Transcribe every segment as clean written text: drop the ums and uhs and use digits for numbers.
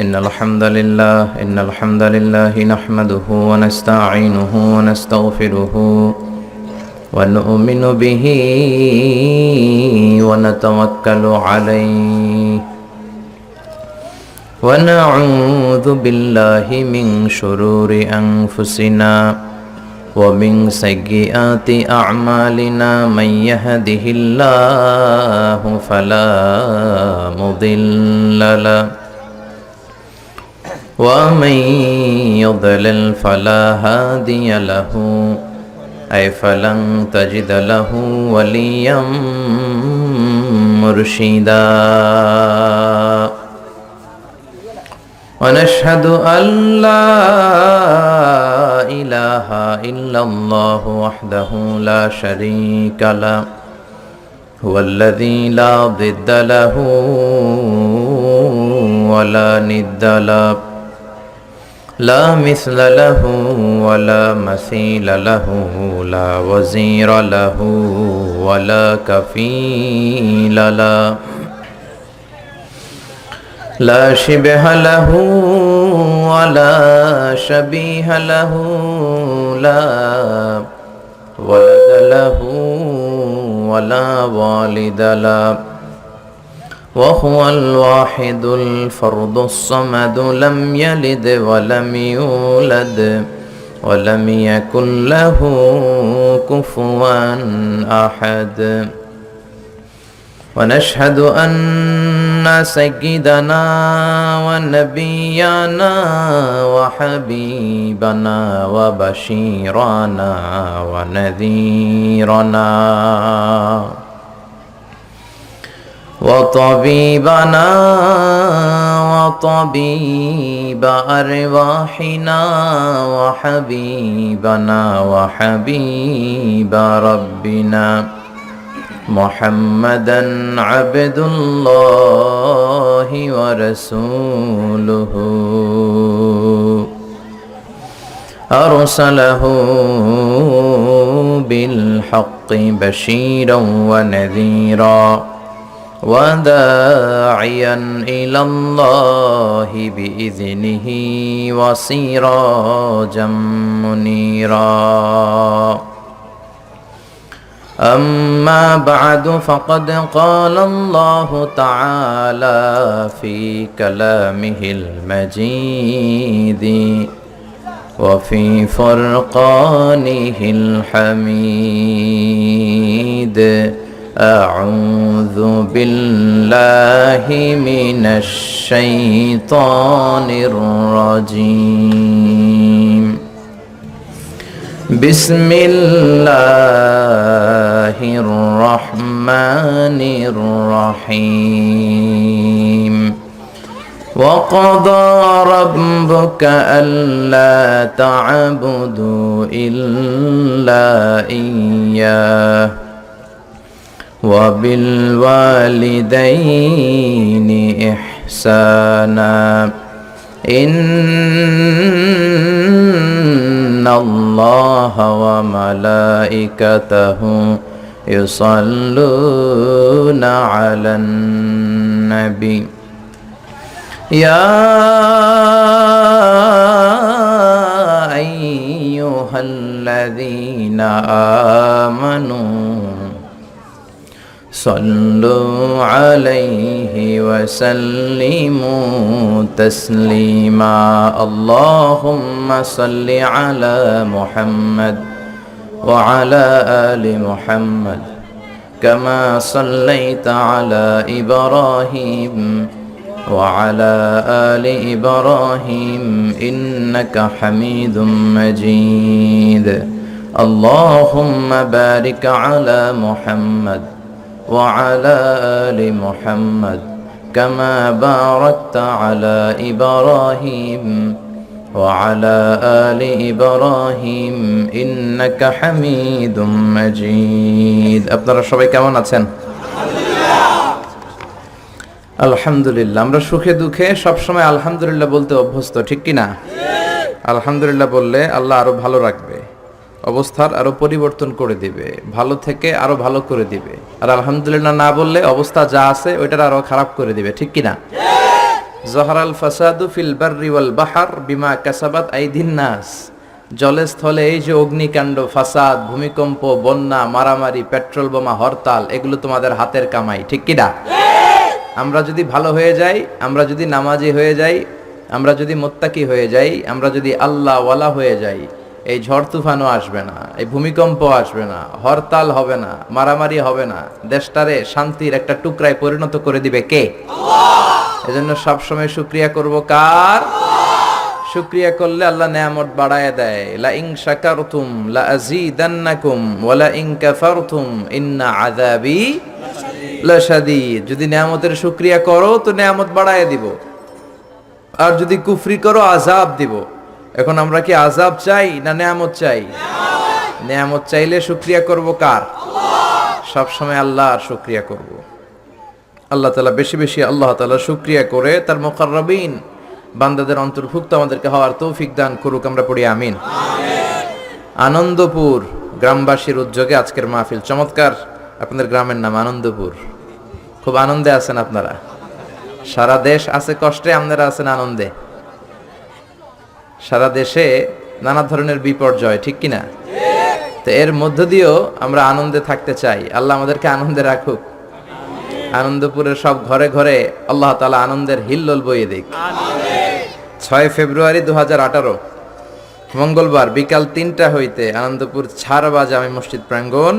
إن الحمد لله نحمده ونستعينه ونستغفره ونؤمن به ونتوكل عليه ونعوذ بالله من شرور أنفسنا ومن سيئات أعمالنا من يهده الله فلا مضل له ومن يضلل فلا هادي له أي فلن تجد له وليا مرشدا ونشهد أن لا إله إلا الله وحده لا شريك له هو الذي لا ضد له ولا ند له لا مثل له ولا مثيل له لا وزير له ولا كفيل له لا شبه له ولا شبيه له لا ولد له ولا والد له وهو الواحد الفرد الصمد لم يلد ولم يولد ولم يكن له كفوا أحد ونشهد أن سيدنا ونبينا وحبيبنا وبشيرنا ونذيرنا وطبيبنا وطبيب أرواحنا وحبيبنا وحبيب ربنا محمدا عبد الله ورسوله أرسله بالحق بشيرا ونذيرا وداعيا إلى الله بإذنه وسراجا منيرا أما بعد فقد قال الله تعالى في كلامه المجيد وفي فرقانه الحميد أعوذ بالله من الشيطان الرجيم بسم الله الرحمن الرحيم وقضى ربك ألا تعبدوا إلا إياه وبالوالدين إحسانا إن الله وملائكته يصلون على النبي يا أيها الذين آمنوا صلوا عليه وسلموا تسليما اللهم صل على محمد وعلى آل محمد كما صليت على إبراهيم وعلى آل إبراهيم إنك حميد مجيد اللهم بارك على محمد وعلى آل محمد كما باركت على إبراهيم وعلى آل إبراهيم إنك حميد مجيد আপনারা সবাই কেমন আছেন? আলহামদুলিল্লাহ। আমরা সুখে দুঃখে সবসময় আলহামদুলিল্লাহ বলতে অভ্যস্ত, ঠিক কি না? আলহামদুলিল্লাহ বললে আল্লাহ আরো ভালো রাখবে, অবস্থার আরো পরিবর্তন করে দিবে, ভালো থেকে আরো ভালো করে দিবে। আর আলহামদুলিল্লাহ না বললে অবস্থা যা আছে ওইটার আরো খারাপ করে দিবে, ঠিক কি না? জহরাল ফাসাদু ফিল বাররি ওয়াল বাহর বিমা কাসাবাত আইদিন নাস। জলে স্থলে এই যে অগ্নিকাণ্ড, ফাসাদ, ভূমিকম্প, বন্যা, মারামারি, পেট্রোল বোমা, হরতাল, এগুলো তোমাদের হাতের কামাই, ঠিক কি না? আমরা যদি ভালো হয়ে যাই, আমরা যদি নামাজি হয়ে যাই, আমরা যদি মুত্তাকি হয়ে যাই, আমরা যদি আল্লাহ ওয়ালা হয়ে যাই, এই ঝড় তুফানও আসবে না, এই ভূমিকম্প আসবে না, হরতাল হবে না, মারামারি হবে না, দেশটারে শান্তির একটা টুকরায় পরিণত করে দিবে কে? এজন্য সবসময় শুকরিয়া করব কার? শুকরিয়া করলে আল্লাহ নেয়ামত বাড়ায় দেয়। লা ইন শাকারতুম লা আযীদান্নাকুম ওয়া লা ইন কাফারতুম ইন্না আযাবি লাশাদীদ। যদি নেয়ামতের শুকরিয়া করো তো নেয়ামত বাড়ায় দিব, আর যদি কুফরি করো আযাব দিব। এখন আমরা কি আযাব চাই না নেয়ামত চাই? নেয়ামত চাইলে শুকরিয়া করব কার? সবসময় আল্লাহর শুকরিয়া করব। আল্লাহ তাআলা বেশি বেশি আল্লাহ তাআলা শুকরিয়া করে তার মুকাররাবিন বান্দাদের অন্তর্ভুক্ত আমাদেরকে হওয়ার তৌফিক দান করুক। আমরা পড়ি আমিন। আনন্দপুর গ্রামবাসীর উদ্যোগে আজকের মাহফিল চমৎকার। আপনাদের গ্রামের নাম আনন্দপুর। খুব আনন্দে আছেন আপনারা। সারা দেশ আছে কষ্টে, আপনারা আছেন আনন্দে। সারা দেশে নানা ধরনের বিপর্যয়, ঠিক কিনা? তো এর মধ্য দিয়েও আমরা আনন্দে থাকতে চাই। আল্লাহ আমাদেরকে আনন্দে রাখুক। আনন্দপুরের সব ঘরে ঘরে আল্লাহ তাআলা আনন্দের হিল্লোল বইয়ে দিক। 6 ফেব্রুয়ারি 2018 মঙ্গলবার বিকাল 3টা হইতে আনন্দপুর ছাড়বা জামে মসজিদ প্রাঙ্গণ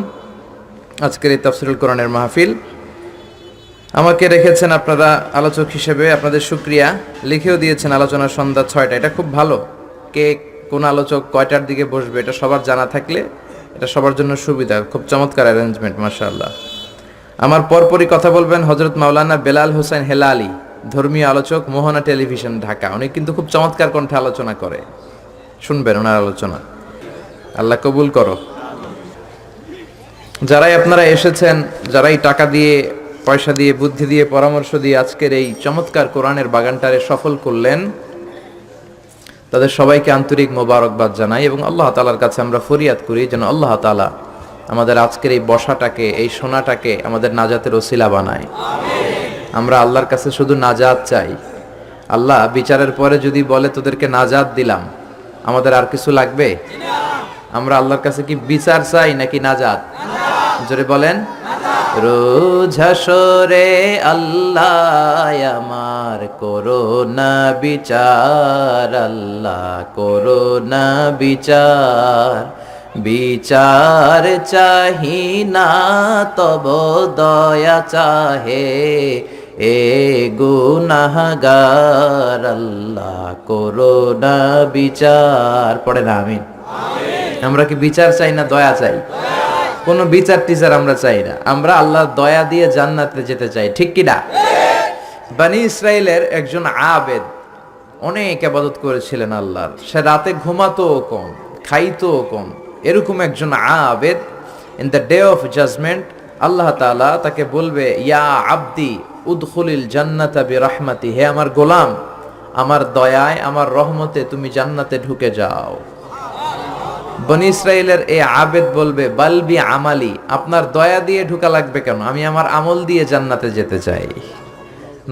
আজকের এই তাফসীরুল কোরআনের মাহফিল। আমাকে রেখেছেন আপনারা আলোচক হিসেবে, আপনাদের শুকরিয়া। লিখেও দিয়েছেন আলোচনা সন্ধ্যা 6টা। এটা খুব ভালো। কে কোন আলোচক কয়টার দিকে বসবে এটা সবার জানা থাকলে এটা সবার জন্য সুবিধা। খুব চমৎকার অ্যারেঞ্জমেন্ট, মাশাআল্লাহ। আমার পরপরই কথা বলবেন হযরত মাওলানা বেলাল হোসেন হেলালি, ধর্মীয় আলোচক, মোহনা টেলিভিশন, ঢাকা। উনি কিন্তু খুব চমৎকার কণ্ঠে আলোচনা করে, শুনবেন ওনার আলোচনা। আল্লাহ কবুল করো। যারাই আপনারা এসেছেন, যারাই টাকা দিয়ে, পয়সা দিয়ে, বুদ্ধি দিয়ে, পরামর্শ দিয়ে আজকের এই চমৎকার কোরআনের বাগানটারে সফল করলেন, তাদের সবাইকে আন্তরিক মোবারকবাদ জানাই এবং আল্লাহ তাআলার কাছে আমরা ফরিয়াদ করি যেন আল্লাহ তাআলা আমাদের আজকের এই বসাটাকে, এই শোনাটাকে আমাদের নাজাতের ওসিলা বানায়। আমরা আল্লাহর কাছে শুধু নাজাত চাই। আল্লাহ বিচারের পরে যদি বলে তোদেরকে নাজাত দিলাম, আমাদের আর কিছু লাগবে? আমরা আল্লাহর কাছে কি বিচার চাই নাকি নাজাত? জোরে বলেন। রোজ হাসরে আল্লাহ আমার করোনা বিচার, আল্লাহ করোনা বিচার, বিচার চাহি না তব দয়া চাহে এ গুনাহগার, আল্লাহ করোনা বিচার। পড়ে না আমিন। আমরা কি বিচার চাই না দয়া চাই? কোন বিচার টিচার আমরা চাই না। আমরা আল্লাহর দয়া দিয়ে জান্নাতে যেতে চাই, ঠিক কি না? বনি ইসরাইলের একজন আবেদ অনেক ইবাদত করেছিলেন আল্লাহর। সে রাতে ঘুমাতো কম, খাইতো কম। এরকম একজন আবেদ, in the day of judgement Allah তাআলা তাকে বলবে, ইয়া আবদি উদখুলিল জান্নাতা বিরহমাতি, হে আমার গোলাম, আমার দয়ায়, আমার রহমতে তুমি জান্নাতে ঢুকে যাও। বনি ইসরাইলের এই আবেদ বলবে, বালবি আমালি, আপনার দয়া দিয়ে ঢুকা লাগবে কেন? আমি আমার আমল দিয়ে জান্নাতে যেতে চাই।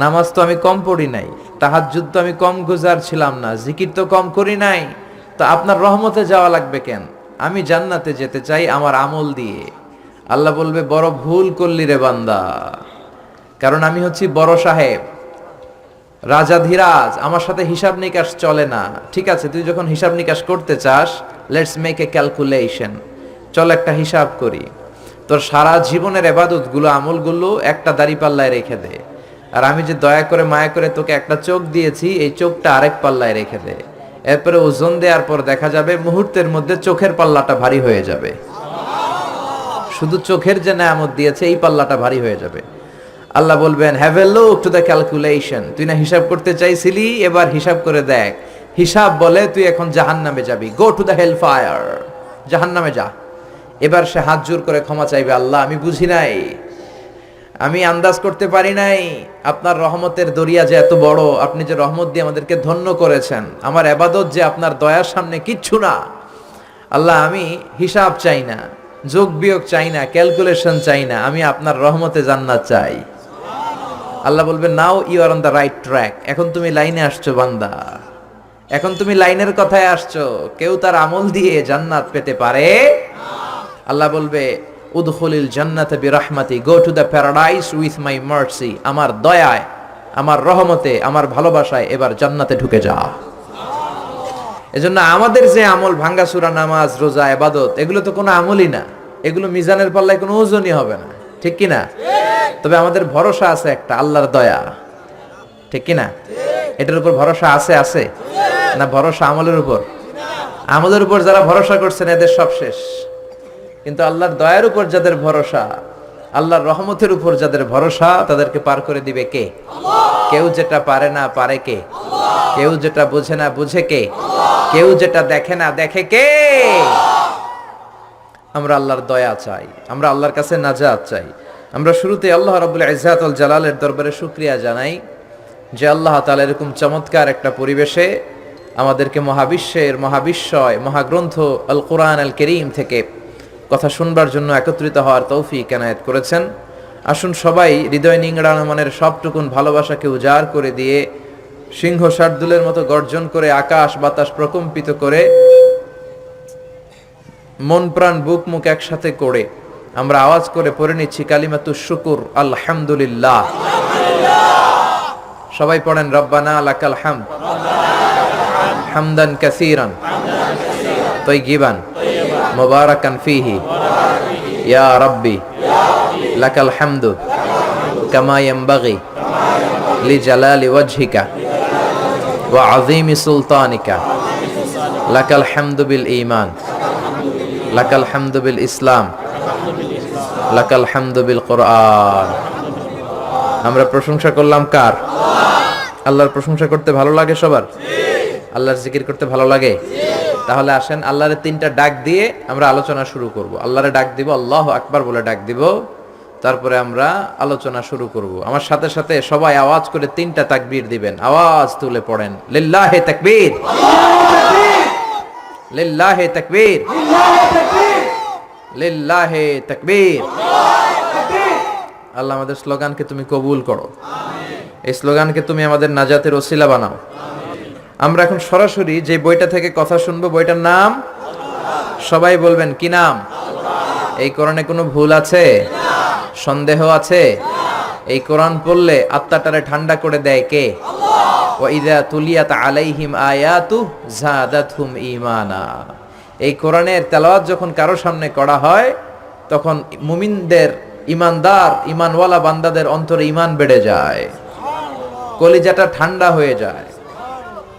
নামাজ তো আমি কম পড়ি নাই, তাহাজ্জুদ তো আমি কম গুজার ছিলাম না, জিকির তো কম করি নাই, তো আপনার রহমতে যাওয়া লাগবে কেন? আমি জান্নাতে যেতে চাই আমার আমল দিয়ে। আল্লাহ বলবে, বড় ভুল করলি রে বান্দা, কারণ আমি হচ্ছি বড় সাহেব, রাজাধিরাজ, আমার সাথে হিসাব নিকাশ চলে না। ঠিক আছে, তুই যখন হিসাব নিকাশ করতে চাস, লেটস মেক এ ক্যালকুলেশন, চল একটা হিসাব করি। তোর সারা জীবনের ইবাদতগুলো, আমলগুলো একটা দাঁড়িপাল্লায় রেখে দে, আর আমি যে দয়া করে মায়া করে তোকে একটা চোখ দিয়েছি, এই চোখটা আরেক পাল্লায় রেখে দে। এরপরে ওজন দেওয়ার পর দেখা যাবে মুহূর্তের মধ্যে চোখের পাল্লাটা ভারী হয়ে যাবে। শুধু চোখের যে নেয়ামত দিয়েছে এই পাল্লাটা ভারী হয়ে যাবে। আল্লাহ বলবেন, have a look to the calculation, তুই না হিসাব করতে চাইছিলি, এবার হিসাব করে দেখ। হিসাব বলে তুই এখন জাহান্নামে যাবি, go to the hell fire, জাহান্নামে যা। এবার সে হাত জোর করে ক্ষমা চাইবে, আল্লাহ আমি বুঝি নাই, আমি আন্দাজ করতে পারি নাই আপনার রহমতের দরিয়া যে এত বড়, আপনি যে রহমত দিয়ে আমাদেরকে ধন্য করেছেন, আমার ইবাদত যে আপনার দয়ার সামনে কিচ্ছু না। আল্লাহ আমি হিসাব চাই না, যোগ বিয়োগ চাই না, ক্যালকুলেশন চাই না, আমি আপনার রহমতে জান্নাত চাই। আল্লাহ বলবে now you are on the right track, এখন তুমি লাইনে আসছো বান্দা, এখন তুমি লাইনের কথায় আসছো। কেউ তার আমল দিয়ে জান্নাত পেতে পারে? আল্লাহ বলবে উদখুলিল জান্নাতা বিরহমাতি, go to the paradise with my mercy, আমার দয়ায়, আমার রহমতে, আমার ভালোবাসায় এবার জান্নাতে ঢুকে যা। এজন্য আমাদের যে আমল, ভাঙ্গাচুরা নামাজ, রোজা, ইবাদত, এগুলো তো কোনো আমলই না, এগুলো মিজানের পাল্লায় কোনো ওজনই হবে না, ঠিক কি না? তবে আমাদের ভরসা আছে একটা, আল্লাহর দয়া, ঠিক কি না? এটার উপর ভরসা আছে না ভরসা আমলের উপর? আমলের উপর যারা ভরসা করছেন এদের সব শেষ। কিন্তু আল্লাহর দয়ার উপর যাদের ভরসা, আল্লাহর রহমতের উপর যাদের ভরসা, তাদেরকে পার করে দিবে কে? কেউ যেটা পারে না পারে কে? কেউ যেটা বোঝে না বুঝে কে? কেউ যেটা দেখে না দেখে কে? আমরা আল্লাহর দয়া চাই, আমরা আল্লাহর কাছে নাজাত চাই। আমরা শুরুতে আল্লাহ রাব্বুল ইজ্জাত ওয়াল জালালের দরবারে শুকরিয়া জানাই যে আল্লাহ তাআলা এরকম চমৎকার একটা পরিবেশে আমাদেরকে মহাবিশ্বের মহাবিশ্বয় মহাগ্রন্থ আল কোরআন আল কারীম থেকে কথা শুনবার জন্য একত্রিত হওয়ার তৌফিক এনায়েত করেছেন। আসুন সবাই হৃদয় নিংড়ানো মনের সবটুকুন ভালোবাসাকে উজাড় করে দিয়ে, সিংহ শার্দুলের মতো গর্জন করে, আকাশ বাতাস প্রকম্পিত করে, মন প্রাণ বুক মুখ একসাথে করে আমরা আওয়াজ করে পড়ে নিচ্ছি কালিমাতুশ শুকুর, আলহামদুলিল্লাহ। সবাই পড়েন রব্বানা লাকাল হামদ হামদান কাসীরান তাইয়িবান মুবারাকান ফীহি ইয়া রাব্বি লাকাল হামদু কামা ইয়ানবাগি লিজালালি ওয়াজহিকা ওয়া আযীমি সুলতানিকা লাকাল হামদু বিল ঈমান লাকাল হামদু বিল ইসলাম লাকাল হামদু বিল কোরআন। আমরা প্রশংসা করলাম কার? আল্লাহর প্রশংসা করতে ভালো লাগে সবার? আল্লাহর জিকির করতে ভালো লাগে? তাহলে আসেন আল্লাহরে তিনটা ডাক দিয়ে আমরা আলোচনা শুরু করব। আল্লাহরে ডাক দিব, আল্লাহু আকবার বলে ডাক দিব, তারপরে আমরা আলোচনা শুরু করব। আমার সাথে সাথে সবাই আওয়াজ করে তিনটা তাকবীর দিবেন, আওয়াজ তুলে পড়েন লিল্লাহি তাকবীর, লিল্লাহি তাকবীর, লিল্লাহি তাকবীর। আল্লাহ আমাদের স্লোগানকে তুমি কবুল করো, এই স্লোগানকে তুমি আমাদের নাজাতের ওসিলা বানাও। আমরা এখন সরাসরি যে বইটা থেকে কথা শুনবো, বইটার নাম সবাই বলবেন কি নাম? এই কোরআনে কোনো ভুল আছে? সন্দেহ আছে? এই কোরআন পড়লে আত্মাটারে ঠান্ডা করে দেয় কে? ওয়া ইযা তুলিয়াত আলাইহিম আয়াতু যাদাতহুম ঈমানা। এই কোরআনের তেলাওয়াত যখন কারো সামনে করা হয়, তখন মুমিনদের, ইমানদার, ইমানওয়ালা বান্দাদের অন্তরে ঈমান বেড়ে যায়, কলিজাটা ঠান্ডা হয়ে যায়,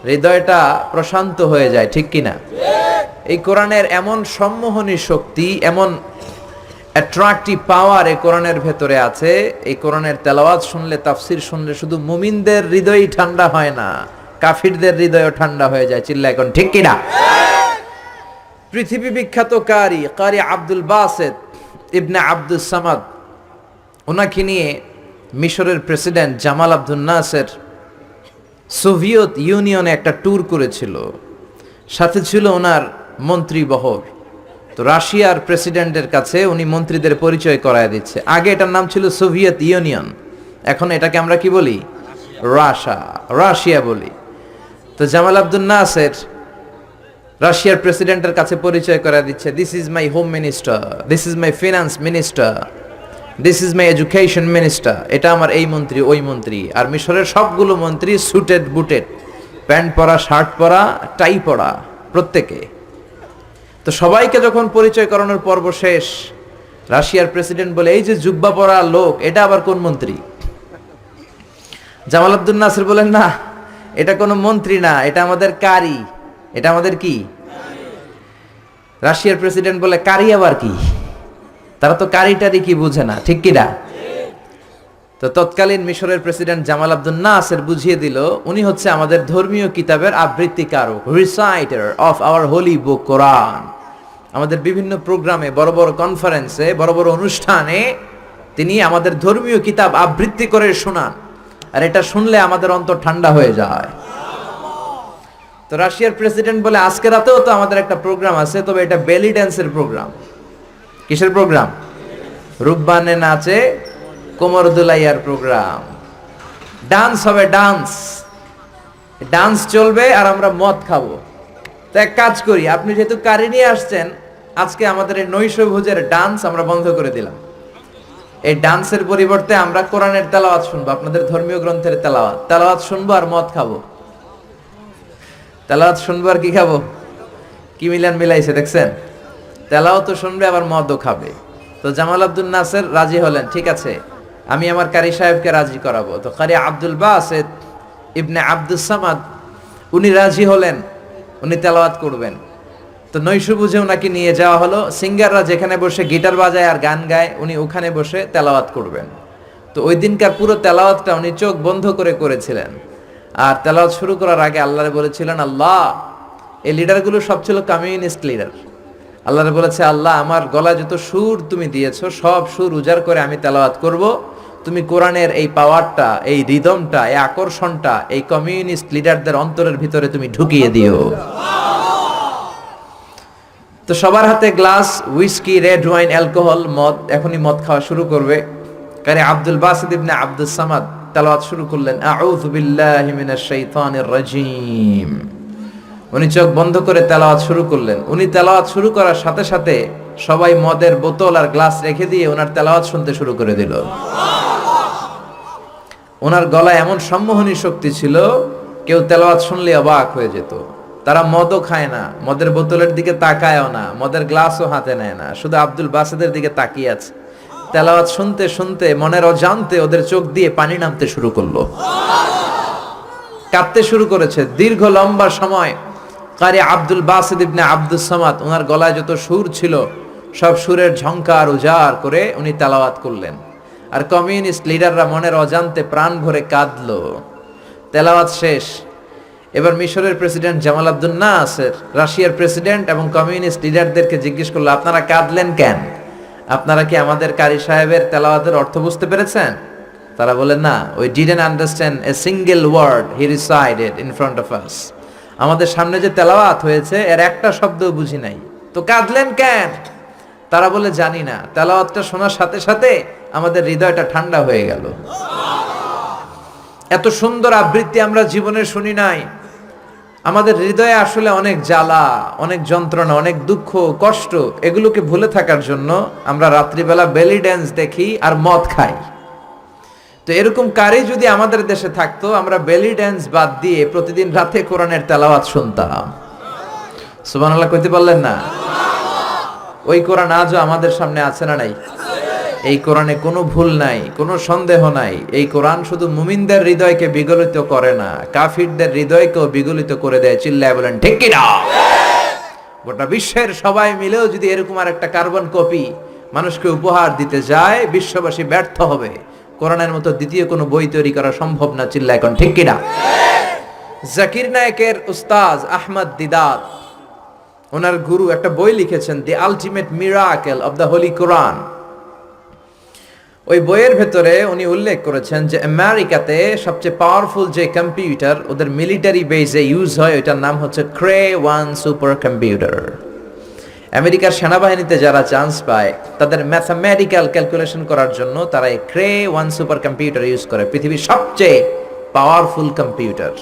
হৃদয়টা প্রশান্ত হয়ে যায়, ঠিক কিনা? এই কোরআনের এমন সম্মোহনী শক্তি, এমন অ্যাট্রাকটিভ পাওয়ার এই কোরআনের ভেতরে আছে। এই কোরআনের তেলাওয়াত শুনলে, তাফসির শুনলে শুধু মুমিনদের হৃদয়ই ঠান্ডা হয় না, কাফিরদের হৃদয়ও ঠান্ডা হয়ে যায়। চিল্লা এখন ঠিক কিনা? পৃথিবী বিখ্যাত কারি আব্দুল বাসেত ইবনে আব্দুস সামাদ, ওনাকে নিয়ে মিশরের প্রেসিডেন্ট জামাল আব্দুল নাসের সোভিয়েত ইউনিয়নে একটা ট্যুর করেছিল, সাথে ছিল ওনার মন্ত্রী বহর। তো রাশিয়ার প্রেসিডেন্টের কাছে উনি মন্ত্রীদের পরিচয় করায় দিচ্ছে। আগে এটার নাম ছিল সোভিয়েত ইউনিয়ন, এখন এটাকে আমরা কি বলি? রাশিয়া বলি। তো জামাল আব্দুল নাসের রাশিয়ার প্রেসিডেন্টের কাছে পরিচয় করায় দিচ্ছে, this is my home minister, this is my finance minister, this is my education minister. এটা আমার এই মন্ত্রী, ওই মন্ত্রী। আর মিশরের সবগুলো মন্ত্রী সুটেড বুটেড, প্যান্ট পরা, শার্ট পরা, টাই পরা প্রত্যেকে। তো সবাইকে যখন পরিচয় করানোর পর্ব শেষ, রাশিয়ার প্রেসিডেন্ট বলে, এই যে জুব্বা পরা লোক, এটা আবার কোন মন্ত্রী? জামাল আব্দুল নাসির বলেন, না এটা কোনো মন্ত্রী না, এটা আমাদের কারি। এটা আমাদের কি? রাশিয়ার প্রেসিডেন্ট বলে, কারি আবার কি? তারা তো কারিটারি কি বুঝে না, ঠিক কিনা? তো তৎকালীন মিশরের প্রেসিডেন্ট জামাল আব্দুল নাসের বুঝিয়ে দিল, উনি হচ্ছে আমাদের ধর্মীয় কিতাবের আবৃত্তিকারক, রিসাইটার অফ আওয়ার হোলি বুক কোরআন। আমাদের বিভিন্ন প্রোগ্রামে, বড় বড় কনফারেন্সে, বড় বড় অনুষ্ঠানে তিনি আমাদের ধর্মীয় কিতাব আবৃত্তি করে শোনান, আর এটা শুনলে আমাদের অন্তর ঠান্ডা হয়ে যায়। তো রাশিয়ার প্রেসিডেন্ট বলে, আজকে রাতেও তো আমাদের একটা প্রোগ্রাম আছে, তবে এটা বেলি ড্যান্সের প্রোগ্রাম। কিসের প্রোগ্রাম? রূপবানে নাচে কোমর দুলাইয়ার প্রোগ্রাম। ডান্স হবে, ডান্স ডান্স চলবে আর আমরা মদ খাবো। তো এক কাজ করি, আপনি যেহেতু কারি নিয়ে আসছেন, আজকে আমাদের এই নৈশভোজের ডান্স আমরা বন্ধ করে দিলাম। এই ডান্সের পরিবর্তে আমরা কোরআনের তেলাওয়াত শুনবো, আপনাদের ধর্মীয় গ্রন্থের তেলাওয়াত শুনবো আর মদ খাবো। তেলাওয়াত শুনবো আর কি খাবো? কি মিলাইছে দেখছেন? তেলাওয়াতও শুনবে আবার মদও খাবে। তো জামাল আব্দুল নাসের রাজি হলেন, ঠিক আছে আমি আমার কারি সাহেবকে রাজি করাবো। তো কারি আব্দুল বাসেত ইবনে আব্দুস সামাদ উনি রাজি হলেন, উনি তেলাওয়াত করবেন। তো নৈশভোজে ওনাকে নিয়ে যাওয়া হলো। সিঙ্গাররা যেখানে বসে গিটার বাজায় আর গান গায়, উনি ওখানে বসে তেলাওয়াত করবেন। তো ওই দিনকার পুরো তেলাওয়াতটা উনি চোখ বন্ধ করে করেছিলেন। আর তেলাওয়াত শুরু করার আগে আল্লাহরে বলেছিলেন, আল্লাহ, এই লিডারগুলো সব ছিল কমিউনিস্ট লিডার। আল্লাহরে বলেছে, আল্লাহ আমার গলায় যত সুর তুমি দিয়েছো সব সুর উজাড় করে আমি তেলাওয়াত করব। তুমি কোরআনের এই পাওয়ারটা, এই রিদমটা, এই আকর্ষণটা এই কমিউনিস্ট লিডারদের অন্তরের ভিতরে তুমি ঢুকিয়ে দিও। তো সবার হাতে glass, whisky, red wine, alcohol, মদ। এখনই মদ খাওয়া শুরু করবে। কারি আব্দুল বাসিত ইবনে আব্দুস সামাদ তেলাওয়াত শুরু করলেন, আউযু বিল্লাহি মিনাশ শাইতানির রাজীম। উনি চোখ বন্ধ করে তেলাওয়াত শুরু করলেন। উনি তেলাওয়াত শুরু করার সাথে সাথে সবাই মদের বোতল আর গ্লাস রেখে দিয়ে ওনার তেলাওয়াত শুনতে শুরু করে দিল। ওনার গলায় এমন সম্মোহনী শক্তি ছিল, কেউ তেলাওয়াত শুনলে অবাক হয়ে যেত। তারা মদও খায় না, মদের বোতলের দিকে তাকায়ও না, মদের গ্লাসও হাতে নেয় না, শুধু আব্দুল বাসেদের দিকে তাকিয়ে আছে। তেলাওয়াত শুনতে শুনতে মনের অজান্তে ওদের চোখ দিয়ে পানি নামতে শুরু করলো, কাঁদতে শুরু করেছে। দীর্ঘ লম্বা সময় কারি আব্দুল বাসিত ইবনে আব্দুস সামাদ ওনার গলায় যত সুর ছিল সব সুরের ঝংকার উজাড় করে উনি তেলাওয়াত করলেন। আর কমিউনিস্ট লিডাররা মনের অজান্তে প্রাণ ভরে কাঁদলো। তেলাওয়াত শেষ। এবার মিশরের প্রেসিডেন্ট জামাল আব্দুল নাসের রাশিয়ার প্রেসিডেন্ট এবং কমিউনিস্ট লিডারদেরকে জিজ্ঞেস করলো, আপনারা কাঁদলেন কেন? আপনারা কি আমাদের কারি সাহেবের তেলাওয়াতের অর্থ বুঝতে পেরেছেন? তারা বলে, না, we didn't understand a single word he recited in front of us. আমাদের সামনে যে তেলাওয়াত হয়েছে এর একটা শব্দও বুঝি নাই। তো কাঁদলেন কেন? তারা বলে, জানি না, তেলাওয়াতটা শোনার সাথে সাথে আমাদের হৃদয়টা ঠান্ডা হয়ে গেল। এত সুন্দর আবৃত্তি আমরা জীবনে শুনি নাই। আমাদের হৃদয়ে আসলে অনেক জ্বালা, অনেক যন্ত্রণা, অনেক দুঃখ, কষ্ট, এগুলোকে ভুলে থাকার জন্য আমরা রাত্রিবেলা বেলি ড্যান্স দেখি আর মদ খাই। তো এরকম কারি যদি আমাদের দেশে থাকতো, আমরা বেলি ড্যান্স বাদ দিয়ে প্রতিদিন রাতে কোরআনের তেলাওয়াত শুনতাম। সুবহানাল্লাহ কইতে পারলেন না? ওই কোরআন আজও আমাদের সামনে আছে না নাই? এই কোরআনে কোনো ভুল নাই, কোনো সন্দেহ নাই। এই কোরআন শুধু মুমিনদের হৃদয়কে বিগলিত করে না, কাফিরদের হৃদয়কেও বিগলিত করে দেয়। চিল্লায় বলেন ঠিক কি না? গোটা বিশ্বের সবাই মিলেও যদি এরকম আর একটা কার্বন কপি মানুষকে উপহার দিতে যায়, বিশ্ববাসী ব্যর্থ হবে। কোরআনের মতো দ্বিতীয় কোনো বই তৈরি করা সম্ভব না। চিল্লায় এখন ঠিক কি না? জাকির নায়েকের উস্তাজ আহমদ দিদাত, ওনার গুরু, একটা বই লিখেছেন, the ultimate miracle of the holy Quran. ওই বইয়ের ভেতরে উনি উল্লেখ করেছেন যে আমেরিকাতে সবচেয়ে পাওয়ারফুল যে কম্পিউটার ওদের মিলিটারি বেসে ইউজ হয়, ওইটার নাম হচ্ছে ক্রে-1 সুপার কম্পিউটার। আমেরিকার সেনাবাহিনীতে যারা চান্স পায় তাদের ম্যাথমেটিক্যাল ক্যালকুলেশন করার জন্য তারা এই ক্রে-1 সুপার কম্পিউটার ইউজ করে, পৃথিবীর সবচেয়ে পাওয়ারফুল কম্পিউটার।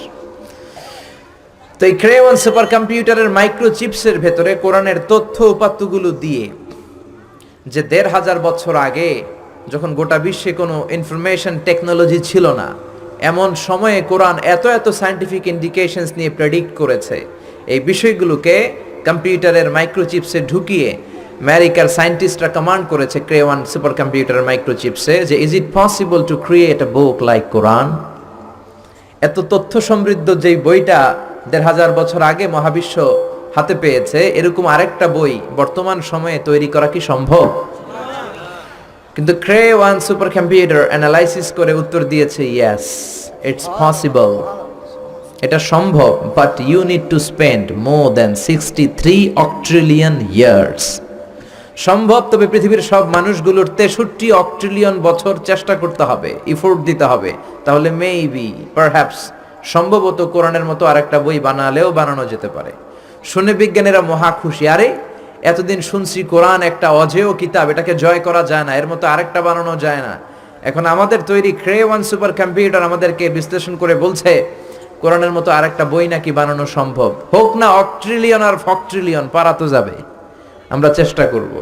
তো এই ক্রে-1 সুপার কম্পিউটারের মাইক্রোচিপসের ভেতরে কোরআনের তথ্য উপাত্তগুলো দিয়ে, যে ১৫০০ বছর আগে যখন গোটা বিশ্বে কোনো ইনফরমেশন টেকনোলজি ছিল না, এমন সময়ে কোরআন এত এত সায়েন্টিফিক ইন্ডিকেশনস নিয়ে প্রেডিক্ট করেছে। এই বিষয়গুলোকে কম্পিউটারের মাইক্রোচিপসে ঢুকিয়ে আমেরিকার সায়েন্টিস্টরা কমান্ড করেছে ক্রে-1 সুপার কম্পিউটারের মাইক্রোচিপসে যে, is it possible to create a book like Quran? এত তথ্য সমৃদ্ধ যেই বইটা ১৫০০ বছর আগে মহাবিশ্ব হাতে পেয়েছে, এরকম আরেকটা বই বর্তমান সময়ে তৈরি করা কি সম্ভব? কিন্তু ক্রে-1 সুপার কম্পিউটার অ্যানালাইসিস করে উত্তর দিয়েছে, ইয়েস, ইটস পসিবল, এটা সম্ভব, but you need to spend more than 63 octillion years. সম্ভব, তবে পৃথিবীর সব মানুষগুলোর 63 অক্ট্রিলিয়ন বছর চেষ্টা করতে হবে, এফোর্ট দিতে হবে, তাহলে মেবি পারহ্যাপস সম্ভবত কোরআনের মতো আরেকটা বই বানানো যেতে পারে। শুনে বিজ্ঞানীরা মহা খুশি। আরে এতদিন শুনছি কোরআন একটা অজেয় কিতাব, এটাকে জয় করা যায় না, এর মতো আরেকটা বানানো যায় না। এখন আমাদের তৈরি ক্রে 1 সুপার কম্পিউটার আমাদেরকে বিশ্লেষণ করে বলছে কোরআনের মতো আরেকটা বই নাকি বানানো সম্ভব। হোক না অক্ট্রিলিয়ন আর ফক্ট্রিলিয়ন, পারা তো যাবে, আমরা চেষ্টা করব।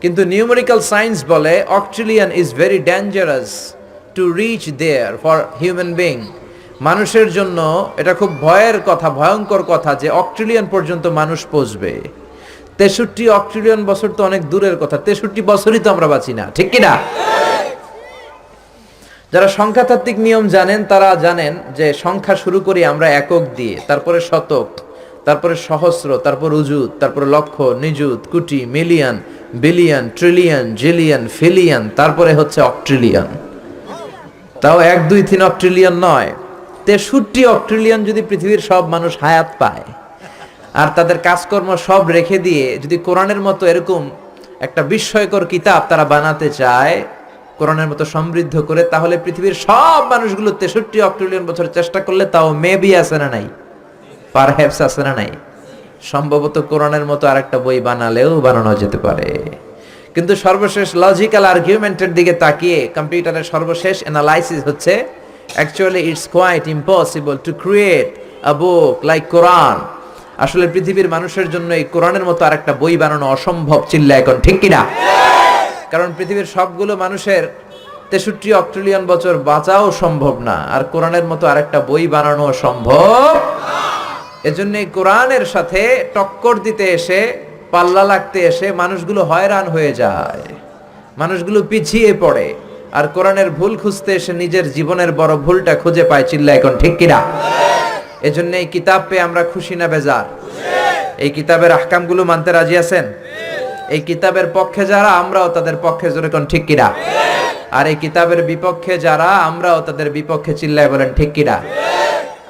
কিন্তু নিউমেরিক্যাল সায়েন্স বলে octillion is very dangerous to reach there for human being. মানুষের জন্য এটা খুব ভয়ের কথা, ভয়ঙ্কর কথা যে অক্ট্রিলিয়ন পর্যন্ত মানুষ পৌঁছবে। 63 অক্ট্রিলিয়ন বছর তো অনেক দূরের কথা, 63 বছরই তো আমরা বাঁচি না, ঠিক কিনা? যারা সংখ্যাতাত্ত্বিক নিয়ম জানেন তারা জানেন যে সংখ্যা শুরু করি আমরা একক দিয়ে, তারপরে শতক, তারপরে সহস্র, তারপর উজুত, তারপরে লক্ষ, নিযুত, কোটি, million, billion, trillion, zillion, pillion, তারপরে হচ্ছে অক্ট্রিলিয়ন। তাও 1 2 3 অক্ট্রিলিয়ন নয়, 63 অক্ট্রিলিয়ন যদি পৃথিবীর সব মানুষ হায়াত পায় আর তাদের কাজকর্ম সব রেখে দিয়ে যদি কোরআনের মতো এরকম একটা বিস্ময়কর কিতাব তারা বানাতে চায়, কোরআনের মতো সমৃদ্ধ করে, তাহলে পৃথিবীর সব মানুষগুলো 63 অক্ট্রিলিয়ন বছর চেষ্টা করলে তাও মেবি আছে না নাই, পারহ্যাপস আছে না নাই, সম্ভবত কোরআনের মতো আরেকটা বই বানালেও বানানো যেতে পারে। কিন্তু সর্বশেষ লজিক্যাল আর্গুমেন্টের দিকে তাকিয়ে কম্পিউটারের সর্বশেষ অ্যানালাইসিস হচ্ছে actually it's quite impossible to create a book like Quran. আসলে পৃথিবীর মানুষের জন্য এই কোরআনের মতো আরেকটা বই বানানো অসম্ভব, চিল্লা এখন ঠিক কিনা? কারণ পৃথিবীর সবগুলো মানুষের 63 অক্ট্রিলিয়ন বছর বাঁচাও সম্ভব না, আর কোরআনের মতো আরেকটা বই বানানো সম্ভব। এজন্য এই কোরআনের সাথে টক্কর দিতে এসে, পাল্লা লাগতে এসে মানুষগুলো হয়রান হয়ে যায়, মানুষগুলো পিছিয়ে পড়ে, আর কোরআনের ভুল খুঁজতে এসে নিজের জীবনের বড় ভুলটা খুঁজে পায়, চিল্লা এখন ঠিক কিনা? এজন্য এই কিতাব পেয়ে আমরা খুশি না বেজার? এই কিতাবের আহকামগুলো মানতে রাজি আছেন? এই কিতাবের পক্ষে যারা, আমরাও তাদের পক্ষে, জোরে কোন ঠিক কিনা? আর এই কিতাবের বিপক্ষে যারা, আমরাও তাদের বিপক্ষে, চিল্লায় বলেন ঠিক কিনা?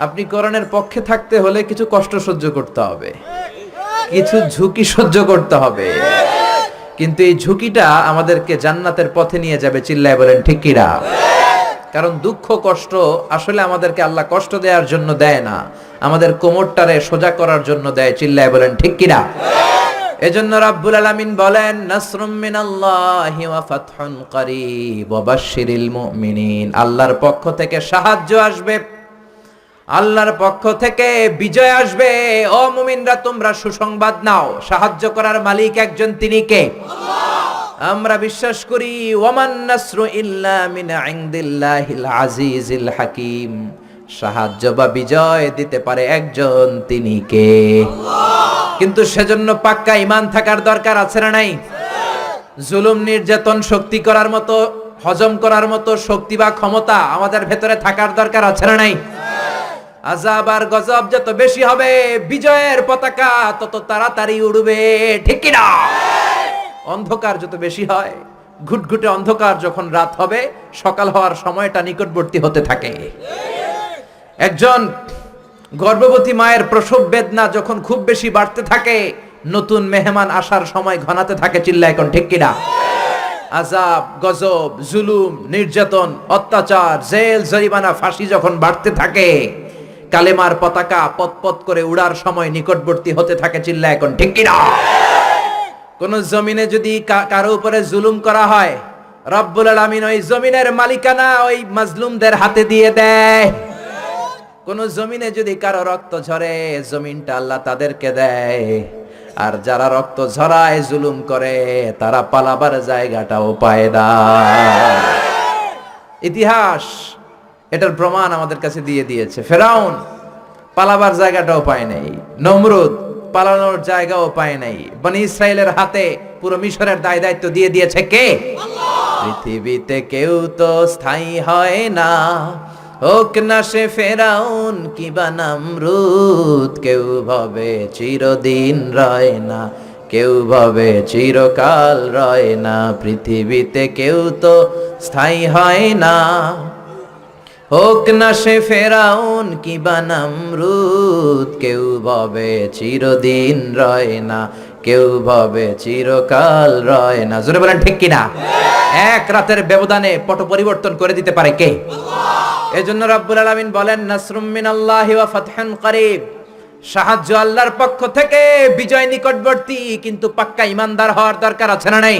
আপনি কোরআনের পক্ষে থাকতে হলে কিছু কষ্ট সহ্য করতে হবে, কিছু ঝুঁকি সহ্য করতে হবে, কিন্তু এই ঝুঁকিটা আমাদেরকে জান্নাতের পথে নিয়ে যাবে, চিল্লায় বলেন ঠিক কিনা? কারণ দুঃখ কষ্ট আসলে আমাদেরকে আল্লাহ কষ্ট দেওয়ার জন্য দেয় না, আমাদের কোমরটারে সোজা করার জন্য দেয়, চিল্লায় বলেন ঠিক কিনা? এজন্য রাব্বুল আলামিন বলেন নাসরুম মিনাল্লাহি ওয়া ফাতহুন করিব ওয়া বাশশিরিল মুমিনিন। আল্লাহর পক্ষ থেকে সাহায্য আসবে, আল্লাহর পক্ষ থেকে বিজয় আসবে। ও মুমিনরা, তোমরা সুসংবাদ নাও, সাহায্য করার মালিক একজন, তিনি কে? আল্লাহ। আমরা বিশ্বাস করি ওয়ামান নাসরু ইল্লা মিন ইনদিল্লাহিল আজিজিল হাকিম। সাহায্য বা বিজয় দিতে পারে একজন, তিনি কে? আল্লাহ। কিন্তু সেজন্য পাক্কা ঈমান থাকার দরকার আছে না নাই? জুলুম নির্যাতন শক্তি করার মতো, হজম করার মতো শক্তি বা ক্ষমতা আমাদের ভেতরে থাকার দরকার আছে না নাই? আযাব আর গজব যত বেশি হবে, বিজয়ের পতাকা তত তাড়াতাড়ি উড়বে, ঠিক কি না? অন্ধকার যত বেশি হয়, ঘুটঘুটে অন্ধকার, যখন রাত হবে সকাল হওয়ার সময়টা নিকটবর্তী হতে থাকে। একজন গর্ভবতী মায়ের প্রসব বেদনা যখন খুব বেশি বাড়তে থাকে, নতুন মেহমান আসার সময় ঘনাতে থাকে, চিল্লা এখন ঠিক কিনা? আযাব, গজব, জুলুম, নির্যাতন, অত্যাচার, জেল, জরিমানা, ফাঁসি যখন বাড়তে থাকে, কালেমার পতাকা পতপত করে উড়ার সময় নিকটবর্তী হতে থাকে, চিল্লা এখন ঠিক কিনা? কোন জমিনে যদি কারো উপরে জুলুম করা হয়, রব্বুল আলামিন ওই জমিনের মালিকানা ওই মাজলুমদের হাতে দিয়ে দেয়। কোন জমিনে যদি কারো রক্ত ঝরে, জমিনটা আল্লাহ তাদেরকে দেয়। আর যারা রক্ত ঝরায়, জুলুম করে, তারা পালাবার জায়গাটাও পায় না। ইতিহাস এটার প্রমাণ আমাদের কাছে দিয়ে দিয়েছে। ফেরাউন পালাবার জায়গাটাও পায় নাই, নমরুদ পালানোর জায়গাও পায় নাই। বনি ইসরাইলের হাতে পুরো মিশরের দায় দায়িত্ব দিয়ে দিয়েছে কে? আল্লাহ। পৃথিবীতে কেউ তো স্থায়ী হয় না, হোক না সে ফেরাউন কিবা নমরুদ। কেউ ভাবে চিরদিন রয় না, কেউ ভাবে চিরকাল রয় না। পৃথিবীতে কেউ তো স্থায়ী হয় না, হোক না সে ফেরাউন কিবা নমরুদ। কেউ ভাবে চিরদিন রয় না, কেউ ভাবে চিরকাল রয় না। জোরে বলেন ঠিক কিনা? এক রাতের ব্যবধানে পট পরিবর্তন করে দিতে পারে কে? আল্লাহ। এজন্য রাব্বুল আলামিন বলেন নাসরুম মিনাল্লাহি ওয়া ফাতহুন করিব। সাহায্য আল্লাহর পক্ষ থেকে, বিজয় নিকটবর্তী, কিন্তু পাক্কা ঈমানদার হওয়ার দরকার আছে না নাই?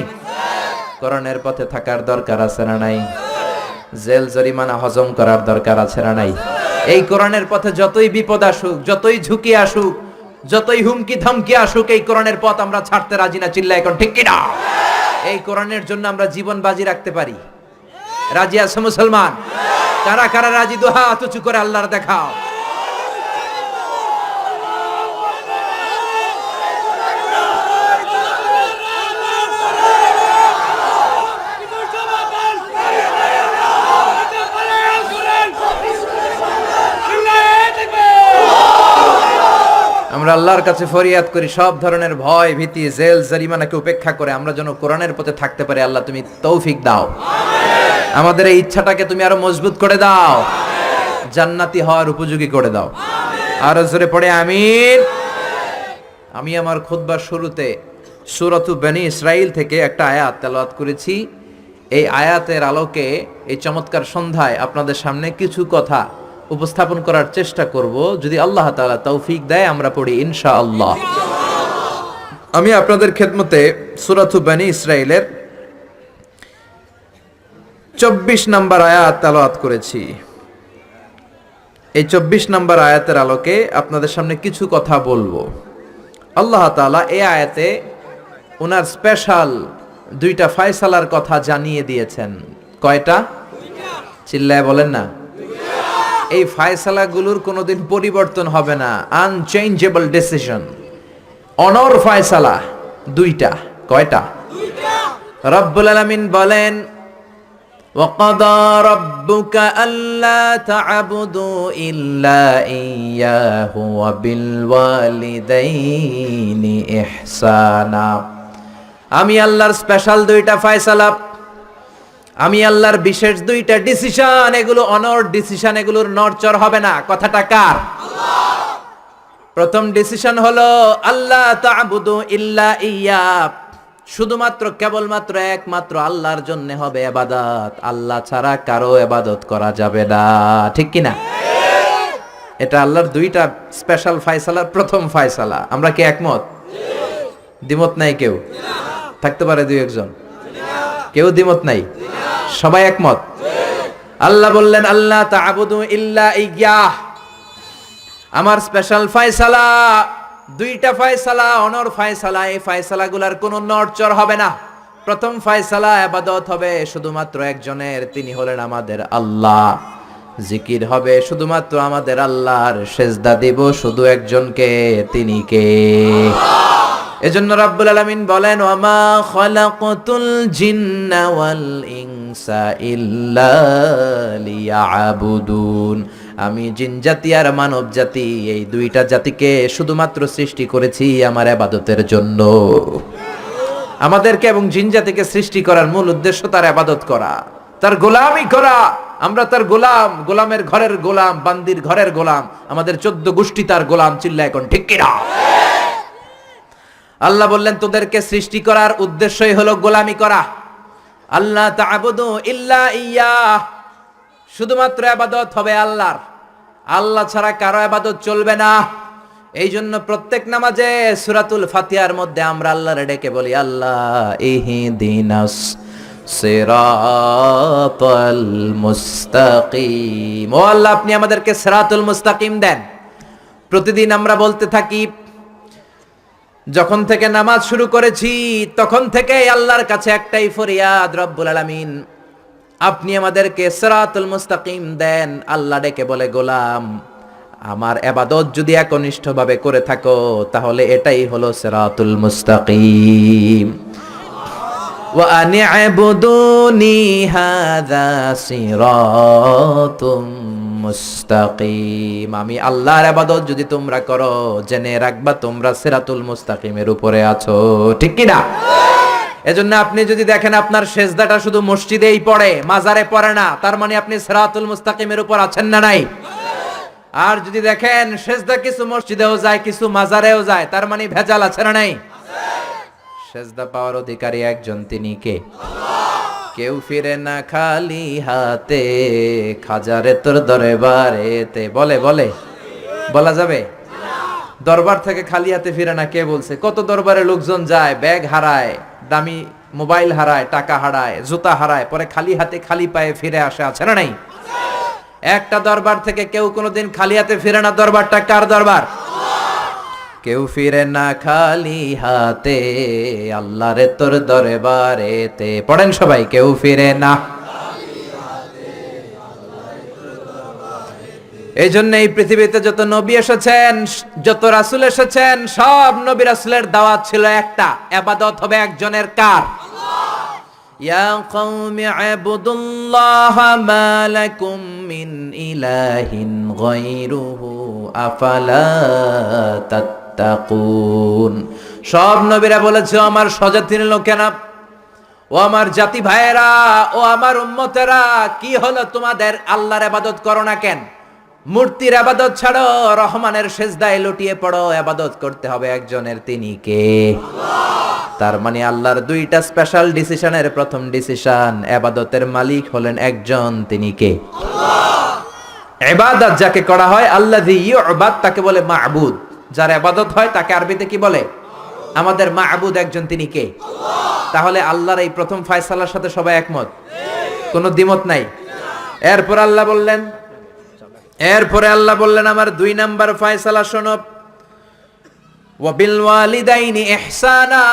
কোরআনের পথে থাকার দরকার আছে না নাই? জেল জরিমানা হজম করার দরকার আছে না নাই? এই কোরআনের পথে যতই বিপদ আসুক, যতই ঝুঁকি আসুক, যতই হুমকি ধমকি আসুক, এই কোরআনের পথ আমরা ছাড়তে রাজি না। চিল্লা এখন ঠিক কিনা? এই কোরআনের জন্য আমরা জীবন বাজি রাখতে পারি। রাজি আছে মুসলমান? কারা কারা রাজি? দু হাত উঁচু করে আল্লাহর দেখাও। আমরা আল্লাহর কাছে ফরিয়াদ করি, সব ধরনের ভয় ভীতি জেল জরিমানাকে উপেক্ষা করে আমরা যেন কোরআনের পথে থাকতে পারি। আল্লাহ তুমি তৌফিক দাও। আমাদের এই ইচ্ছাটাকে তুমি আরো মজবুত করে দাও, জান্নাতি হওয়ার উপযোগী করে দাও। আর জোরে পড়ে আমিন। আমি আমার খুতবার শুরুতে সূরাতু বনী ইসরাইল থেকে একটা আয়াত তেলাওয়াত করেছি। এই আয়াতের আলোকে এই চমৎকার সন্ধ্যায় আপনাদের সামনে কিছু কথা উপস্থাপন করার চেষ্টা করব, যদি আল্লাহ তাআলা তৌফিক দেয়। আমরা পড়ি ইনশাআল্লাহ। আমি আপনাদের খেদমতে সূরাতু বনী ইসরাইলের 24 নম্বর আয়াত তেলাওয়াত করেছি। এই 24 নম্বর আয়াতের আলোকে আপনাদের সামনে কিছু কথা বলবো। আল্লাহ তাআলা এই আয়াতে ওনার স্পেশাল দুইটা ফয়সালার কথা জানিয়ে দিয়েছেন। কয়টা? চিল্লায় বলেন না। এই ফয়সালাগুলোর কোনোদিন পরিবর্তন হবে না, আনচেঞ্জেবল ডিসিশন। অনর ফয়সালা দুইটা। কয়টা? রব্বুল আলামিন বলেন, وَقَضَى رَبُّكَ أَلَّا تَعْبُدُوا إِلَّا إِيَّاهُ وَبِالْوَالِدَيْنِ إِحْسَانًا। আমি আল্লাহর স্পেশাল দুইটা ফয়সালা, আমি আল্লাহর বিশেষ দুইটা ডিসিশন, এগুলো অনর ডিসিশন, এগুলোর নড়চড় হবে না। কথাটা কার? আল্লাহ। প্রথম ডিসিশন হলো আল্লাহ তা'বুদু ইল্লা ইয়্যা, শুধুমাত্র কেবলমাত্র একমাত্র আল্লাহর জন্য হবে ইবাদত, আল্লাহ ছাড়া কারো ইবাদত করা যাবে না। ঠিক কি না? এটা আল্লাহর দুইটা স্পেশাল ফয়সালার প্রথম ফয়সালা। আমরা কি একমত? দ্বিমত নাই কেউ? থাকতে পারে দুই একজন। কেউ দ্বিমত নাই? সবাই একমত? আল্লাহ বললেন আল্লাহ তা'বুদু ইল্লা ইয়্যাহ, আমার স্পেশাল ফয়সালা দুইটা ফয়সালা, অনর ফয়সালা। এই ফয়সালাগুলোর কোনো নড়চড় হবে না। প্রথম ফয়সালা ইবাদত হবে শুধুমাত্র একজনের, তিনি হলেন আমাদের আল্লাহ। জিকির হবে শুধুমাত্র আমাদের আল্লাহর, সেজদা দেব শুধু একজনকে, তিনি কে? এজন্য রাব্বুল আলামিন বলেন, ওয়ামা খালাকাতুল জিন্না ওয়াল ইনসা ইল্লা লিয়াবুদুন। আমি জিন জাতি আর মানব জাতি, এই দুইটা জাতিকে শুধুমাত্র সৃষ্টি করেছি আমার ইবাদতের জন্য। আমাদেরকে এবং জিন জাতিকে সৃষ্টি করার মূল উদ্দেশ্য তার ইবাদত করা, তার গোলামি করা। আমরা তার গোলাম, গোলামের ঘরের গোলাম, বান্দির ঘরের গোলাম, আমাদের 14 গোষ্ঠী তার গোলাম। চিল্লা এখন ঠিক কিনা? আল্লাহ বললেন তোদেরকে সৃষ্টি করার উদ্দেশ্যই হলো গোলামি করা। আল্লাহ তা'বুদু ইল্লা ইয়্যাহ, শুধুমাত্র ইবাদত হবে আল্লাহর, আল্লাহ ছাড়া কারো ইবাদত চলবে না। এই জন্য প্রত্যেক নামাজে সূরাতুল ফাতিহার মধ্যে আমরা আল্লাহরে ডেকে বলি, আল্লাহ ইহদিনাস সিরাতাল মুস্তাকিম। ও আল্লাহ, আপনি আমাদেরকে সিরাতুল মুস্তাকিম দেন। প্রতিদিন আমরা বলতে থাকি, যখন থেকে নামাজ শুরু করেছি তখন থেকে আল্লাহর কাছে একটাই ফরিয়াদ, রব্বুল আলামিন আপনি আমাদেরকে সিরাতুল মুস্তাকিম দেন। আল্লাহ ডেকে বলে, গোলাম আমার ইবাদত যদি একনিষ্ঠভাবে করে থাকো তাহলে এটাই হলো সিরাতুল মুস্তাকিম। ওয়া আনি'বুদুনি হাযা সিরাতুম মুস্তাকিম। আমি আল্লাহর ইবাদত যদি তোমরা করো, জেনে রাখবা তোমরা সিরাতুল মুস্তাকিমের উপরে আছো। ঠিক কি না? এজন্য আপনি যদি দেখেন আপনার সেজদাটা শুধু মসজিদেই পড়ে, মাজারে পড়ে না, তার মানে আপনি সিরাতুল মুস্তাকিমের উপর আছেন না নাই? আর যদি দেখেন সেজদা কিছু মসজিদেও যায়, কিছু মাজারেও যায়, তার মানে ভেজাল আছে না নাই? সেজদা পাওয়ার অধিকারী একজন, তিনি কে? কেউ ফিরে না খালি হাতে, খাজারে তোর দরবারেতে। বলে বলে বলা যাবে? দরবার থেকে খালি হাতে ফিরে না কে বলছে? কত দরবারে লোকজন যায়, ব্যাগ হারায়, দামি মোবাইল হারায়, টাকা হারায়, জুতা হারায়, পরে খালি হাতে খালি পায়ে ফিরে আসে, আছে না নাই? একটা দরবার থেকে কেউ কোনোদিন খালি হাতে ফিরে না। দরবারটা কার দরবার? কেউ ফিরে না খালি হাতে, আল্লাহর তোর দরবারেতে। পড়েন সবাই, কেউ ফিরে না। এই জন্য এই পৃথিবীতে যত নবী এসেছেন, যত রাসূল এসেছেন, সব নবী রাসূলের দাওয়াত ছিল একটা, ইবাদত হবে একজনের। কার? ইয়া কওমি ইবুদুল্লাহ মা লাকুম মিন ইলাহিন গায়রুহু আফালা তাত্তাকুন। সব নবীরা বলেছে, আমার স্বজাতির লোকেরা, ও আমার জাতি ভাইয়েরা, ও আমার উম্মতেরা, কি হলো তোমাদের? আল্লাহর ইবাদত করো না কেন? মূর্তির ইবাদত ছাড়ো, রহমানের সিজদায় লুটিয়ে পড়ো। ইবাদত করতে হবে একজনের, তিনি কে? তার মানে আল্লাহর দুইটা স্পেশাল ডিসিশনের প্রথম ডিসিশন, ইবাদতের মালিক হলেন একজন, তিনি কে? ইবাদত যাকে করা হয়, আল্লাযী ইউবাদ, তাকে বলে মা'বুদ। যার ইবাদত হয় তাকে আরবিতে কি বলে? আমাদের মা'বুদ একজন, তিনি কে? তাহলে আল্লাহর এই প্রথম ফয়সালার সাথে সবাই একমত, কোনো দ্বিমত নাই। এরপরে আল্লাহ বললেন আমার 2 নাম্বার ফয়সালা শোনো, ওয়াবিল ওয়ালিদাইনি ইহসানা।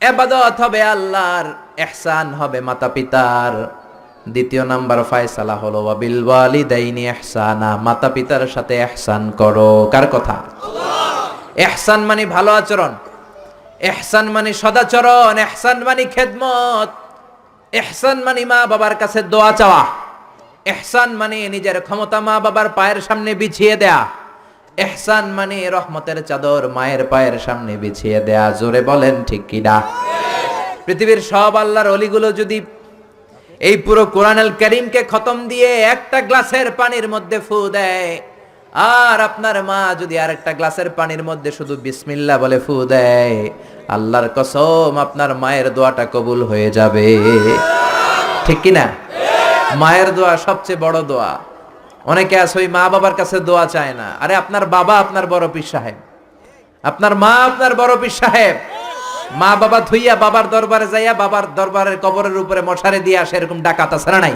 ইবাদত হবে আল্লাহর, ইহসান হবে মাতা পিতার। 2 নাম্বার ফয়সালা হলো ওয়াবিল ওয়ালিদাইনি ইহসানা, মাতা পিতার সাথে ইহসান করো। কার কথা? ইহসান মানে ভালো আচরণ, ইহসান মানে সদাচরণ, ইহসান মানে খেদমত, ইহসান মানে মা বাবার কাছে দোয়া চাওয়া, ইহসান মানে নিজের ক্ষমতা মা বাবার পায়ের সামনে বিছিয়ে দেয়া, ইহসান মানে রহমতের চাদর মায়ের পায়ের সামনে বিছিয়ে দেয়া। জোরে বলেন ঠিক কি না? পৃথিবীর সব আল্লাহর ওলিগুলো যদি এই পুরো কোরআনুল কারীমকে খতম দিয়ে একটা গ্লাসের পানির মধ্যে ফু দেয়, আর আপনার মা যদি আরেকটা গ্লাসের পানির মধ্যে শুধু বিসমিল্লাহ বলে ফু দেয়, আল্লাহর কসম আপনার মায়ের দোয়াটা কবুল হয়ে যাবে। ঠিক কি না? মায়ের দোয়া সবচেয়ে বড় দোয়া। অনেকে আছে ওই মা বাবার কাছে দোয়া চায় না। আরে আপনার বাবা আপনার বড় পীর সাহেব, আপনার মা আপনার বড় পীর সাহেব। মা বাবা থুইয়া বাবার দরবারে যাইয়া বাবার দরবারের কবরের উপরে মশারি দিয়ে আসে, এরকম ডাকাত আছে না নাই?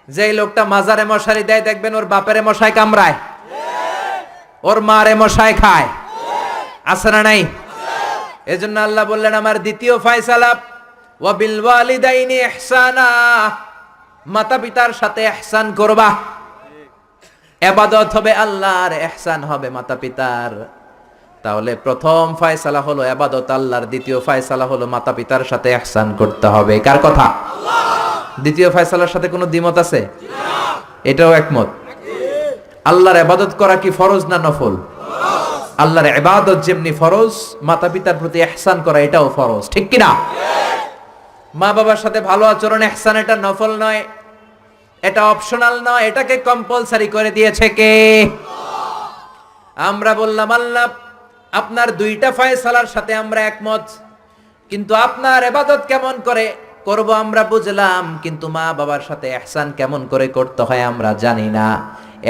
যেই লোকটা মাজারে মশারি দেয়, দেখবেন ওর বাপেরে মশায় কামড়ায়, ওর মারে মশায় খায়, আছে না নাই? এজন্য আল্লাহ বললেন আমার দ্বিতীয় ফয়সালা, ওয়াবিল ওয়ালিদাইনি ইহসানা, মাতা পিতার সাথে ইহসান করবা। ইবাদত হবে আল্লাহর, ইহসান হবে মাতা পিতার। তাহলে প্রথম ফয়সালা হলো ইবাদত আল্লাহর, দ্বিতীয় ফয়সালা হলো মাতা পিতার সাথে ইহসান করতে হবে। কার কথা? দ্বিতীয় ফয়সালার সাথে কোনো দ্বিমত আছে? এটাও একমত। আল্লাহর ইবাদত করা কি ফরজ না নফল? আল্লাহর ইবাদত যেমনি ফরজ, মাতা পিতার প্রতি ইহসান করা এটাও ফরজ। ঠিক কি না? মা বাবার সাথে ভালো আচরণ, ইহসান, এটা নফল নয়, এটা অপশনাল নয়, এটাকে কম্পালসারি করে দিয়েছে কে? আমরা বললাম আল্লাহ আপনার 2টা ফয়সালার সাথে আমরা একমত, কিন্তু আপনার ইবাদত কেমন করে করব আমরা বুঝলাম, কিন্তু মা বাবার সাথে ইহসান কেমন করে করতে হয় আমরা জানি না।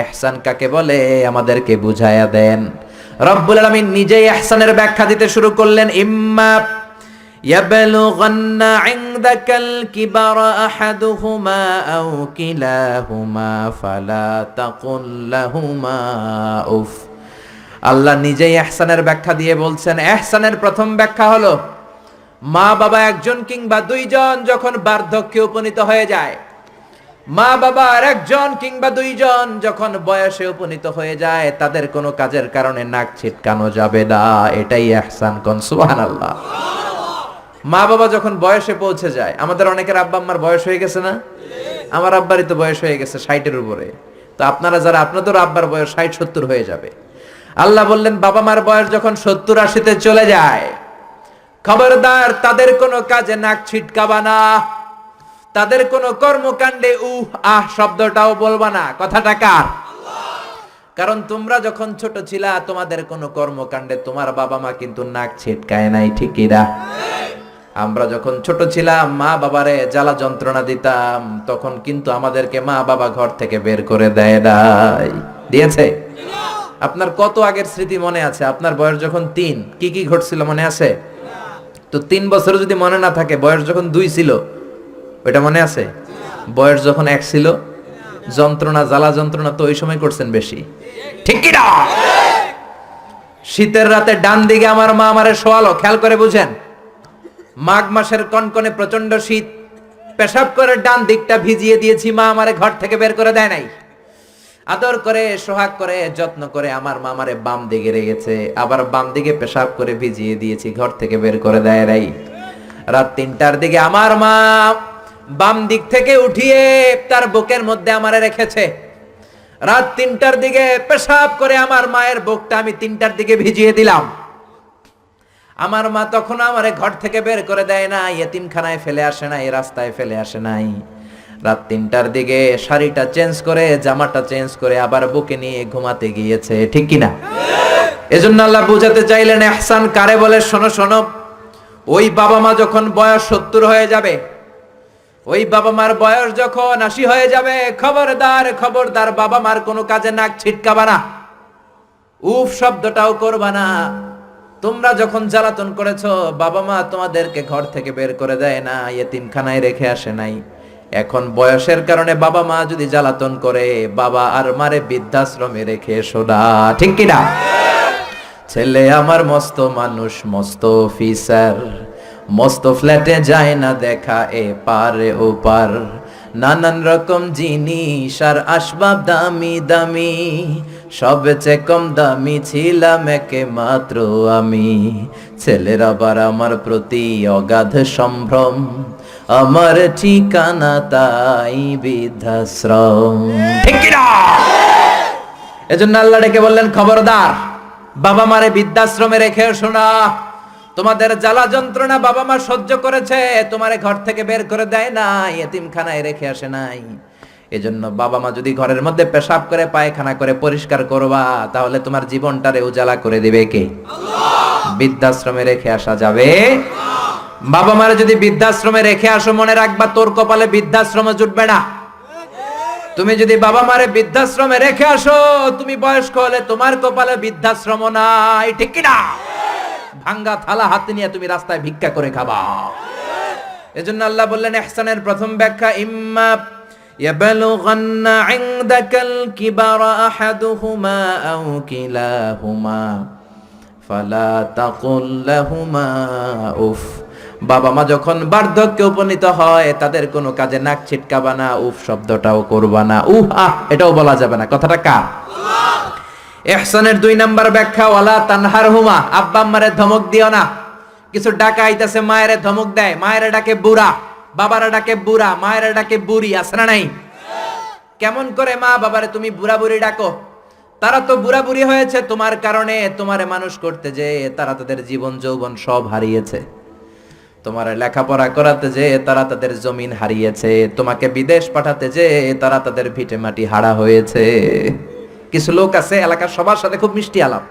ইহসান কাকে বলে আমাদেরকে বুঝায়া দেন। রব্বুল আলামিন নিজেই ইহসানের ব্যাখ্যা দিতে শুরু করলেন। ইম্মা يبلغن عندك الكبر أحدهما أو كلاهما فلا تقل لهما أف। আল্লাহ নিজেই ইহসানের ব্যাখ্যা দিয়ে বলছেন, ইহসানের প্রথম ব্যাখ্যা হলো মা বাবা একজন কিংবা 2জন যখন বার্ধক্যে উপনীত হয়ে যায়, মা বাবা আর একজন কিংবা 2জন যখন বয়সে উপনীত হয়ে যায়, তাদের কোনো কাজের কারণে নাক ছিটকানো যাবে না। এটাই ইহসান। কোন সুবহানাল্লাহ। মা বাবা যখন বয়সে পৌঁছে যায়, আমাদের অনেকের আব্বা আম্মার বয়স হয়ে গেছে না? আমার আব্বারই তো বয়স হয়ে গেছে 60-এর উপরে। তো আপনারা যারা, আপনাদের আব্বার বয়স 60-70 হয়ে যাবে। আল্লাহ বললেন বাবা মার বয়স যখন 70-80-তে চলে যায়, খবরদার তাদের কোনো কাজে নাক ছিটকাবা না, তাদের কোনো কর্মকাণ্ডে আহ শব্দটাও বলবা না। কথাটা কার? কারণ তোমরা যখন ছোট ছিলা, তোমাদের কোনো কর্মকাণ্ডে তোমার বাবা মা কিন্তু নাক ছিটকায় নাই। ঠিকই না? আমরা যখন ছোট ছিলাম, মা বাবারে জ্বালা যন্ত্রণা দিতাম, তখন কিন্তু আমাদেরকে মা বাবা ঘর থেকে বের করে দেয় নাই। দিয়েছে? আপনার কত আগের স্মৃতি মনে আছে? আপনার বয়স যখন 3, কি কি ঘটছিল মনে আছে? তো 3 বছর যদি মনে না থাকে, বয়স যখন 2 ছিল ওইটা মনে আছে? বয়স যখন 1 ছিল, যন্ত্রণা জ্বালা যন্ত্রণা তো ওই সময় করছেন বেশি, ঠিক কি না? শীতের রাতে ডান দিকে আমার মা আমারে শোয়ালো, খেয়াল করে বুঝেন। মাঘ মাসের কনকনে প্রচন্ড শীত, পেশাব করে ডান দিকটা ভিজিয়ে দিয়েছি, মা আমারে ঘর থেকে বের করে দেয় নাই। আদর করে সোহাগ করে যত্ন করে আমার মা আমারে বাম দিকে রেখেছে, আবার বাম দিকে পেশাব করে ভিজিয়ে দিয়েছি, ঘর থেকে বের করে দেয় নাই। রাত 3টার দিকে আমার মা বাম দিক থেকে উঠিয়ে তার বুকের মধ্যে আমারে রেখেছে। রাত 3টার দিকে পেশাব করে আমার মায়ের বুকটা আমি 3টার দিকে ভিজিয়ে দিলাম। আমার মা তখন আমারে ঘর থেকে বের করে দেয় না, ইয়েতিমখানায় ফেলে আসে নাই, রাস্তায় ফেলে আসে নাই। রাত 3টার দিকে শাড়িটা চেঞ্জ করে, জামাটা চেঞ্জ করে আবার বুকে নিয়ে ঘুমাতে গিয়েছে, ঠিক কিনা? এজন্য আল্লাহ বুঝাতে চাইলেন ইহসান কারে বলে। শোনো শোনো, ওই বাবা মা যখন বয়স 70 হয়ে যাবে, ওই বাবা মার বয়স যখন 80 হয়ে যাবে, খবরদার খবরদার বাবা মার কোনো কাজে নাক ছিটকাবা না, উফ শব্দটাও করবা না। তোমরা যখন জ্বালাতন করেছো, বাবা মা তোমাদেরকে ঘর থেকে বের করে দেয় না, ইয়েতিমখানায় রেখে আসে নাই। এখন বয়সের কারণে বাবা মা যদি জ্বালাতন করে, বাবা আর মারে বৃদ্ধাশ্রমে রেখে এসো না, ঠিক কিনা? ছেলে আমার মস্ত মানুষ, মস্ত অফিসার, মস্ত ফ্ল্যাটে যায় না দেখা এ পারে ও পার, নানান রকম জিনিস আর আসবাব দামি দামি, সবচেয়ে কম দামি ছিলাম একে মাত্র আমি। ছেলের আবার আমার প্রতি অগাধ সম্ভ্রম, আমার ঠিকানা তাই বৃদ্ধাশ্রম, ঠিক কি না? এজন্য আল্লাহ ডেকে বললেন খবরদার বাবা মারে বৃদ্ধাশ্রমে রেখে এসো না। তোমাদের জ্বালা যন্ত্রণা বাবা মা সহ্য করেছে, তোমারে ঘর থেকে বের করে দেয় না, ইয়েতিমখানায় রেখে আসে নাই। এজন্য বাবা মা যদি ঘরের মধ্যে পেশাব করে, পায়খানা করে পরিষ্কার করবা, তাহলে তোমার জীবনটারে উজালা করে দিবে কে? আল্লাহ। বৃদ্ধাশ্রমে রেখে আসা যাবে? বাবা মারে যদি বৃদ্ধাশ্রমে রেখে আসো, মনে রাখবা তোর কপালে বৃদ্ধাশ্রমে জুটবে না। তুমি যদি বাবা মারে বৃদ্ধাশ্রমে রেখে আসো, তুমি বয়স্ক হলে তোমার কপালে বৃদ্ধাশ্রম নাই, ঠিক কি না? ভাঙ্গা থালা হাতে নিয়ে তুমি রাস্তায় ভিক্ষা করে খাবা। এজন্য আল্লাহ বললেন ইহসানের প্রথম ব্যাখ্যা, ইম্মা ইয়াবলুগান্না ইনদাকাল কিবারা আহাদুহুমা আও কিলাহুমা ফালা তাকুল লাহুমা উফ। বাবা মা যখন বার্ধক্যে উপনীত হয়, তাদের কোনো কাজে নাক ছিটকাবা না, উফ শব্দটাও করবা না, উহ আহ এটাও বলা যাবে না। কথাটা কার? ইহসানের 2 নাম্বার ব্যাখ্যা, ওয়ালা তানহারহুমা, আব্বা আম্মারে ধমক দিও না। কিছু ডাকা আইতাছে, মায়েরে ধমক দেয়, মায়েরে ডাকে বুড়া, বাবারা ডাকে বুড়া, মায়েরে ডাকে বুড়ি, আছে না নাই? কেমন করে মা বাবারে তুমি বুড়া বুড়ি ডাকো? তারা তো বুড়া বুড়ি হয়েছে তোমার কারণে, তোমারে মানুষ করতে যে তারা তাদের জীবন যৌবন সব হারিয়েছে, তোমারে লেখাপড়া করাতে যে তারা তাদের জমিন হারিয়েছে, তোমাকে বিদেশ পাঠাতে যে তারা তাদের ভিটে মাটি হারা হয়েছে। কিছু লোক আছে এলাকার সবার সাথে খুব মিষ্টি আলাপ,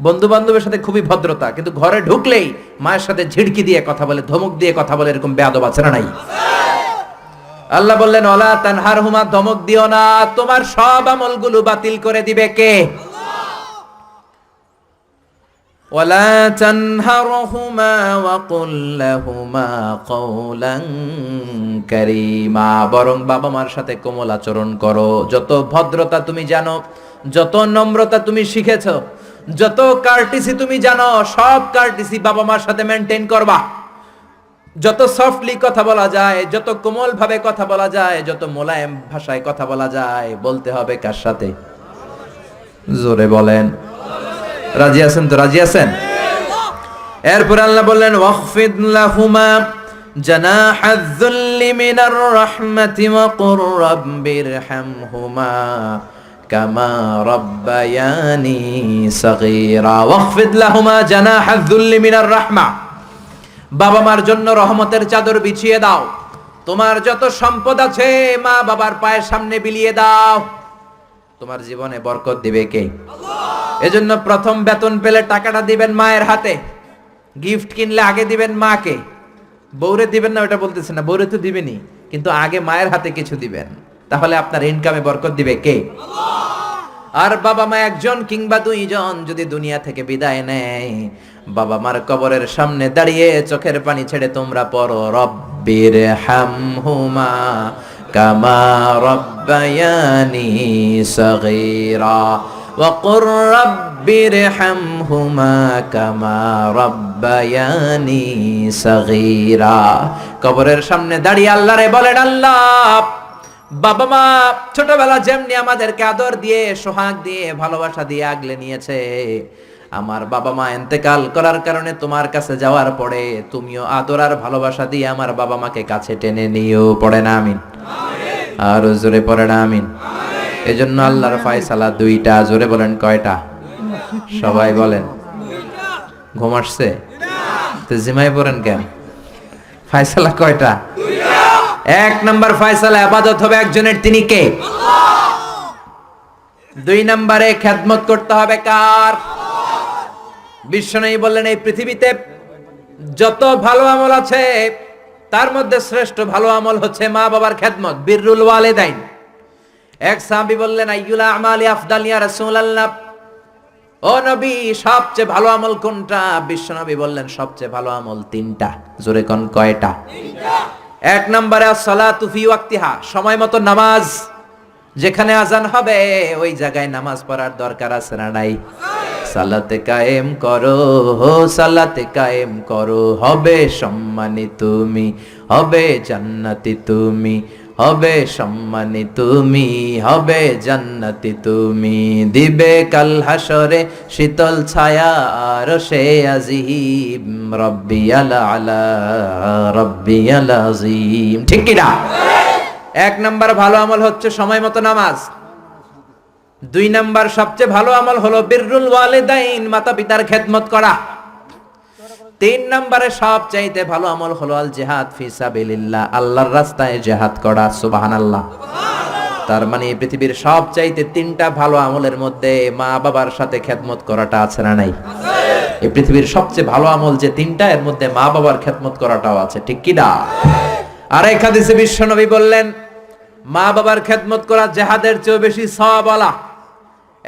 বন্ধু বান্ধবের সাথে খুবই ভদ্রতা, কিন্তু ঘরে ঢুকলেই মায়ের সাথে ঝিড়কি দিয়ে কথা বলে, ধমক দিয়ে কথা বলে, এরকম বেয়াদব আছে না নাই? আল্লাহ বললেন ওয়ালা তানহারহুমা, ধমক দিও না, তোমার সব আমলগুলো বাতিল করে দিবে কে? ওয়ালা তানহারহুমা ওয়া কুল লাহুমা কওলান কারীমা, বরং বাবা মার সাথে কোমল আচরণ করো। যত ভদ্রতা তুমি জানো, যত নম্রতা তুমি শিখেছো, যত কার্টিসি তুমি জানো, সব কার্টিসি বাবা মার সাথে মেনটেন করবা। যত সফটলি কথা বলা যায়, যত কোমল ভাবে কথা বলা যায়, যত মোলায়েম ভাষায় কথা বলা যায়, বলতে হবে কার সাথে? জোরে বলেন রাজি আছেন তো? রাজি আছেন? এরপর আল্লাহ বললেন ওয়াখফিদ লাহুমা জানাহায যুল্লি মিনার রাহমাতি ওয়া কুর রাব্বিরহামহুমা কামা রাব্বায়ানি সাগীরা। ওয়াখফিদ লাহুমা জানাহায যুল্লি মিনার রাহমা, বাবা মার জন্য রহমতের চাদর বিছিয়ে দাও। তোমার যত সম্পদ আছে মা বাবার পায়ের সামনে বিলিয়ে দাও, তোমার জীবনে বরকত দিবে কে? আল্লাহ। এজন্য প্রথম বেতন পেলে টাকাটা দিবেন মায়ের হাতে, গিফট কিনলে আগে দিবেন মাকে, বউরে দিবেন না ওটা বলতেছে না, বউরে তো দিবেনই, কিন্তু আগে মায়ের হাতে কিছু দিবেন, তাহলে আপনার ইনকামে বরকত দিবে কে? আল্লাহ। আর বাবা মা একজন কিংবা 2 জন যদি দুনিয়া থেকে বিদায় নেয়, বাবা মার কবরের সামনে দাঁড়িয়ে চোখের পানি ছেড়ে তোমরা পড়ো রব্বির হামহুমা কামা রব্বায়ানি সগীরা ওয়া কুর রব্বির হামহুমা কামা রব্বায়ানি সগীরা। কবরের সামনে দাঁড়িয়ে আল্লাহরে বলেন, আল্লাহ বাবা মা ছোটবেলা যেমনি আমাদেরকে আদর দিয়ে সোহাগ দিয়ে ভালোবাসা দিয়ে আগলে নিয়েছে, আমার বাবা মা ইন্তেকাল করার কারণে তোমার কাছে যাওয়ার পরে তুমিও আদর আর ভালোবাসা দিয়ে আমার বাবা মাকে কাছে টেনে নিও। পড়ে না আমিন? আর জোরে পড়ে না আমিন? এজন্য আল্লাহর ফয়সালা দুইটা। জোরে বলেন কয়টা? সবাই বলেন। ঘুম আসছে তো জিমাই পড়েন কেন? ফয়সালা কয়টা? এক নাম্বার ফয়সালা ইবাদত হবে একজনের, তিনি কে? দুই নম্বরে খেদমত করতে হবে কার? বিশ্বনবী বললেন এই পৃথিবীতে যত ভালো আমল আছে তার মধ্যে শ্রেষ্ঠ ভালো আমল হচ্ছে মা বাবার খেদমত, বিররুল ওয়ালিদাইন। এক সাহাবী বললেন আইয়ুল আমালি আফদাল ইয়া রাসূলুল্লাহ, ও নবী সবচেয়ে ভালো আমল কোনটা? বিশ্বনবী বললেন সবচেয়ে ভালো আমল তিনটা। জোরে কোন কয়টা? তিনটা। এক নম্বরে আসসালাতু ফি ওয়াক্তিহা, সময় মতো নামাজ। যেখানে আজান হবে ওই জায়গায় নামাজ পড়ার দরকার আছে না নাই? সালাতে কায়েম করো, সালাতে কায়েম করো, হবে সম্মানী তুমি, হবে জান্নাতি তুমি, হবে সম্মানী তুমি, হবে জান্নাতি তুমি, দিবে কাল হাসরে শীতল ছায়া আরশে আজিম, রব্বিয়াল আলা রব্বিয়াল আযীম। ঠিক কি না? এক নাম্বার ভালো আমল হচ্ছে সময় মতো নামাজ। দুই নাম্বার সবচেয়ে ভালো আমল হলো বিররুল ওয়ালিদাইন, মাতা পিতার খেদমত করা। তিন নম্বরে সবচাইতে ভালো আমল হলো আল জিহাদ ফি সাবিলিল্লাহ, আল্লাহর রাস্তায় জিহাদ করা। সুবহানাল্লাহ। তার মানে এই পৃথিবীর সবচাইতে তিনটা ভালো আমলের মধ্যে মা বাবার সাথে খেদমত করাটা আছে না নাই? এই পৃথিবীর সবচেয়ে ভালো আমল যে তিনটা, এর মধ্যে মা বাবার খেদমত করাটাও আছে। ঠিক কি না? আর এক হাদিসে বিশ্বনবী বললেন মা বাবার খেদমত করা জিহাদের চেয়ে বেশি সওয়াবওয়ালা।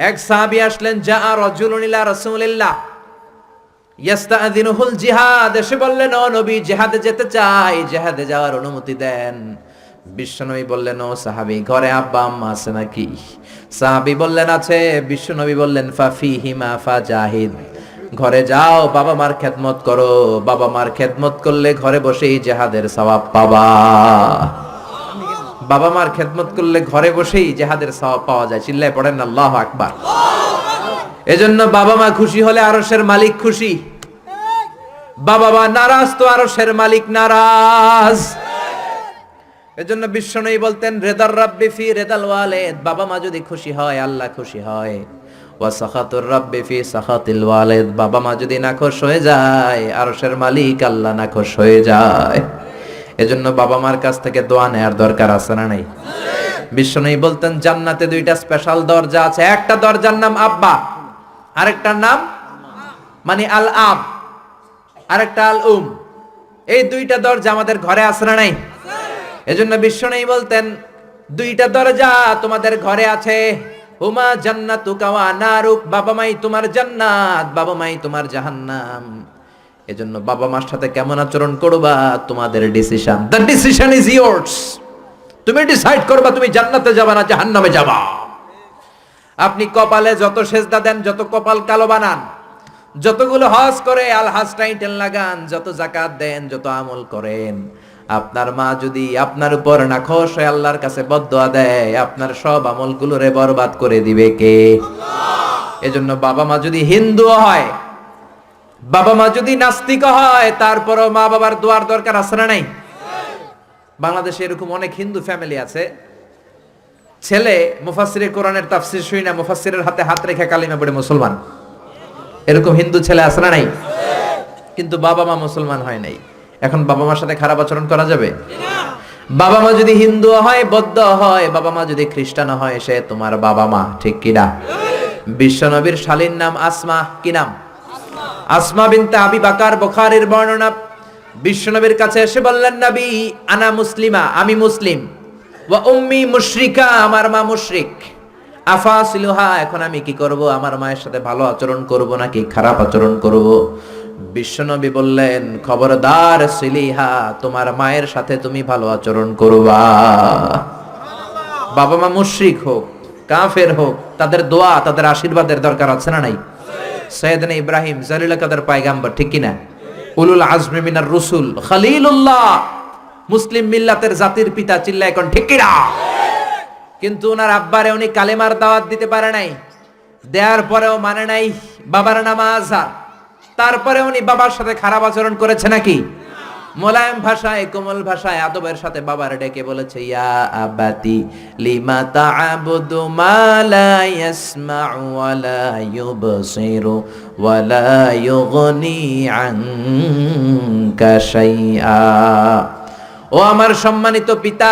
এক সাহাবী আসলেন, জা রাজুলুন ইলা রাসূলিল্লাহ ইয়াস্তাযিনুহুল জিহাদ, এসে বললেন ও নবী জিহাদে যেতে চাই, জিহাদে যাওয়ার অনুমতি দেন। বিশ্বনবী বললেন ও সাহাবী ঘরে আব্বা আম্মা আছে নাকি? সাহাবী বললেন আছে। বিশ্বনবী বললেন ফাফিহিমা ফাজাহিদ, ঘরে যাও বাবা মার খেদমত করো, বাবা মার খেদমত করলে ঘরে বসেই জিহাদের সওয়াব পাবা। বাবা মার খেদমত করলে ঘরে বসেই জিহাদের সওয়াব পাওয়া যায়। চিল্লায় পড়েন আল্লাহু আকবার। এজন্য বাবা মা খুশি হলে আরশের মালিক খুশি, বাবা মা নারাজ তো আরশের মালিক নারাজ। এজন্য বিশ্বনবী বলতেন রেদার রাব্বি ফি রেদাল ওয়ালিদ, বাবা মা যদি খুশি হয় আল্লাহ খুশি হয়। ওয়া সাখাতুর রাব্বি ফি সাখাতিল ওয়ালিদ, বাবা মা যদি নাখোশ হয়ে যায় আরশের মালিক আল্লাহ নাখোশ হয়ে যায়। এজন্য বাবা মার কাছ থেকে দোয়া নেয়ার দরকার আছে না নাই? বিশ্বনবী বলতেন জান্নাতে দুইটা স্পেশাল দরজা আছে, একটা দরজার নাম আব্বা, আরেকটার নাম মানে আল আব, আরেকটা আল উম। এই দুইটা দরজা আমাদের ঘরে আছে না নাই? এজন্য বিশ্বনবী বলতেন দুইটা দরজা তোমাদের ঘরে আছে, হুমা জান্নাতুকা ওয়া নারুক, বাবা মাই তোমার জান্নাত, বাবা মাই তোমার জাহান্নাম। এজন্য বাবা মার সাথে কেমন আচরণ করবা তোমাদের decision, the decision is yours. তুমি ডিসাইড করবা তুমি জান্নাতে যাবা না জাহান্নামে যাবা। আপনি কপালে যত সেজদা দেন, যত কপাল কালো বানান, যতগুলো হজ করে আল হজ টাইটেল লাগান, যত যাকাত দেন, যত আমল করেন, আপনার মা যদি আপনার উপর নাখোশ হয়ে আল্লাহর কাছে বদদোয়া দেয়, আপনার সব আমলগুলোরে বরবাদ করে দিবে কে? আল্লাহ। এজন্য বাবা মা যদি হিন্দু হয়, বাবা মা যদি নাস্তিক হয়, তারপরও মা বাবার দোয়ার দরকার আছে না নাই? বাংলাদেশে এরকম অনেক হিন্দু ফ্যামিলি আছে, ছেলে মুফাসসিরে কোরআনের তাফসীর শুই না, মুফাসসিরের হাতে হাত রেখে কালিমা পড়ে মুসলমান। এরকম হিন্দু ছেলে আছে না নাই? কিন্তু বাবা মা মুসলমান হয় নাই। এখন বাবা মার সাথে খারাপ আচরণ করা যাবে? বাবা মা যদি হিন্দু হয়, বৌদ্ধ হয়, বাবা মা যদি খ্রিস্টান হয়, সে তোমার বাবা মা। ঠিক কি না? বিশ্বনবীর শালীর নাম আসমা। কি নাম? আসমা বিনতে আবি বকর, বুখারীর বর্ণনা। বিশ্বনবীর কাছে এসে বললেন নবী আনা মুসলিমা, আমি মুসলিম, ওয়া উম্মি মুশরিকা, আমার মা মুশরিক, আফাসিলুহা, এখন আমি কি করব? আমার মায়ের সাথে ভালো আচরণ করব নাকি খারাপ আচরণ করব? বিশ্বনবী বললেন, খবরদার সিলিহা, তোমার মায়ের সাথে তুমি ভালো আচরণ করবা। বাবা মা মুশরিক হোক, কাফের হোক, তাদের দোয়া, তাদের আশীর্বাদের দরকার আছে না নাই? সাইয়েদনা ইব্রাহিম জালিল কাদের পয়গাম্বর, ঠিক কিনা? উলুল আজমি মিনার রুসুল, খলিলুল্লাহ, মুসলিম মিল্লাতের জাতির পিতা, চিল্লায় কোন ঠিক কিনা? কিন্তু ওনার আব্বারে উনি কালেমার দাওয়াত দিতে পারে নাই, দেওয়ার পরেও মানে নাই বাবার নামাজ। তারপরে উনি বাবার সাথে খারাপ আচরণ করেছে নাকি? মোলায়েম ভাষায়, কোমল ভাষায়, আদবের সাথে বাবার ডেকে বলেছে, ইয়া আবাতি লিমা তা'বুদু মা লা ইয়াসমা'ু ওয়া লা ইউবসিরু ওয়া লা ইউগনি আনকা শাইআ। ও আমার সম্মানিত পিতা,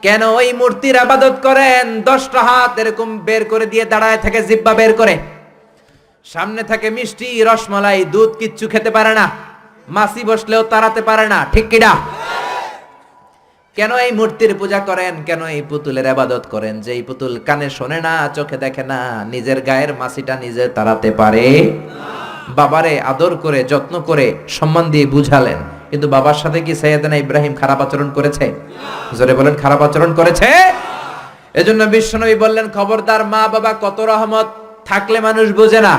কেন ওই মূর্তির ইবাদত করেন? 10টা হাত এরকম বের করে দিয়ে দাঁড়ায় থাকে, জিহ্বা বের করে, সামনে থাকে মিষ্টি, রসমালাই, দুধ, কিচ্ছু খেতে পারে না, মাছি বসলেও তাড়াতে পারে না, ঠিক কিনা? কেন এই মূর্তির পূজা করেন? কেন এই পুতুলের ইবাদত করেন? যে এই পুতুল কানে শোনে না, চোখে দেখে না, নিজের গায়ের মাছিটা নিজে তাড়াতে পারে? বাবারে আদর করে, যত্ন করে, সম্মান দিয়ে বুঝালেন, কিন্তু বাবার সাথে কি সাইয়েদনা ইব্রাহিম খারাপ আচরণ করেছে? জোরে বলেন, খারাপ আচরণ করেছে? এজন্য বিশ্বনবী বললেন, খবরদার, মা বাবা কত রহমত থাকলে মানুষ বোঝে না,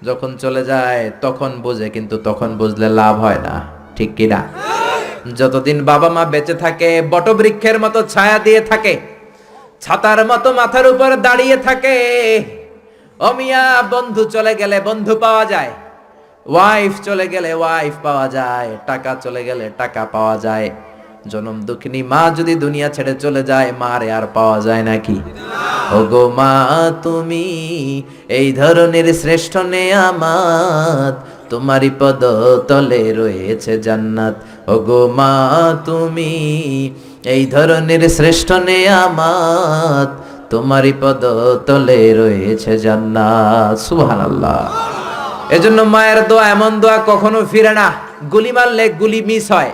যখন চলে যায় তখন বোঝে, কিন্তু তখন বুঝলে লাভ হয় না, ঠিক কিনা? যতদিন বাবা মা বেঁচে থাকে বটবৃক্ষের মতো ছায়া দিয়ে থাকে, ছাতার মতো মাথার উপর দাঁড়িয়ে থাকে। অমিয়া, বন্ধু চলে গেলে বন্ধু পাওয়া যায়, ওয়াইফ চলে গেলে ওয়াইফ পাওয়া যায়, টাকা চলে গেলে টাকা পাওয়া যায়। জনম দুঃখিনী মা যদি দুনিয়া ছেড়ে চলে যায়, মারে আর পাওয়া যায় নাকি? ওগো মা, তুমি এই ধরনের শ্রেষ্ঠ নেয়ামত, তোমারই পদ তলে রয়েছে জান্নাত। ওগো মা, তুমি এই ধরনের শ্রেষ্ঠ নেয়ামত, তোমারই পদ তলে রয়েছে জান্নাত। সুবহানাল্লাহ। এজন্য মায়ের দোয়া এমন দোয়া কখনো ফিরে না। গুলি মারলে গুলি মিস হয়,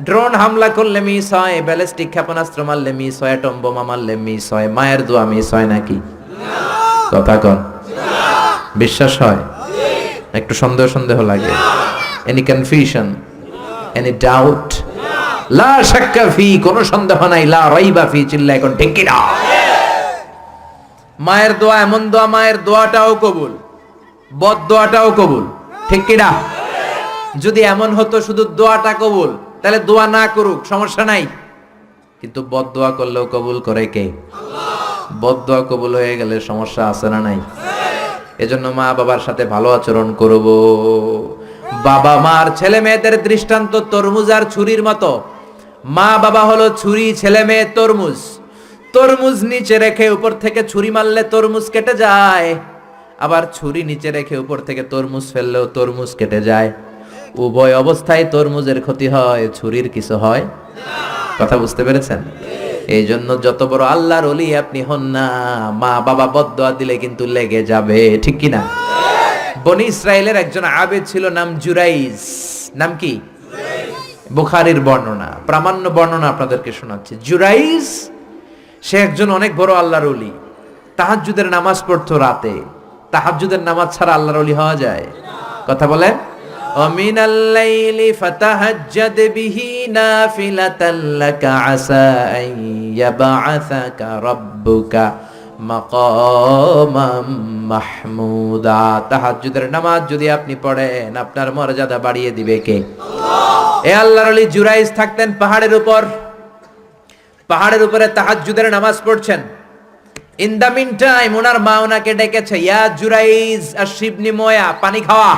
ড্রোন হামলা করলে মিস হয়, ব্যালিস্টিক ক্ষেপণাস্ত্র মারলে মিস হয়, অ্যাটম বোমা মারলে মিস হয়, মায়ের দোয়া মিস হয় নাকি? কথা কন, বিশ্বাস হয়? একটু সন্দেহ সন্দেহ লাগে? Any confusion, any doubt? লা শাক্কা ফি, কোনো সন্দেহ নাই, লা রাইবা ফি, চিল্লা এখন ঠিক কি না? মায়ের দোয়া এমন দোয়া, মায়ের দোয়াটাও কবুল, বদ দোয়াটাও কবুল, ঠিক কি না? যদি এমন হতো শুধু দোয়াটা কবুল, তাহলে দোয়া না করুক, সমস্যা নাই, কিন্তু বদ দোয়া করলেও কবুল করে কে? বদ দোয়া কবুল হয়ে গেলে সমস্যা আছে না নাই? এজন্য মা বাবার সাথে ভালো আচরণ করব। বাবা মার ছেলে মেয়েদের দৃষ্টান্ত তরমুজ আর ছুরির মতো। মা বাবা হলো ছুরি, ছেলে মেয়ে তরমুজ। তরমুজ নিচে রেখে উপর থেকে ছুরি মারলে তরমুজ কেটে যায়, আবার ছুরি নিচে রেখে উপর থেকে তরমুজ ফেললেও তরমুজ কেটে যায়। উভয় অবস্থায় তরমুজের ক্ষতি হয়, ছুরির কিছু হয়। কথা বুঝতে পেরেছেন? এই জন্য যত বড় আল্লাহর ওলি আপনি হন না, মা বাবা বদদোয়া দিলে কিন্তু লেগে যাবে, ঠিক কি না? বনি ইসরায়েলের একজন আবেদ ছিল, নাম জুরাইজ। নাম কি? বুখারীর বর্ণনা, প্রামাণ্য বর্ণনা আপনাদেরকে শোনাচ্ছি। জুরাইজ, সে একজন অনেক বড় আল্লাহর ওলি। তাহাজ্জুদের নামাজ পড়তো রাতে। তাহাজ্জুদের নামাজ ছাড়া আল্লাহর ওলি হওয়া যায়? কথা বলেন। ومن الليل فتهجد به نافلة لك عسى أن يبعثك ربك مقاما محمودا। তাহাজ্জুদের নামাজ যদি আপনি পড়েন, আপনার মর্যাদা বাড়িয়ে দিবে কে? আল্লাহ। এ আল্লাহর ওলি জুরাইজ থাকতেন পাহাড়ের উপর। পাহাড়ের উপরে তাহাজ্জুদের নামাজ পড়ছেন। ইন দা মিন টাইম ওনার মা ওনাকে ডেকেছে, ইয়া জুরাইজ আশরিবনি ময়া, পানি খাওয়া।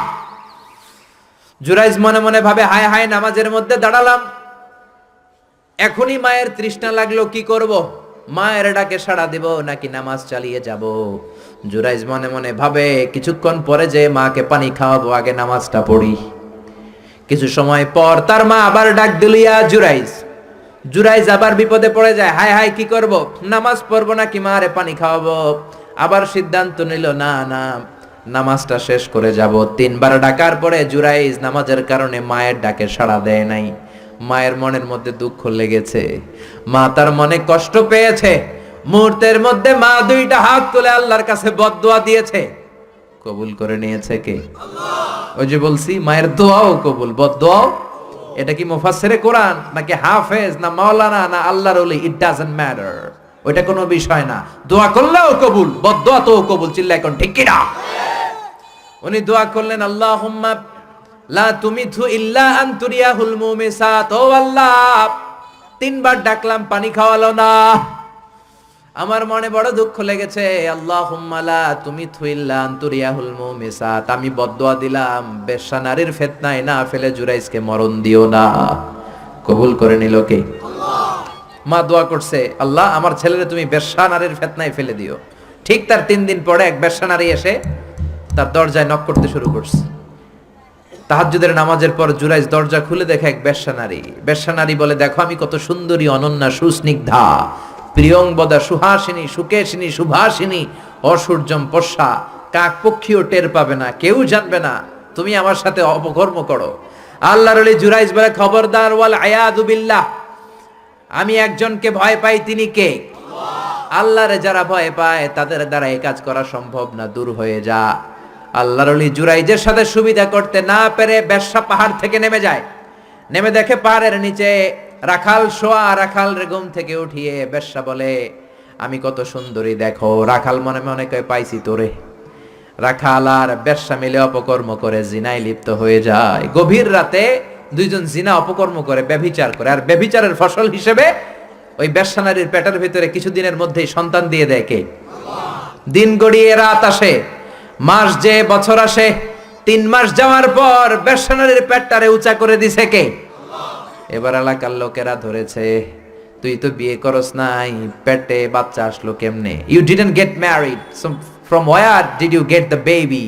জুরাইজ মনে মনে ভাবে, হায় হায়, নামাজের মধ্যে দাঁড়ালাম, এখনই মায়ের তৃষ্ণা লাগলো, কি করব? মায়ের ডাকে সাড়া দেব নাকি নামাজ চালিয়ে যাব? জুরাইজ মনে মনে ভাবে, কিছুক্ষণ পরে যে মাকে পানি খাওয়াবো, আগে নামাজটা পড়ি। কিছু সময় পর তার মা আবার ডাক দিল, ইয়া জুরাইজ। জুরাইজ আবার বিপদে পড়ে যায়, হায় হায়, কি করব? নামাজ পড়বো নাকি মারে পানি খাওয়াবো? আবার সিদ্ধান্ত নিল, না না, নামাজটা শেষ করে যাব। 3 বার ডাকার পরে জুরাইজ নামাজের কারণে মায়ের ডাকে সাড়া দেয় নাই। মায়ের মনের মধ্যে দুঃখ লেগেছে, মা তার মনে কষ্ট পেয়েছে। মুহূর্তের মধ্যে মা 2টা হাত তুলে আল্লাহর কাছে বদদোয়া দিয়েছে। কবুল করে নিয়েছে কে? ওই যে বলছি মায়ের দোয়াও কবুল, বদদোয়াও। এটা কি মুফাসসিরে কোরআন নাকি হাফেজ না মাওলানা না আল্লাহর ওলি, ইট ডাজন্ট ম্যাটার, ওইটা কোনো বিষয় না। দোয়া করলেও কবুল, বদদোয়া তো কবুল। চিল্লা এখন ঠিক কি না? উনি দোয়া করলেন, আল্লাহুম্মা লা তুমিথু ইল্লা আন তুরিয়াহুল মুমিসাত। ও আল্লাহ, তিনবার ডাকলাম, পানি খাওয়ালো না। আমার মনে বড় দুঃখ লেগেছে। আল্লাহুম্মা লা তুমিথু ইল্লা আন তুরিয়াহুল মুমিসাত। আমি বদদোয়া দিলাম, বেশ্যা নারীর ফিতনায় না ফেলে জুরাইজকে মরণ দিও না। কবুল করে নিল কে? আল্লাহ। মা দোয়া করছে, আল্লাহ আমার ছেলেরে তুমি বেশ্যা নারীর ফিতনায় ফেলে দিও। ঠিক তার 3 দিন পরে এক বেশ্যা নারী এসে তার দরজায় নক করতে শুরু করছে। তাহাজ্জুদের নামাজের পর জুরাইজ দরজা খুলে দেখে এক বেশ্যা নারী। বেশ্যা নারী বলে, দেখো আমি কত সুন্দরী, অনন্যা, সুস্নিগ্ধা, প্রিয়ংবদা, সুহাসিনী, সুকেশিনী, সুভাসিনী, অসূর্যম পশা, কাক পক্ষীও টের পাবে না, কেউ জানবে না তুমি আমার সাথে অপকর্ম করো। আল্লাহর ওলি জুরাইজ বলে, খবরদার, ওয়াল আয়াযু বিল্লাহ, আমি একজনকে ভয় পাই, তিনি কে? আল্লাহরে যারা ভয় পায় তাদের দ্বারা এই কাজ করা সম্ভব না, দূর হয়ে যা। আল্লাহর ওলি জুরাইজের সাথে সুবিধা করতে না পেরে বেশ্যা পাহাড় থেকে নেমে যায়। নেমে দেখে পাহাড়ের নিচে রাখাল শোয়া। রাখাল রে ঘুম থেকে উঠিয়ে বেশ্যা বলে, আমি কত সুন্দরী দেখো। রাখাল মনে মনে কয়, পাইছি তোরে। রাখাল আর বেশ্যা মিলে অপকর্ম করে জিনায় লিপ্ত হয়ে যায়। গভীর রাতে দুইজন জিনা অপকর্ম করে, ব্যভিচার করে। আর ব্যভিচারের ফসল হিসেবে ওই বেশ্যা নারীর পেটের ভিতরে কিছুদিনের মধ্যেই সন্তান দিয়ে দেয় কে? দিন গড়িয়ে রাত আসে, মাস যে বছর আসে। 3 মাস যাওয়ার পর বেশ্যা নারীর পেটটারে উঁচা করে দিছে কে? এবার এলাকার লোকেরা ধরেছে, তুই তো বিয়ে করস নাই, পেটে বাচ্চা আসলো কেমনে? You didn't get married, so from where did you get the baby?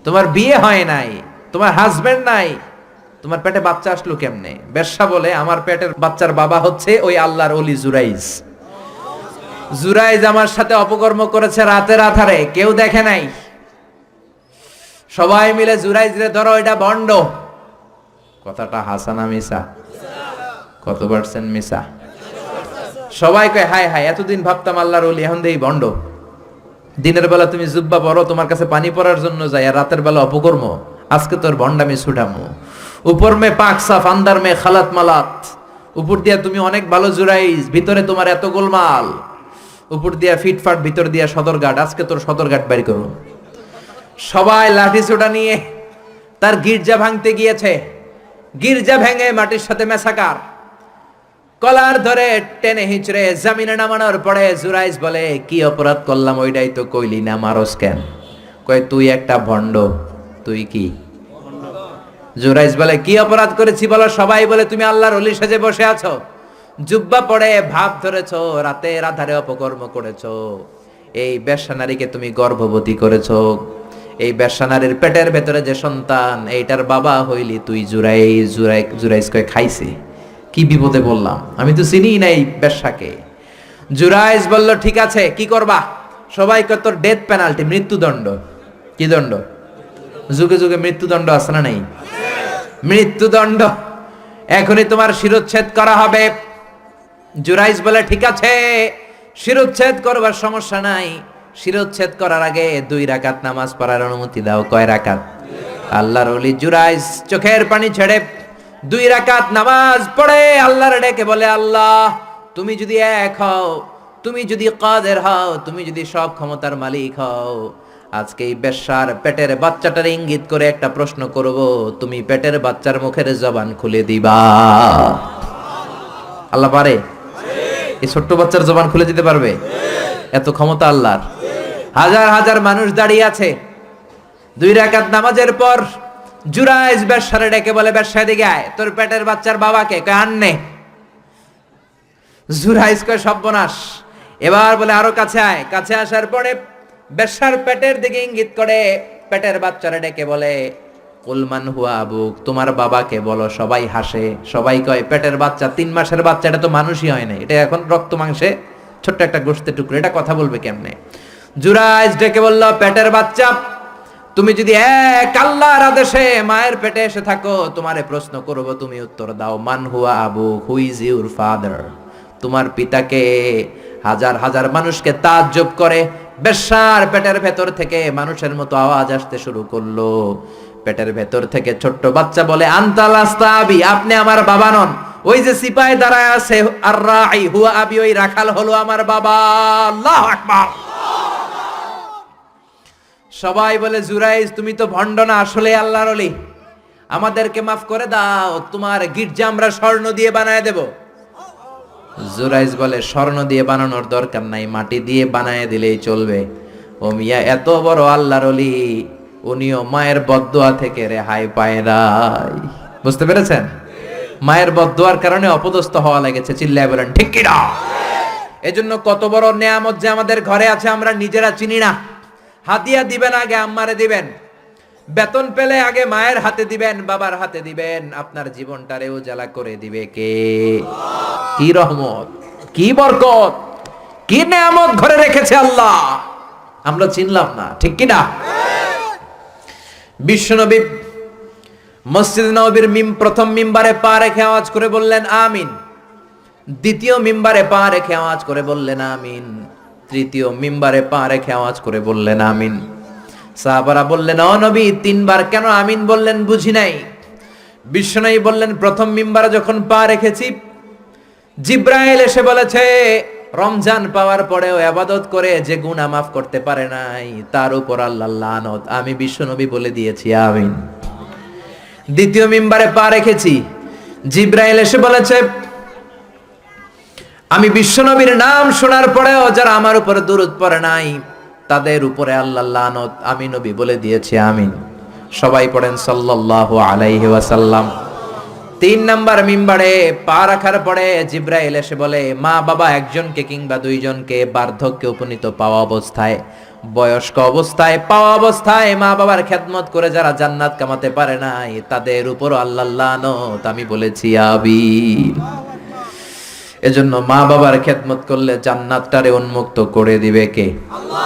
তোমার বিয়ে হয় নাই, তোমার হাজবেন্ড নাই, তোমার পেটে বাচ্চা আসলো কেমনে? বেশ্যা বলে, আমার পেটের বাচ্চার বাবা হচ্ছে ওই আল্লাহর ওলি জুরাইজ। জুরাইজ আমার সাথে অপকর্ম করেছে রাতের আধারে, কেউ দেখে নাই। সবাই মিলে জুরাইজ রে ধরো, এটা ভণ্ড। কথাটা হাসানা মিসা? কত পার্সেন্ট মিসা? সবাই কয়, হায় হায়, এতদিন ভাবতাম আল্লাহর ওলি, এখন দেই ভণ্ড। দিনের বেলা তুমি জুব্বা পরো, তোমার কাছে পানি পড়ার জন্য যাই, আর রাতের বেলা অপকর্ম। আজকে তোর ভণ্ডামি ছুটামো। উপর মে পাক সাফ, আন্দার মে খালাত মালাত। উপর দিয়া তুমি অনেক ভালো জুরাইজ, ভিতরে তোমার এত গোলমাল। উপর দিয়া ফিটফাট, ভিতর দিয়া সদরঘাট। আজকে তোর সদরঘাট বের করো। সবাই লাঠি ছোটা নিয়ে তার গির্জা ভাঙতে গিয়েছে। গির্জা ভেঙে মাটির সাথে মেসাকার, কলার ধরে টেনে হিঁচড়ে জামিনে নামানোর পরে জুরাইজ বলে, কি অপরাধ করলাম? ওইটাই তো কইলি না, মারস কেন? কয়, তুই একটা ভণ্ড। তুই কি? জুরাইজ বলে, কি অপরাধ করেছি বলো? সবাই বলে, তুমি আল্লাহর ওলি সেজে বসে আছো, জুব্বা পরে ভাব ধরেছো, রাতের আধারে অপকর্ম করেছো। এই বেশ্যা নারীকে তুমি গর্ভবতী করেছো। এই বেশ্যা নারীর পেটের ভেতরে যে সন্তান, এইটার বাবা হইলি তুই জুরাইজ। জুরাইজ কয়, খাইছে? কি বিপদে বললাম, আমি তো চিনি নাই বেশ্যাকে। জুরাইজ বলল, ঠিক আছে, কি করবা? সবাই কয়, তোর ডেথ পেনাল্টি, মৃত্যুদণ্ড। কি দণ্ড? যুগে যুগে মৃত্যুদণ্ড আছে না নাই? মৃত্যুদণ্ড। এখনই তোমার শিরোচ্ছেদ করা হবে। জুরাইজ বলে, ঠিক আছে, শিরোচ্ছেদ করবার সমস্যা নাই। শিরোচ্ছেদ করার আগে 2 রাকাত নামাজ পড়ার অনুমতি দাও। কয় রাকাত? আল্লাহর ওলি জুরাইজ চোখের পানি ছেড়ে 2 রাকাত নামাজ পড়ে আল্লাহর ডেকে বলে, আল্লাহ তুমি যদি এক হও, তুমি যদি কাদের হও, তুমি যদি সব ক্ষমতার মালিক হও, আজকে এই বেশ্যার পেটের বাচ্চাটার ইঙ্গিত করে একটা প্রশ্ন করব, তুমি পেটের বাচ্চার মুখের জবান খুলে দিবা। আল্লাহ পারে? এই ছোট্ট বাচ্চার জবান খুলে দিতে পারবে? এত ক্ষমতা আল্লাহর। হাজার হাজার মানুষ দাঁড়িয়ে আছে। 2 রাকাত নামাজের পর জুরাইজ বেশ্যারে ডেকে বলে, বেশ্যা দিকে আয়, তোর পেটের বাচ্চার বাবাকে। কয়, আননে। জুরাইজ কয়, সর্বনাশ। এবার বলে, আরো কাছে আয়। কাছে আসার পরে বেশ্যার পেটের দিকে ইঙ্গিত করে পেটের বাচ্চারে ডেকে বলে, কুলমান হুয়া আবুক, তোমার বাবাকে বলো। সবাই হাসে। সবাই কয়, পেটের বাচ্চা, 3 মাসের বাচ্চা, এটা তো মানুষই হয় না, এটা এখন রক্ত মাংসে ছোট্ট একটা গোশতের টুকরো, এটা কথা বলবে কেমনে? জুরাইজ ডেকে বলল, পেটের বাচ্চা, তুমি যদি এক আল্লাহর আদেশে মায়ের পেটে এসে থাকো, তোমারে প্রশ্ন করব, তুমি উত্তর দাও। মান হুয়া আবুক, হু ইজ ইউর ফাদার? তোমার পিতাকে? হাজার হাজার মানুষকে তাজ্জব করে বেশ্যার পেটের ভেতর থেকে মানুষের মতো আওয়াজ আসতে শুরু করলো। পেটের ভেতর থেকে ছোট্ট বাচ্চা বলে, আনতাল আস্তাবি, আপনি আমার বাবা নন। ওই যে সিপাহি দাঁড়ায় আছে, আর রাই হুয়া আবি, ওই রাখাল হলো আমার বাবা। আল্লাহু আকবার। সবাই বলে, জুরাইজ তুমি তো ভণ্ড না, আসলে আল্লাহর ওলি, আমাদেরকে মাফ করে দাও, তোমার গির্জা আমরা স্বর্ণ দিয়ে বানায় দেব। জুরাইজ বলে, স্বর্ণ দিয়ে বানানোর দরকার নাই, মাটি দিয়ে বানায় দিলেই চলবে। ও মিয়া, এত বড় আল্লাহর ওলি, উনিও মায়ের বদদোয়া থেকে রেহাই পায় নাই। বুঝতে পেরেছেন? মায়ের বদদোয়ার কারণে অপদস্থ হওয়া লেগেছে। চিল্লায় বলেন ঠিক কি না? এজন্য কত বড় নেয়ামত যে আমাদের ঘরে আছে আমরা নিজেরা চিনি না। হাদিয়া দিবেন আগে আম্মারে দিবেন, বেতন পেলে আগে মায়ের হাতে দিবেন, বাবার হাতে দিবেন, আপনার জীবনটারে উজালা করে দিবে কে? কি রহমত, কি বরকত, কি নেয়ামত ঘরে রেখেছে আল্লাহ, আমরা চিনলাম না। ঠিক কি না? বিশ্বনবী মসজিদ নববীর প্রথম মিম্বারে পা রেখে আওয়াজ করে বললেন আমিন। দ্বিতীয় মিম্বারে পা রেখে আওয়াজ করে বললেন আমিন। তৃতীয় মিম্বারে পা রেখে আওয়াজ করে বললেন আমিন। সাহাবারা বললেন, ও নবী, তিনবার কেন আমিন বললেন বুঝি নাই। বিশ্বনবী বললেন, প্রথম মিম্বারে যখন পা রেখেছি, জিব্রাইল এসে বলেছে, রমজান পাওয়ার পরেও ইবাদত করে যে গুনাহ মাফ করতে পারে নাই, তার উপর আল্লাহর লানত। আমি বিশ্বনবী বলে দিয়েছি আমিন। দ্বিতীয় মিম্বারে পা রেখেছি, জিব্রাইল এসে বলেছে, আমি বিশ্বনবীর নাম শোনার পরেও যারা আমার উপরে দুরূদ পড়ে নাই, তাদের উপরে আল্লাহর লানত। আমি নবী বলে দিয়েছি আমিন। সবাই পড়েন সাল্লাল্লাহু আলাইহি ওয়াসাল্লাম। তিন নাম্বার মিম্বারে পা রাখার পরে জিব্রাইল এসে বলে, মা বাবা একজনকে কিংবা দুইজনকে বার্ধক্যে উপনীত পাওয়া অবস্থায়, বয়স্ক অবস্থায়, পাওয়া অবস্থায় মা বাবার খেদমত করে যারা জান্নাত কামাতে পারে নাই, তাদের উপর আল্লাহর লানত। আমি বলেছি আমিন। এজন্য মা বাবার খেদমত করলে জান্নাতটারে উন্মুক্ত করে দিবে কে? আল্লাহ।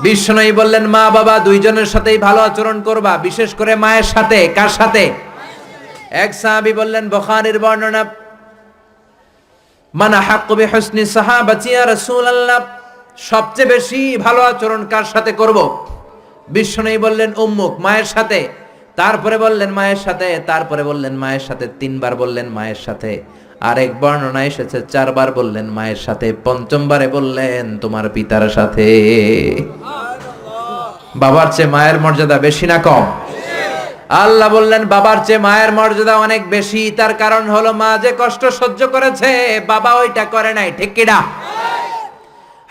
বিশ্বনবী বললেন, মা বাবা দুইজনের সাথেই ভালো আচরণ করবা, বিশেষ করে মায়ের সাথে। কার সাথে? এক সাহাবী বললেন, বুখারীর বর্ণনা, মান হাক্কু বিহুসনি সাহাবাতি ইয়া রাসূলুল্লাহ, সবচেয়ে বেশি ভালো আচরণ কার সাথে করব? বিশ্বনবী বললেন, উম্মুক, মায়ের সাথে। তারপরে বললেন মায়ের সাথে, তারপরে বললেন মায়ের সাথে, তিনবার বললেন মায়ের সাথে। আরেক বর্ণনা এসেছে চারবার বললেন মায়ের সাথে, পঞ্চমবারে বললেন তোমার পিতার সাথে। বাবার চেয়ে মায়ের মর্যাদা বেশি না কম? আল্লাহ বললেন বাবার চেয়ে মায়ের মর্যাদা অনেক বেশি। তার কারণ হলো, মা যে কষ্ট সহ্য করেছে বাবা ওইটা করে নাই। ঠিক কিনা?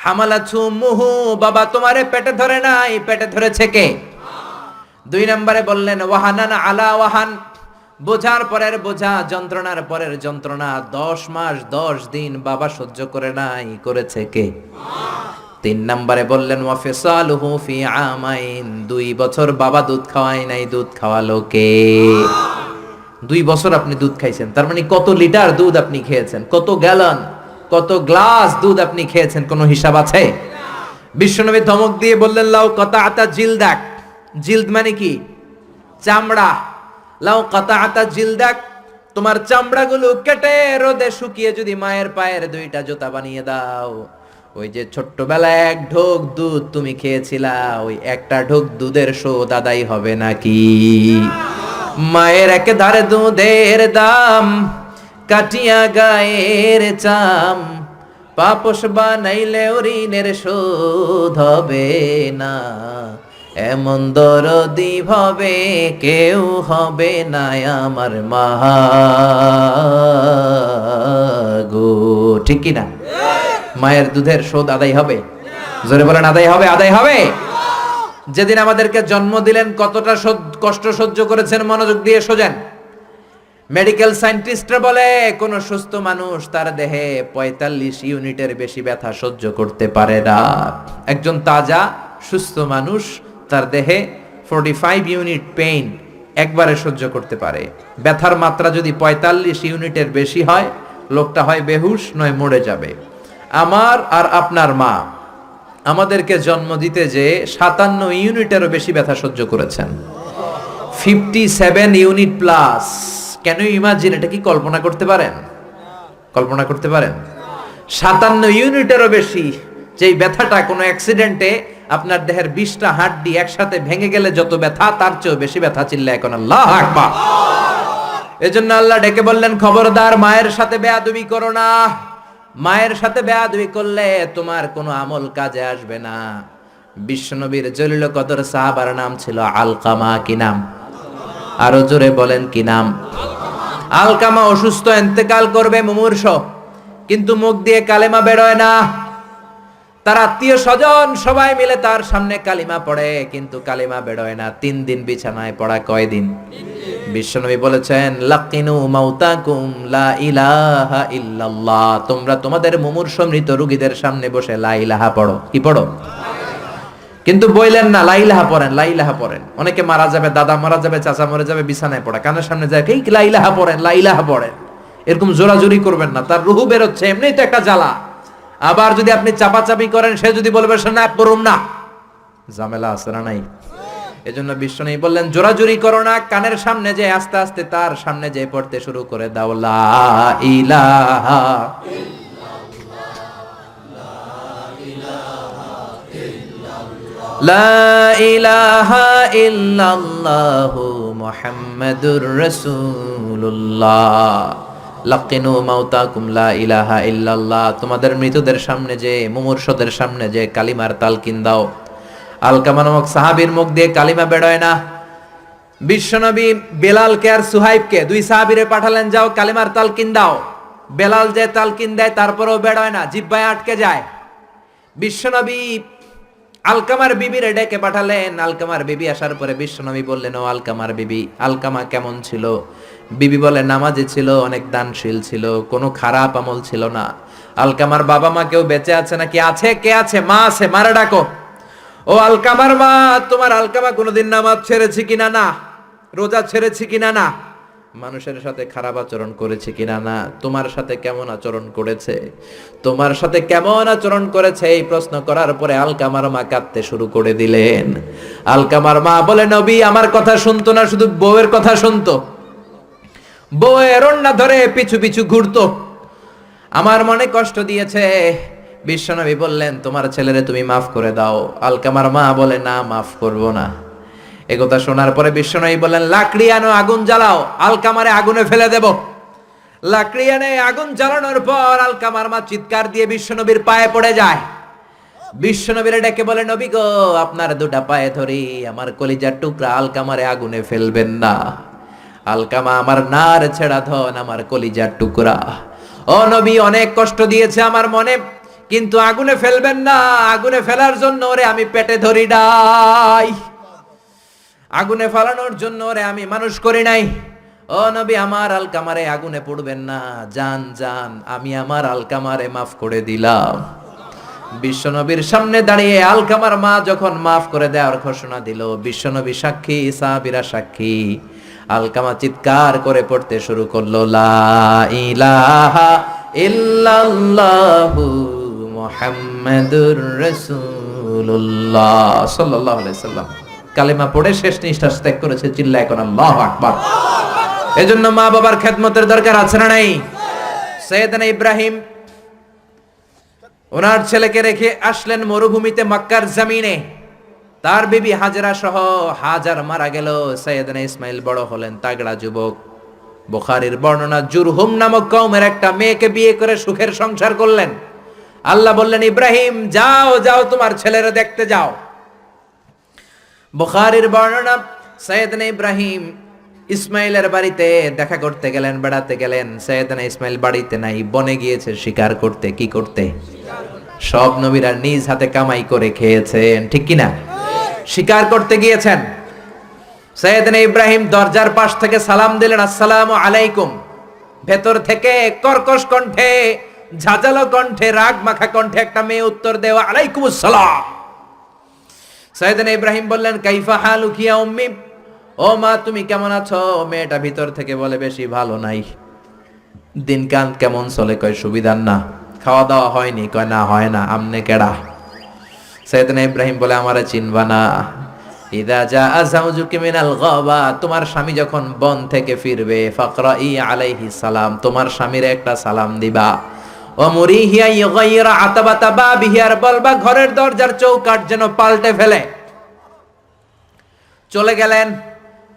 হামালাতহু উম্মুহু, বাবা তোমারে পেটে ধরে নাই, পেটে ধরেছে কে? দুই নম্বরে বললেন ওয়াহানান আলা ওয়াহান, বোঝার পরের বোঝা, যন্ত্রণার পরের যন্ত্রণা 10 মাস 10 দিন বাবা সহ্য করে নাই, করেছে কে? তিন নম্বরে বললেন ওয়াফিসালুহু ফি আমাইন, 2 বছর বাবা দুধ খাওয়ায় নাই, দুধ খাওয়ালো কে? 2 বছর আপনি দুধ খাইছেন, তার মানে কত লিটার দুধ আপনি খেয়েছেন, কত গ্যালন, কত গ্লাস দুধ আপনি খেয়েছেন, কোনো হিসাব আছে? বিশ্বনবী ধমক দিয়ে বললেন, লাউ কাতাআতা জিলদাক, জিলদ মানে কি? চামড়া। লাউ কাতাআতা জিলদাক, তোমার চামড়াগুলো কেটে রোদে শুকিয়ে যদি মায়ের পায়ের 2টা জুতা বানিয়ে দাও, ওই যে ছোট্টবেলায় 1 ঢোক দুধ তুমি খেয়েছিলা, ওই একটা ঢোক দুধের শোধ আদায় হবে নাকি? মায়ের একেধারে দুধের দাম, কাটিয়া গায়ের চাম, পাপস বানাইলে ঋণের শোধ হবে না, এমন দরদি ভাবে কেউ হবে না আমার মা গো। ঠিক কি না? মায়ের দুধের শোধ আদায় হবে? জোরে বলেন আদায় হবে, আদায় হবে। যেদিন আমাদেরকে জন্ম দিলেন কতটা কষ্ট সহ্য করেছেন, মনোযোগ দিয়ে শোনেন। মেডিকেল সায়েন্টিস্টরা বলে কোন সুস্থ মানুষ তার দেহে 45 ইউনিটের বেশি ব্যথা সহ্য করতে পারে না। একজন তাজা সুস্থ মানুষ তার দেহে 45 ইউনিট পেইন একবারে সহ্য করতে পারে। ব্যথার মাত্রা যদি 45 ইউনিটের বেশি হয়, লোকটা হয় বেহুশ নয় মরে যাবে। আমার আর আপনার মা আমাদেরকে জন্ম দিতে যে 57 ইউনিটেরও বেশি ব্যথা সহ্য করেছেন, 57 unit plus. Can you imagine? এটা কি কল্পনা করতে পারেন? কল্পনা করতে পারেন? 57 ইউনিটেরও বেশি যেই ব্যথাটা কোনো অ্যাক্সিডেন্টে আপনার দেহের 20টা হাড্ডি একসাথে ভেঙে গেলে যত ব্যথা, তার চেয়েও বেশি ব্যথা। চিল্লায় এখন আল্লাহু আকবার। এজন্য আল্লাহ ডেকে বললেন, খবরদার মায়ের সাথে বেয়াদবি করো না। মায়ের সাথে বেয়াদবি করলে তোমার কোনো আমল কাজে আসবে না। বিশ্বনবীর জলিল কদর সাহাবার নাম ছিল আলকামা। কি নাম? আরো জোরে বলেন, কি নাম? আলকামা অসুস্থ, ইন্তেকাল করবে, মুমূর্ষ, কিন্তু মুখ দিয়ে কালেমা বেরোয় না। তার আত্মীয় স্বজন সবাই মিলে তার সামনে কালিমা পড়ে, কিন্তু কালিমা বেরোয় না। 3 দিন বিছানায় পড়া। কয়দিন? বিশ্বনবী বলেছেন, লাকিনু মাউতাকুম লা ইলাহা ইল্লাল্লাহ। তোমরা তোমাদের মুমূর্ষ মৃত রোগীদের সামনে বসে লা ইলাহা পড়ো। কি পড়ো? কিন্তু বললেন না লা ইলাহা পড়েন, লা ইলাহা পড়েন। অনেকে মারা যাবে, দাদা মারা যাবে, চাচা মরে যাবে, বিছানায় পড়া, কানের সামনে যায় এই লা ইলাহা পড়েন, লা ইলাহা পড়েন। এরকম জোরাজুরি করবেন না, তার রুহু বেরোচ্ছে, এমনিই তো একটা জ্বালা। আবার যদি আপনি চাপাচাপি করেন, সে যদি বলবে না পড়ুম না, ঝামেলা আছে না নাই? এজন্য বিশ্বনবী বললেন, জোরাজুরি করো না, কানের সামনে যে আস্তে আস্তে তার সামনে যে পড়তে শুরু করে দাও, লা ইলাহা লা ইলাহা ইল্লাল্লাহু মুহাম্মাদুর রাসূলুল্লাহ। লাকিনু মাউতাকুম লা ইলাহা ইল্লাল্লাহ। তোমাদের মৃতদের সামনে যে, মুমূর্ষদের সামনে যে কালিমার তালকিন দাও। আলকামা নামক সাহাবীর মুখ দিয়ে কালিমা বেরোয় না। বিশ্বনবী বেলালকে আর সুহাইবকে, 2 সাহাবীরে পাঠালেন, যাও কালিমার তালকিন দাও। বেলাল যে তালকিন দেয় তারপরেও বেরোয় না, জিহ্বায় আটকে যায়। বিশ্বনবী আলকামার বিবিরে ডেকে পাঠালেন। আলকামার বিবি আসার পরে বিশ্বনবী বললেন, ও আলকামার বিবি, আলকামা কেমন ছিল? বিবি বলে, নামাজি ছিল, অনেক দানশীল ছিল, কোনো খারাপ আমল ছিল না। আলকামার বাবা মা কেউ বেঁচে আছে নাকি? আছে। কে আছে? মা আছে, মারে ডাকো। ও আলকামার মা, তোমার আলকামা কোনোদিন নামাজ ছেড়েছে কিনা? না। রোজা ছেড়েছে কিনা? না। মানুষের সাথে খারাপ আচরণ করেছে কিনা? না। তোমার সাথে কেমন আচরণ করেছে? তোমার সাথে কেমন আচরণ করেছে? এই প্রশ্ন করার পরে আলকামার মা কাঁদতে শুরু করে দিলেন। আলকামার মা বলে, নবী আমার কথা শুনতো না, শুধু বউয়ের কথা শুনতো। বউয়ের ওড়না ধরে পিছু পিছু ঘুরতো, আমার মনে কষ্ট দিয়েছে। বিশ্বনবী বললেন, তোমার ছেলেরে তুমি মাফ করে দাও। আলকামার মা বলে, না, মাফ করব না। একথা শোনার পরে বিশ্বনবী বললেন, লাকড়ি আনো, আগুন জ্বালাও, আলকামারে আগুনে ফেলে দেব। লাকড়ি এনে আগুন জ্বালানোর পর আলকামার মা চিৎকার দিয়ে বিশ্বনবীর পায়ে পড়ে যায়। বিশ্বনবীরে ডেকে বলে, নবী গো, আপনার 2টা পায়ে ধরি, আমার কলিজার টুকরা আলকামারে আগুনে ফেলবেন না। আলকামা আমার নার ছেড়া ধন, আমার কলিজার টুকরা। ও নবী, অনেক কষ্ট দিয়েছে আমার মনে, কিন্তু আগুনে ফেলবেন না। আগুনে ফেলার জন্য ওরে আমি পেটে ধরি নাই, আগুনে ফালানোর জন্য ওরে আমি মানুষ করি নাই। ও নবী, আমার আলকামারে আগুনে পড়বেন না। জান জান, আমি আমার আলকামারে মাফ করে দিলাম। বিশ্বনবীর সামনে দাঁড়িয়ে আলকামার মা যখন মাফ করে দেওয়ার ঘোষণা দিল, বিশ্বনবী সাক্ষী, সাহাবীরা সাক্ষী, আলকামা চিৎকার করে পড়তে শুরু করলো, লা ইলাহা ইল্লাল্লাহু মুহাম্মাদুর রাসূলুল্লাহ সাল্লাল্লাহু আলাইহি সাল্লাম। কালেমা পড়ে শেষ নিঃশ্বাস ত্যাগ করেছে। চিল্লায় কোন আল্লাহু আকবার। এজন্য মা বাবার খেদমতের দরকার আছে না নাই? সাইয়েদনা ইব্রাহিম ওনার ছেলেকে রেখে আসলেন মরুভূমিতে, মক্কার জমিনে। তার বিবি হাজরা সহ হাজার মারা গেল। সাইয়েদনা ইসমাইল বড় হলেন, তাগড়া যুবক। বুখারীর বর্ণনা, জুরহুম নামক কওমের একটা মেয়েকে বিয়ে করে সুখের সংসার করলেন। আল্লাহ বললেন, ইব্রাহিম যাও যাও, তোমার ছেলেরা দেখতে যাও। বুখারীর বর্ণনা, সাইয়েদনা ইব্রাহিম ইসমাইলের বাড়িতে দেখা করতে গেলেন, বেড়াতে গেলেন। সাইয়েদনা ইসমাইল বাড়িতে নাই, বনে গিয়েছে শিকার করতে। কি করতে? সব নবীরা নিজ হাতে কামাই করে খেয়েছেন, ঠিক কিনা? শিকার করতে গিয়েছেন। সাইয়েদনা ইব্রাহিম দরজার পাশ থেকে সালাম দিলেন, আসসালামু আলাইকুম। ভেতর থেকে কর্কশ কণ্ঠে, ঝাঁঝালো কণ্ঠে, রাগ মাখা কণ্ঠে একটা মেয়ে উত্তর দেয়, আলাইকুমুস সালাম। সাইয়েদনা ইব্রাহিম বললেন, কাইফা হালুকি ইয়া উম্মি, ও মা তুমি কেমন আছো? মেয়েটা ভিতর থেকে বলে, বেশি ভালো নাই। দিনকাল কেমন চলে? কয় সুবিধার না। খাওয়া দাওয়া হয়নি? কয় না, হয় না। আমনে কেডা? সাইয়েদনা ইব্রাহিম বলে, আমারে চিনবা না? ইদা জাআ যাওজুকি মিনাল গাবা, তোমার স্বামী যখন বন থেকে ফিরবে, ফাকরাই আলাইহি সালাম, তোমার স্বামীর একটা সালাম দিবা। ওমরিহিয়া ইগাইরা আতাবাতা বাবিহি, আর বলবা ঘরের দরজার চৌকাঠ যেন পাল্টে ফেলে। চলে গেলেন।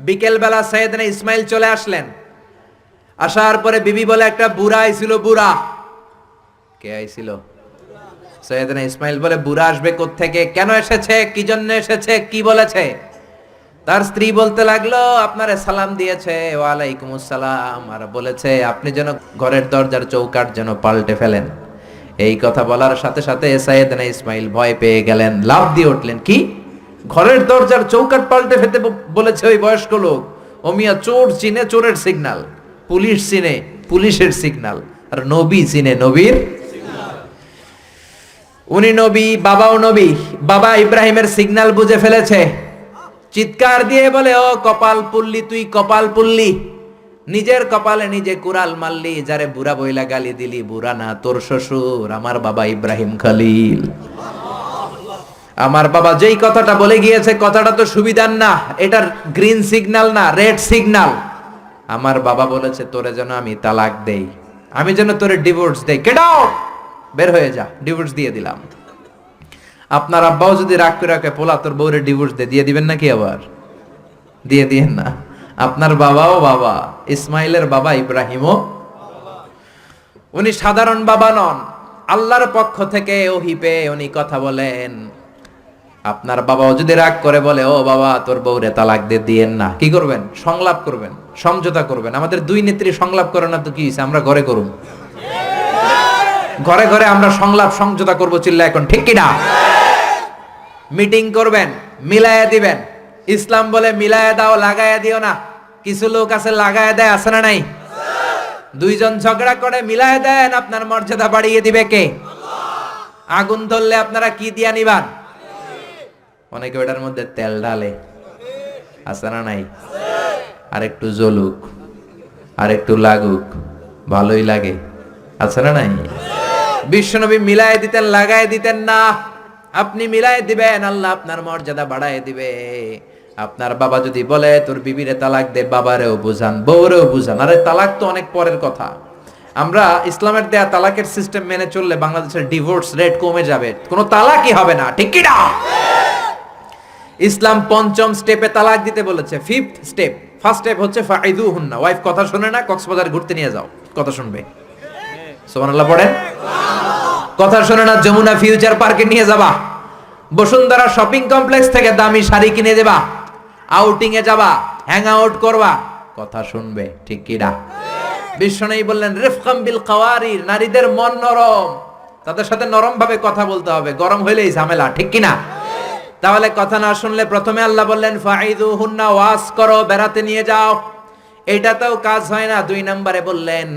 বিকেল বেলা সাইয়েদনা ইসমাইল চলে আসলেন। আসার পরে বিবি বলে একটা বুড়া আইছিল। বুড়া কে আইছিল? সাইয়েদনা ইসমাইল বলে বুড়া আসবে কোত্থেকে, কেন এসেছে, কি জন্য এসেছে, কি বলেছে? তার স্ত্রী বলতে লাগলো আপনারে সালাম দিয়েছে। ওয়ালাইকুম আসসালাম, আর বলেছে আপনি যেন ঘরের দরজার চৌকাঠ যেন পাল্টে ফেলেন। এই কথা বলার সাথে সাথে সাইয়েদনা ইসমাইল ভয় পেয়ে গেলেন, লাফ দিয়ে উঠলেন। কি, ঘরের দরজার চৌকাঠ পাল্টে ফেলতে বলেছে ওই বয়স্ক লোক? ও মিয়া, চোর চিনে চোরের সিগন্যাল, পুলিশ চিনে পুলিশের সিগন্যাল, আর নবী চিনে নবীর। উনি নবী, বাবাও নবী। বাবা ইব্রাহিমের সিগন্যাল বুঝে ফেলেছে। চিৎকার দিয়ে বলে, ও কপাল পুল্লি, তুই কপাল পুল্লি, নিজের কপালে নিজে কুড়াল মারলি, যারে বুড়া বইলা গালি দিলি বুড়া না, তোর শ্বশুর আমার বাবা ইব্রাহিম খলিল। আমার বাবা যেই কথাটা বলে গিয়েছে, কথাটা তো সুবিধার না, এটার গ্রিন সিগন্যাল না, রেড সিগন্যাল। আমার বাবা বলেছে তোরে যেন আমি তালাক দেই, আমি যেন তোরে ডিভোর্স দেই। গেট আউট, বের হয়ে যা, ডিভোর্স দিয়ে দিলাম। আপনার আব্বাও যদি রাগ করে রাখে, পোলা তোর বউরে ডিভোর্স দিয়ে দিবেন নাকি? আবার দিয়ে দিয়েন না। আপনার বাবাও বাবা, ইসমাইলের বাবা ইব্রাহিমও। উনি সাধারণ বাবা নন, আল্লাহর পক্ষ থেকে ওহী পেয়ে উনি কথা বলেন। আপনার বাবাও যদি রাগ করে বলে, ও বাবা তোর বউরে তালাক দিয়েন না, কি করবেন? সংলাপ করবেন, সমঝোতা করবেন। আমাদের দুই নেত্রী সংলাপ করে না তো কি হইছে, আমরা ঘরে করুম, ঘরে ঘরে আমরা সংলাপ সমঝোতা করবো, চিল্লা এখন ঠিক কিনা? মিটিং করবেন, মিলায়া দিবেন। ইসলাম বলে মিলায়া দাও, লাগায়া দিও না। কিছু লোক আছে লাগায়া দেয়, আছে না নাই? দুইজন ঝগড়া করে মিলায়া দেন, আপনার মর্যাদা বাড়িয়ে দিবে কে? আগুন ধরলে আপনারা কি দিয়া নিবান? অনেকে ওটার মধ্যে তেল ঢালে, আছে না নাই? আর একটু জ্বলুক, আর একটু লাগুক, ভালোই লাগে, আছে না নাই? বিশ্বনবী মিলায় দিতেন, লাগায় দিতেন না। আপনি মিলায় দিবেন, আল্লাহ আপনার মর্যাদা বাড়ায় দিবে। আপনার বাবা যদি বলে তোর বিবিরে তালাক দে, বাবারেও বুঝান, বউরেও বুঝান। আরে তালাক তো অনেক পরের কথা। আমরা ইসলামের দেয়া তালাকের সিস্টেম মেনে চললে বাংলাদেশের ডিভোর্স রেট কমে যাবে, কোনো তালাকই হবে না, ঠিক কি না? ইসলাম পঞ্চম স্টেপে তালাক দিতে বলেছে, ফিফথ স্টেপ। ফার্স্ট স্টেপ হচ্ছে ফাইদুহুন্না, ওয়াইফ কথা শুনে না, কক্সবাজার ঘুরতে নিয়ে যাও, কথা শুনবে। সুবহানাল্লাহ পড়েন। কথা শুনে না, যমুনা ফিউচার পার্কে নিয়ে যাবা, বসুন্ধরা শপিং কমপ্লেক্স থেকে দামি শাড়ি কিনে দেবা, আউটিং এ যাবা, হ্যাং আউট করবা, কথা শুনবে, ঠিক কি না? বিশ্বনবী বললেন রিফকাম বিল কাওয়ারির, নারীদের মন নরম, তাদের সাথে নরম ভাবে কথা বলতে হবে, গরম হইলেই ঝামেলা, ঠিক কি না? তাহলে কথা না শুনলে প্রথমে আল্লাহ বললেন ফাইদুহুন্না, ওয়াজ করো, বেড়াতে নিয়ে যাও। এটাতেও কাজ হয় না, 2 নম্বরে বললেন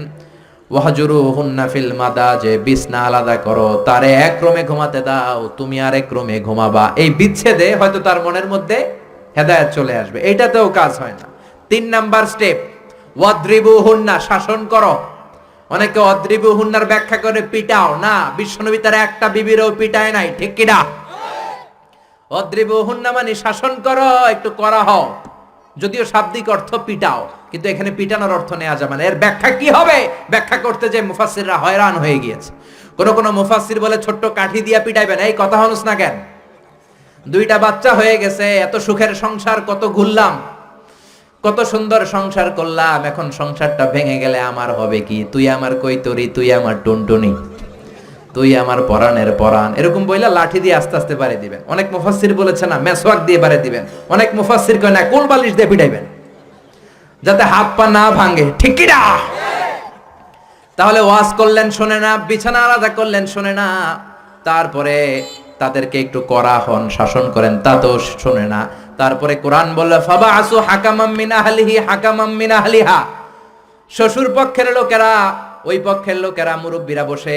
ওয়াহজুরুহুন্না ফিল মাদাজে, বিছনা আলাদা করো, তারে এক রুমে ঘুমাতে দাও, তুমি আরেক রুমে ঘুমাবা। এই বিচ্ছেদে হয়তো তার মনের মধ্যে হেদায়েত চলে আসবে, এটাতেও কাজ হয় না। 3 নাম্বার স্টেপ ওয়াদ্রিবুহুন্না, শাসন করো। অনেকে ওয়াদ্রিবুহুন্নার ব্যাখ্যা করে পিটাও, না, বিশ্বনবী তার একটা বিবিরও পিটায় নাই, ঠিক কি না? ওয়াদ্রিবুহুন্না মানে শাসন করো, একটু করা হও। যদিও শাব্দিক অর্থ পিটাও, কিন্তু এখানে পিটানোর অর্থ নেওয়া যাবে না। এর ব্যাখ্যা কি হবে, ব্যাখ্যা করতে যে মুফাসসিররা হয়রান হয়ে গিয়েছে। কোন মুফাসসির বলে ছোট্ট কাঠি দিয়া পিটাইবেন, এই কথা হনুস না কেন? 2টা বাচ্চা হয়ে গেছে, এত সুখের সংসার, কত ঘুরলাম, কত সুন্দর সংসার করলাম, এখন সংসারটা ভেঙে গেলে আমার হবে কি? তুই আমার কৈতরি, তুই আমার টুনটুনি, তুই আমার পরাণের পরাণ, এরকম বইলা লাঠি দিয়ে আস্তে আস্তে বাড়ি দিবেন। অনেক মুফাসসির বলেছে না, মেসওয়াক দিয়ে বাড়ি দিবেন। অনেক মুফাসসির কয় না, কোল বালিশ দিয়ে পিটাইবেন, যাতে হাত পা না ভাঙে, ঠিক কি না? তাহলে ওয়াজ করলেন শোনে না, বিছানা আলাদা করলেন শোনে না, তারপরে তাদেরকে একটু কড়া হন, শাসন করেন, তা তো শোনে না। তারপরে কোরআন বলল ফাবাসু হাকামাম মিন আহলিহি হাকামাম মিন আহলিহা, শ্বশুর পক্ষের লোকেরা, ওই পক্ষের লোকেরা, মুরব্বীরা বসে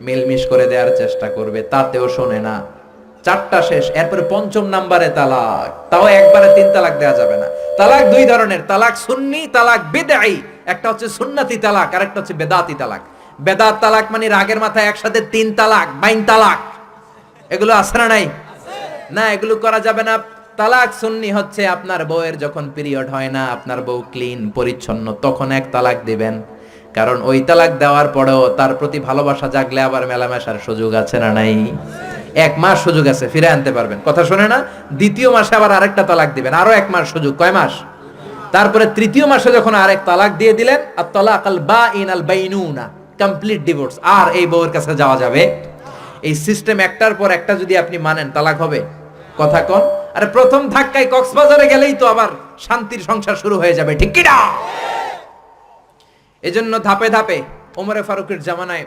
মিলমিশ করে দেওয়ার চেষ্টা করবে, তাতেও শোনে না। 4টা শেষ, এরপরে 5ম নাম্বারে তালাক, তাও একবারে 3 তালাক দেওয়া যাবে না। তালাক 2 ধরনের, তালাক সুন্নি, তালাক বিদঈ। একটা হচ্ছে সুন্নতি তালাক, আর একটা হচ্ছে বেদাতি তালাক। বেদাত তালাক মানে রাগের মাথায় একসাথে 3 তালাক, 22 তালাক, এগুলো আছে না নাই? না, এগুলো করা যাবে না। তালাক সুন্নি হচ্ছে আপনার বউয়ের যখন পিরিয়ড হয় না, আপনার বউ ক্লিন পরিচ্ছন্ন, তখন 1 তালাক দিবেন। কারণ ওই তালাক দেওয়ার পরেও তার প্রতি ভালোবাসা জাগলে আবার মেলামেশার সুযোগ আছে না নাই? 1 মাস সুযোগ আছে, ফিরে আনতে পারবেন। কথা শুনে না? দ্বিতীয় মাসে আবার আরেকটা তালাক দিবেন, আরো 1 মাস সুযোগ। কয় মাস? তারপরে তৃতীয় মাসে যখন আরেক তালাক দিয়ে দিলেন, আর তালাক আল বাইন আল বাইনুনা, কমপ্লিট ডিভোর্স, আর এই বউয়ের কাছে যাওয়া যাবে? এই সিস্টেম একটার পর একটা যদি আপনি মানেন, তালাক হবে? কথা কোন? আরে প্রথম ধাক্কায় কক্সবাজারে গেলেই তো আবার শান্তির সংসার শুরু হয়ে যাবে, ঠিক কি না? এজন্য ধাপে ধাপে ওমরে ফারুকের জামানায়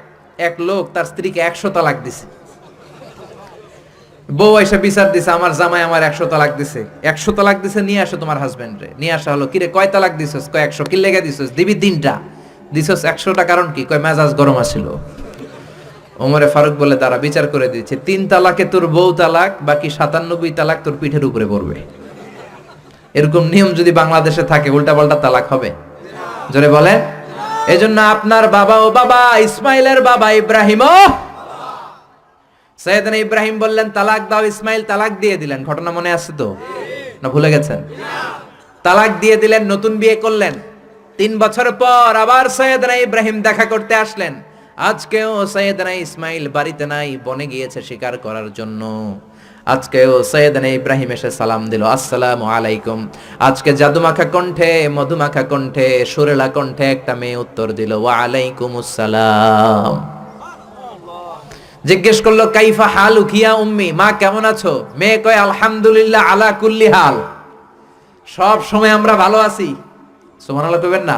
এক লোক তার স্ত্রীকে 100 তালাক দিছে। বউ এসে বিচার দিছে, আমার জামাই আমার 100 তালাক দিছে। 100 তালাক দিছে, নিয়ে আসো তোমার হাজবেন্ড রে। নিয়ে আসা হলো, কিরে কয় তালাক দিছস? কয় 100। কি লেগে দিছস? দিবি 3টা। দিছস 100টা, কারণ কি? কয় মেজাজ গরম আছিল। ওমরে ফারুক বলে, দাঁড়া বিচার করে দিচ্ছে, 3 তালাকে তোর বউ তালাক, বাকি 97 তালাক তোর পিঠের উপরে পড়বে। এরকম নিয়ম যদি বাংলাদেশে থাকে, উল্টা পাল্টা তালাক হবে? জোরে বলে। এজন্য আপনার বাবা ও বাবা ইসমাইলের বাবা ইব্রাহিম, সৈয়দনা ইব্রাহিম বললেন তালাক দাও, ইসমাইল তালাক দিয়ে দিলেন। ঘটনা মনে আছে তো, না ভুলে গেছেন? তালাক দিয়ে দিলেন, নতুন বিয়ে করলেন। 3 বছর পর আবার সৈয়দনা ইব্রাহিম দেখা করতে আসলেন। আজকেও সৈয়দনা ইসমাইল বাড়িতে নাই, বনে গিয়েছে শিকার করার জন্য। আজকেও সৈয়দনা ইব্রাহিম এসে সালাম দিল, আসসালামু আলাইকুম। আজকে জাদুমাখা কণ্ঠে, মধুমাখা কণ্ঠে, সুরেলা কণ্ঠে একটা মেয়ে উত্তর দিল, ওয়া আলাইকুমুস সালাম। জিজ্ঞেস করলো, কাইফা হালুক ইয়া উম্মি, মা কেমন আছো? মেয়ে কয়, আলহামদুলিল্লাহ আলা কুল্লি হাল, সব সময় আমরা ভালো আছি। সুবহানাল্লাহ কইবেন না?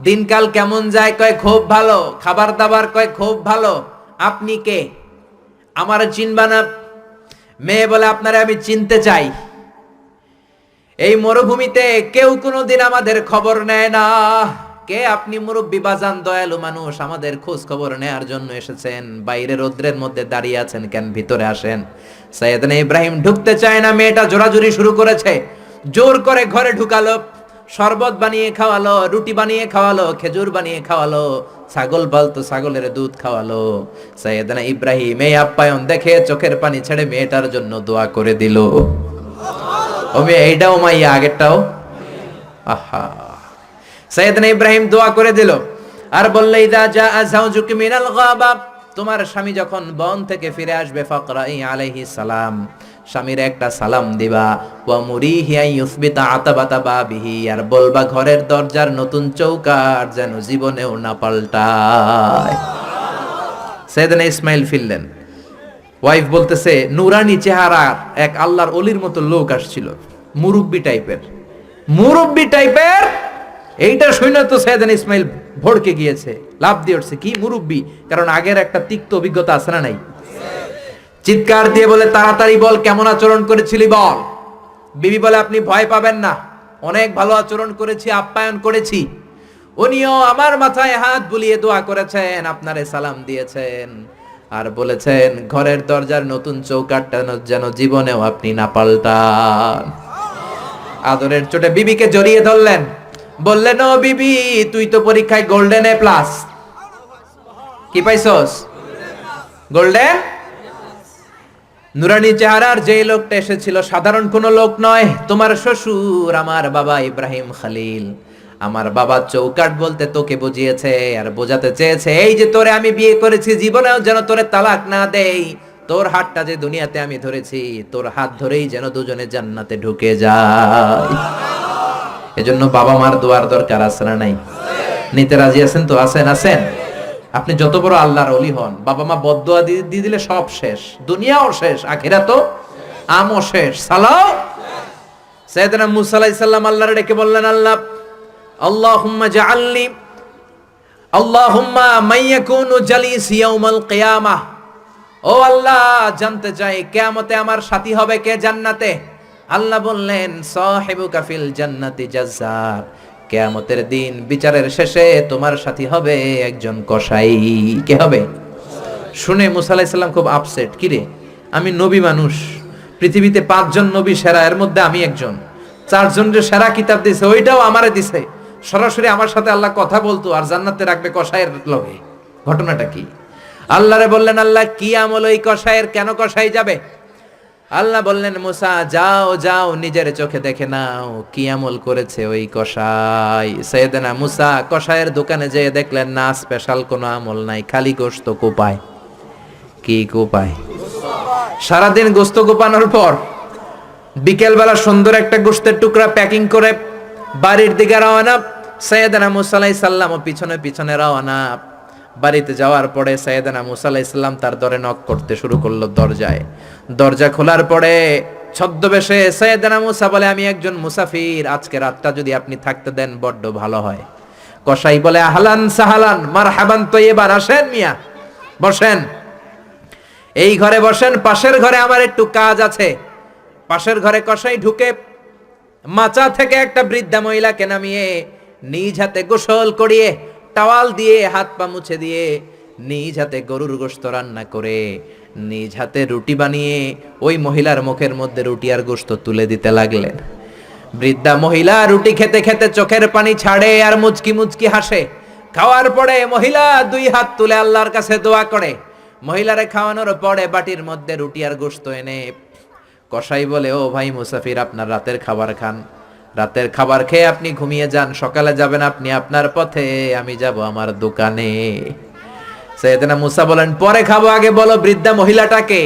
দিনকাল কেমন যায়? কয় খুব ভালো। খাবার দাবার? কয় খুব ভালো। আপনি কে? আমার চিনবা না? মেয়ে বলে, আপনারে আমি চিনতে চাই। এই মরুভূমিতে কেউ কোনোদিন আমাদের খবর নেয় না। কে আপনি? মুরব্বী বাজান, দয়ালু মানুষ, আমাদের খোঁজ খবর নেয়ার জন্য এসেছেন। বাইরে রোদ্রের মধ্যে দাঁড়িয়ে আছেন কেন? ভিতরে আসেন। সৈয়দনা ইব্রাহিম ঢুকতে চায় না, মেয়েটা জোরাজুরি শুরু করেছে। জোর করে ঘরে ঢুকালো, শরবত বানিয়ে খাওয়ালো, রুটি বানিয়ে খাওয়ালো, খেজুর বানিয়ে খাওয়ালো, ছাগল পালতো ছাগলের দুধ খাওয়ালো। সৈয়দনা ইব্রাহিম এই আপ্যায়ন দেখে চোখের পানি ছেড়ে মেয়েটার জন্য দোয়া করে দিল। ও মেয়ে, এইটাও মাইয়া, আগেরটাও। আহা, সৈয়দনা ইব্রাহিম দোয়া করে দিল আর বললে, ইদা জাআ যাওজুকি মিনাল গাবা, তোমার স্বামী যখন বন থেকে ফিরে আসবে, ফাকরাই আলাইহিস সালাম, স্বামীর একটা সালাম দিবা। ওয়া মুরিহি আন ইউসবিতা আতাবাতা বাবিহি, আর বলবা ঘরের দরজার নতুন চৌকাঠ যেন জীবনেও না পাল্টায়। সৈয়দনা ইসমাইল ফিরলেন। ওয়াইফ বলতেছে, নুরানি চেহারার এক আল্লাহর ওলির মতো লোক আসছিল, মুরব্বি টাইপের। মুরব্বি টাইপের, এইটা শুনে তো সৈয়দনা ইসমাইল ভড়কে গিয়েছে, লাভ দিয়ে উঠছে। কি মুরব্বি? কারণ আগের একটা তিক্ত অভিজ্ঞতা আছে না নাই? চিৎকার দিয়ে বলে, তাড়াতাড়ি বল, কেমন আচরণ করেছিলি বল। বিবি বলে, আপনি ভয় পাবেন না, অনেক ভালো আচরণ করেছি, আপ্যায়ন করেছি। উনিও আমার মাথায় হাত বুলিয়ে দোয়া করেছেন, আপনারে সালাম দিয়েছেন, আর বলেছেন ঘরের দরজার নতুন চৌকাঠটা যেন জীবনেও আপনি না পাল্টান। আদরের চোটে বিবিকে জড়িয়ে ধরলেন, বললেন, ও বিবি, তুই তো পরীক্ষায় গোল্ডেন এ প্লাস। কি পাইছস? গোল্ডেন। নুরানি চেহারার যে লোকটা এসেছিল সাধারণ কোনো লোক নয়, তোমার শ্বশুর, আমার বাবা ইব্রাহিম খলিল। আমার বাবা চৌকাঠ বলতে তোকে বুঝিয়েছে আর বোঝাতে চেয়েছে, এই যে তোরে আমি বিয়ে করেছি, জীবনেও যেন তোরে তালাক না দেই। তোর হাতটা যে দুনিয়াতে আমি ধরেছি, তোর হাত ধরেই যেন দুজনে জান্নাতে ঢুকে যায়। এজন্য বাবা মার দোয়ার দরকার আছে না নাই? নিতে রাজি আছেন তো? আছেন? আছেন? আপনি যত বড় আল্লাহর ওলি হন, বাবা মা বদদোয়া দিয়ে দিলে সব শেষ, দুনিয়াও শেষ, আখিরাতও আমও শেষ, সালাও। সাইয়েদনা মুসা আলাইহিস সালাম আল্লাহরে ডেকে বললেন, আল্লাহ, আল্লাহুম্মা জাআলনি, আল্লাহুম্মা মাইয়াকুনু জালিসি ইয়াউমাল কিয়ামাহ। ও আল্লাহ, জানতে চাই কিয়ামতে আমার সাথী হবে কে জান্নাতে? আল্লাহ বললেন, সাহিবুকা ফিল জান্নাতি জাজ্জার, কিয়ামতের দিন বিচারের শেষে তোমার সাথী হবে একজন কসাই। কে হবে? শুনে মুসা আলাইহিস সালাম খুব আপসেট। কিরে, আমি নবী মানুষ, পৃথিবীতে 5 জন নবী সেরা, এর মধ্যে আমি একজন। 4 জনের সেরা কিতাব দিছে, ওইটাও আমারে দিছে। সরাসরি আমার সাথে আল্লাহ কথা বলতো, আর জান্নাতে রাখবে কসাইয়ের লগে। ঘটনাটা কি? আল্লাহরে বললেন, আল্লাহ কি আমল ওই কসাইয়ের, কেন কসাই যাবে? আল্লাহ বললেন মুসা যাও যাও নিজের চোখে দেখে নাও কি আমল করেছে ওই কসাই। সাইয়েদনা মুসা কসাইয়ের দোকানে যেয়ে দেখলেন না স্পেশাল কোনো আমল নাই, খালি গোশত কোপায়। কি কোপায়? সারাদিন গোশত কোপানোর পর বিকেলবেলা সুন্দর একটা গোশতের টুকরা প্যাকিং করে বাড়ির দিকে রওনা। সাইয়েদনা মুসা আলাইহিস সালাম পিছনে পিছনে রওনা। বাড়িতে যাওয়ার পরে সাইয়েদনা মুসা আলাইহিস সালাম তার দরে নক করতে শুরু করলো দরজায়। দরজা খোলার পরে ছদ্মবেশে সাইয়েদনা মুসা বলে, আমি একজন মুসাফির, আজকে রাতটা যদি আপনি থাকতে দেন বড্ড ভালো হয়। কসাই বলে, আহলান সাহালান মারহাবান তৈয়বান, আসেন মিয়া বসেন, এই ঘরে বসেন, পাশের ঘরে আমার একটু কাজ আছে। পাশের ঘরে কসাই ঢুকে মাচা থেকে একটা বৃদ্ধা মহিলাকে নামিয়ে নিজ হাতে গোসল করিয়ে টাওয়াল দিয়ে হাত পা মুছে দিয়ে নিজ হাতে গরুর গোশত রান্না করে নিজ হাতে রুটি বানিয়ে ওই মহিলার মুখের মধ্যে রুটি আর গোশত তুলে দিতে লাগলেন। বৃদ্ধা মহিলা রুটি খেতে খেতে চোখের পানি ছাড়ে আর মুচকি মুচকি হাসে। খাওয়ার পরে মহিলা দুই হাত তুলে আল্লাহর কাছে দোয়া করে। মহিলারে খাওয়ানোর পরে বাটির মধ্যে রুটি আর গোশত এনে কসাই বলে, ও ভাই মুসাফির, আপনার রাতের খাবার খান, রাতের খাবার খেয়ে আপনি ঘুমিয়ে যান, সকালে যাবেন আপনি আপনার পথে, আমি যাব আমার দোকানে। সাইয়েদনা মুসা বলেন, পরে খাবো, আগে বলো বৃদ্ধা মহিলাটাকে।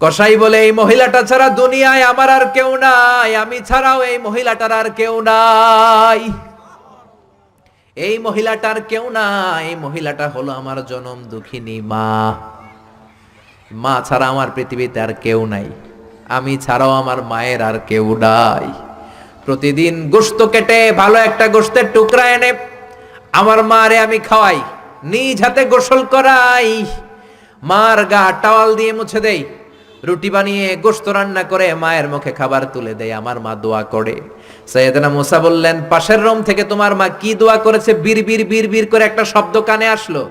কসাই বলে, এই মহিলাটা ছাড়া দুনিয়ায় আমার আর কেউ নাই, আমি ছাড়াও এই মহিলাটার আর কেউ নাই, এই মহিলাটার কেউ নাই, এই মহিলাটা হলো আমার জনম দুঃখিনী মা। মা ছাড়া আমার পৃথিবীতে আর কেউ নাই, আমি ছাড়াও আমার মায়ের আর কেউ নাই। প্রতিদিন গোশত কেটে ভালো একটা গোশতের টুকরা এনে আমার মারে আমি খাওয়াই, নিজ হাতে গোসল করাই, মার গা টাওয়াল দিয়ে মুছে দেই, রুটি বানিয়ে গোশত রান্না করে মায়ের মুখে খাবার তুলে দেয়, আমার মা দোয়া করে। সাইয়েদনা মুসা বললেন, পাশের রুম থেকে তোমার মা কি দোয়া করেছে? বীর বীর বীর বীর করে একটা শব্দ কানে আসলো,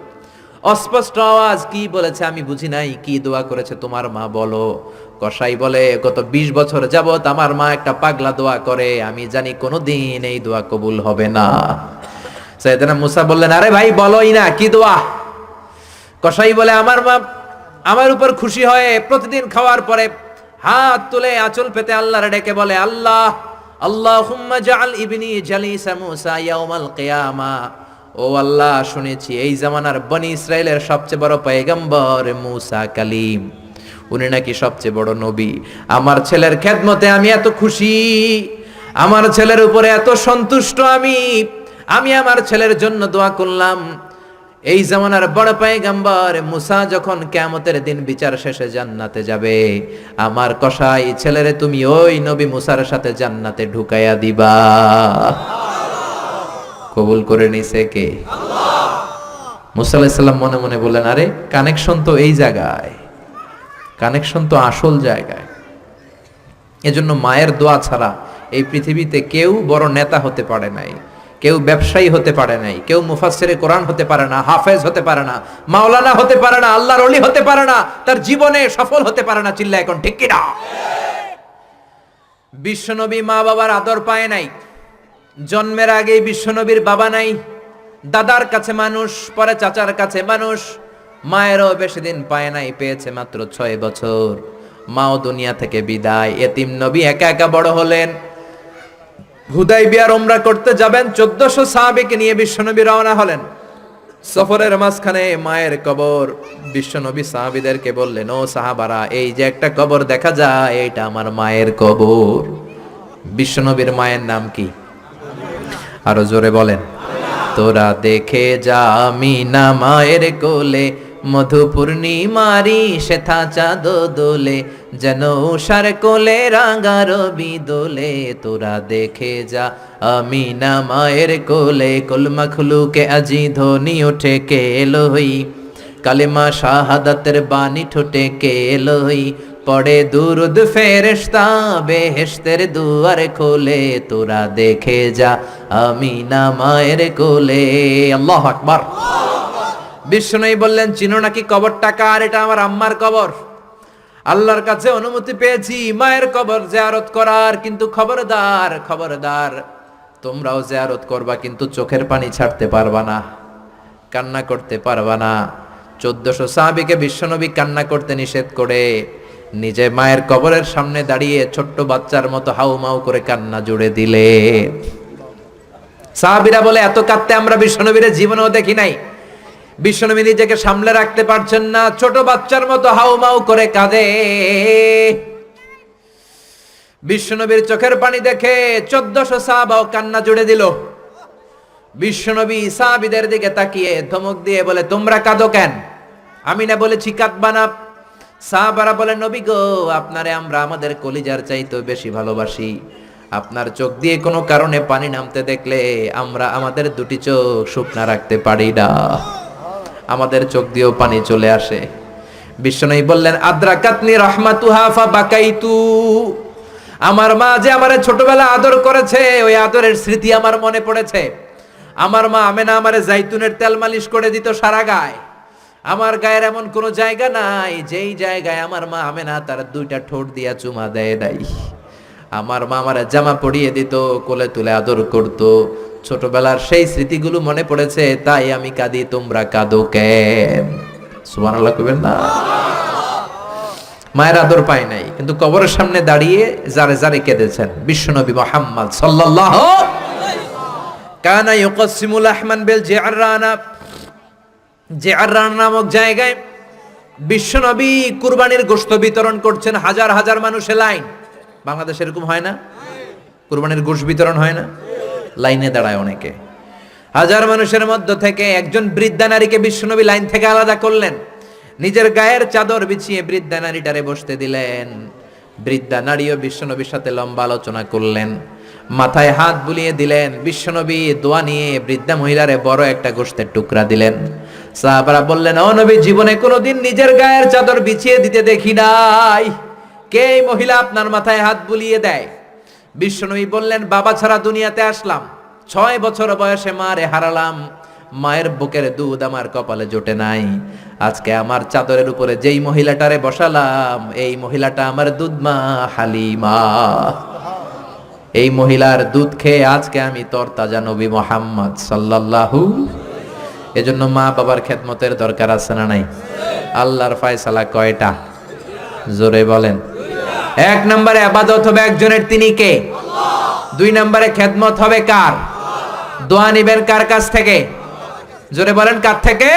অস্পষ্ট আওয়াজ, কি বলেছে আমি বুঝি নাই, কি দোয়া করেছে তোমার মা বলো। কসাই বলে, গত 20 বছর যাবত আমার মা একটা পাগলা দোয়া করে, আমি জানি কোনোদিন এই দোয়া কবুল হবে না। সাইয়েদনা মুসা বললেন, আরে ভাই বলোই না, কি দোয়া? কসাই বলে, আমার মা আমার উপর খুশি হয়ে প্রতিদিন খাওয়ার পরে হাত তুলে আঁচল পেতে আল্লাহর ডেকে বলে, আল্লাহ আল্লাহুম্মা জাআল ইবনি জালিসা মুসা ইয়াউমাল কিয়ামা। ও আল্লাহ, শুনেছি এই জামানার বনি ইসরাইলের সবচেয়ে বড় পয়গম্বর মুসা কালিম, উনি নাকি সবচেয়ে বড় নবী। আমার ছেলের খেদমতে আমি এত খুশি, আমার ছেলের উপরে এত সন্তুষ্ট আমি আমার ছেলের জন্য দোয়া করলাম। এই জামানার বড় পয়গম্বর মুসা যখন কিয়ামতের দিন বিচার শেষে জান্নাতে যাবে, আমার কসাই ছেলেরে তুমি ওই নবী মুসার সাথে জান্নাতে ঢুকাইয়া দিবা। কবুল করে নিছে কে? আল্লাহ। মুসা আলাইহিস সালাম মনে মনে বললেন, আরে কানেকশন তো এই জায়গায়, কানেকশন তো আসল জায়গায়। এজন্য মায়ের দোয়া ছাড়া এই পৃথিবীতে কেউ বড় নেতা হতে পারে নাই, কেউ ব্যবসায়ী হতে পারে নাই, কেউ মুফাসসিরে কোরআন হতে পারে না, হাফেজ হতে পারে না, মাওলানা হতে পারে না, আল্লাহর ওলি হতে পারে না, তার জীবনে সফল হতে পারে না। চিল্লা এখন ঠিক কিনা? বিশ্বনবী মা বাবার আদর পায় নাই, জন্মের আগেই বিশ্বনবীর বাবা নাই, দাদার কাছে মানুষ, পরে চাচার কাছে মানুষ, মায়েরও বেশি দিন পায় নাই, পেয়েছে মাত্র 6 বছর। মাও দুনিয়া থেকে বিদায়, এতিম নবী একা একা বড় হলেন। হুদাইবিয়ার উমরা করতে যাবেন, 1400 সাহাবীকে নিয়ে বিশ্বনবী রওনা হলেন। সফরের মাঝখানে মায়ের কবর। বিশ্বনবী সাহাবীদেরকে বললেন, ও সাহাবারা, এই যে একটা কবর দেখা যায়, এটা আমার মায়ের কবর। বিশ্বনবীর মায়ের নাম কি? আরো জোরে বলেন। তোরা দেখে যা আমিনা মায়ের কোলে, মধু পূর্ণিমারি শেথা চাঁদ দোলে, যেন উষার কোলে রাঙা রবি দোলে। তোরা দেখে যা আমিনা মায়ের কোলে, কলমা খুলুকে আজি ধ্বনি ওঠে কে এলোই, কালেমা শাহাদাতের বাণী ঠোঁটে কে এলোই, পড়ে দুরুদ ফেরেশতা বেহেশতের দুয়ার খোলে। তোরা দেখে যা আমিনা মায়ের কোলে। আল্লাহু আকবার। বিষ্ণুই বললেন, চিনো নাকি কবরটা কার? এটা আমার আম্মার কবর। আল্লাহর কাছে অনুমতি পেয়েছি মায়ের কবর জিয়ারত করার, কিন্তু খবরদার খবরদার, তোমরাও জিয়ারত করবা, কিন্তু চোখের পানি ছাড়তে পারবা না, কান্না করতে পারবা না। 1400 সাহাবীকে বিশ্বনবী কান্না করতে নিষেধ করে নিজে মায়ের কবরের সামনে দাঁড়িয়ে ছোট্ট বাচ্চার মতো হাউমাউ করে কান্না জুড়ে দিলে। সাহাবীরা বলে এত কাঁদতে আমরা বিশ্বনবীর জীবনেও দেখি নাই। বিশ্বনবী নিজেকে সামলে রাখতে পারছেন না, ছোট বাচ্চার মতো হাউমাউ করে কাঁদে। বিশ্বনবীর চোখের পানি দেখে 1400 সাহাবাও কান্না জুড়ে দিল। বিশ্বনবী সাহাবীদের দিকে তাকিয়ে ধমক দিয়ে বলে, তোমরা কাঁদো কেন? আমি না বলেছি কাঁদবা না? সাহাবারা বলে, নবী গো, আপনারে আমরা আমাদের কলিজার চাইতে বেশি ভালোবাসি। আপনার চোখ দিয়ে কোনো কারণে পানি নামতে দেখলে আমরা আমাদের দুটি চোখ শুকনা রাখতে পারি না, আমাদের চোখ দিয়েও পানি চলে আসে। বিশ্বনবী বললেন, আদ্রাকাতনি রাহমাতুহা ফাবাকাইতু। আমার মা যে আমারে ছোটবেলা আদর করেছে, ওই আদরের স্মৃতি আমার মনে পড়েছে। আমার মা আমেনা আমারে জাইতুনের তেল মালিশ করে দিত সারা গায়ে। আমার গায়ের এমন কোন জায়গা নাই যেই জায়গায় আমার মা আমেনা তার দুইটা ঠোঁট দিয়া চুমা দেয় নাই। আমার মা আমার জামা পরিয়ে দিত, কোলে তুলে আদর করত। ছোটবেলার সেই স্মৃতিগুলো মনে পড়েছে, তাই আমি কাঁদি। তোমরা কাঁদো কেন? সুবহানাল্লাহ কইবেন না? মায়ের আদর পায় নাই, কিন্তু কবরের সামনে দাঁড়িয়ে জারে জারে কেঁদেছেন বিশ্বনবী মুহাম্মদ সাল্লাল্লাহু কানা ইউকাসিমুল আহমান বিল জিআরানা। জিআরান নামক জায়গায় বিশ্বনবী কুরবানির গোশত বিতরণ করছেন। হাজার হাজার মানুষের লাইন। বাংলাদেশে এরকম হয় না? কুরবানির গোশত বিতরণ হয় না? লাইনে দাঁড়ায় অনেকে। হাজার মানুষের মধ্য থেকে একজন বৃদ্ধা নারীকে বিশ্বনবী লাইন থেকে আলাদা করলেন। নিজের গায়ের চাদর বিছিয়ে বৃদ্ধা নারীটারে বসতে দিলেন। বৃদ্ধা নারীও বিশ্বনবীর সাথে লম্বা আলোচনা করলেন, মাথায় হাত বুলিয়ে দিলেন। বিশ্বনবী দোয়া নিয়ে বৃদ্ধা মহিলারে বড় একটা গোশতের টুকরা দিলেন। সাহাবারা বললেন, ও নবী, জীবনে কোনোদিন নিজের গায়ের চাদর বিছিয়ে দিতে দেখি নাই, কে এই মহিলা আপনার মাথায় হাত বুলিয়ে দেয়? বিশ্বনবী বললেন, বাবা ছাড়া দুনিয়াতে আসলাম, 6 বছর বয়সে মারে হারালাম, মায়ের বুকের দুধ আমার কপালে জোটে নাই। আজকে আমার চাদরের উপরে যেই মহিলাটারে বসালাম, এই মহিলাটা আমার দুধ মা হালিমা। এই মহিলার দুধ খেয়ে আজকে আমি তরতাজা নবী মুহাম্মদ সাল্লাল্লাহু। এজন্য মা বাবার খেদমতের দরকার আছে না নাই? আল্লাহর ফয়সালা কয়টা? জোরে বলেন। 1 নম্বরে ইবাদত হবে একজনের, তিনি কে? আল্লাহ। 2 নম্বরে খেদমত হবে কার? দোয়া নিবেন কার কাছ থেকে? জোরে বলেন, কার থেকে?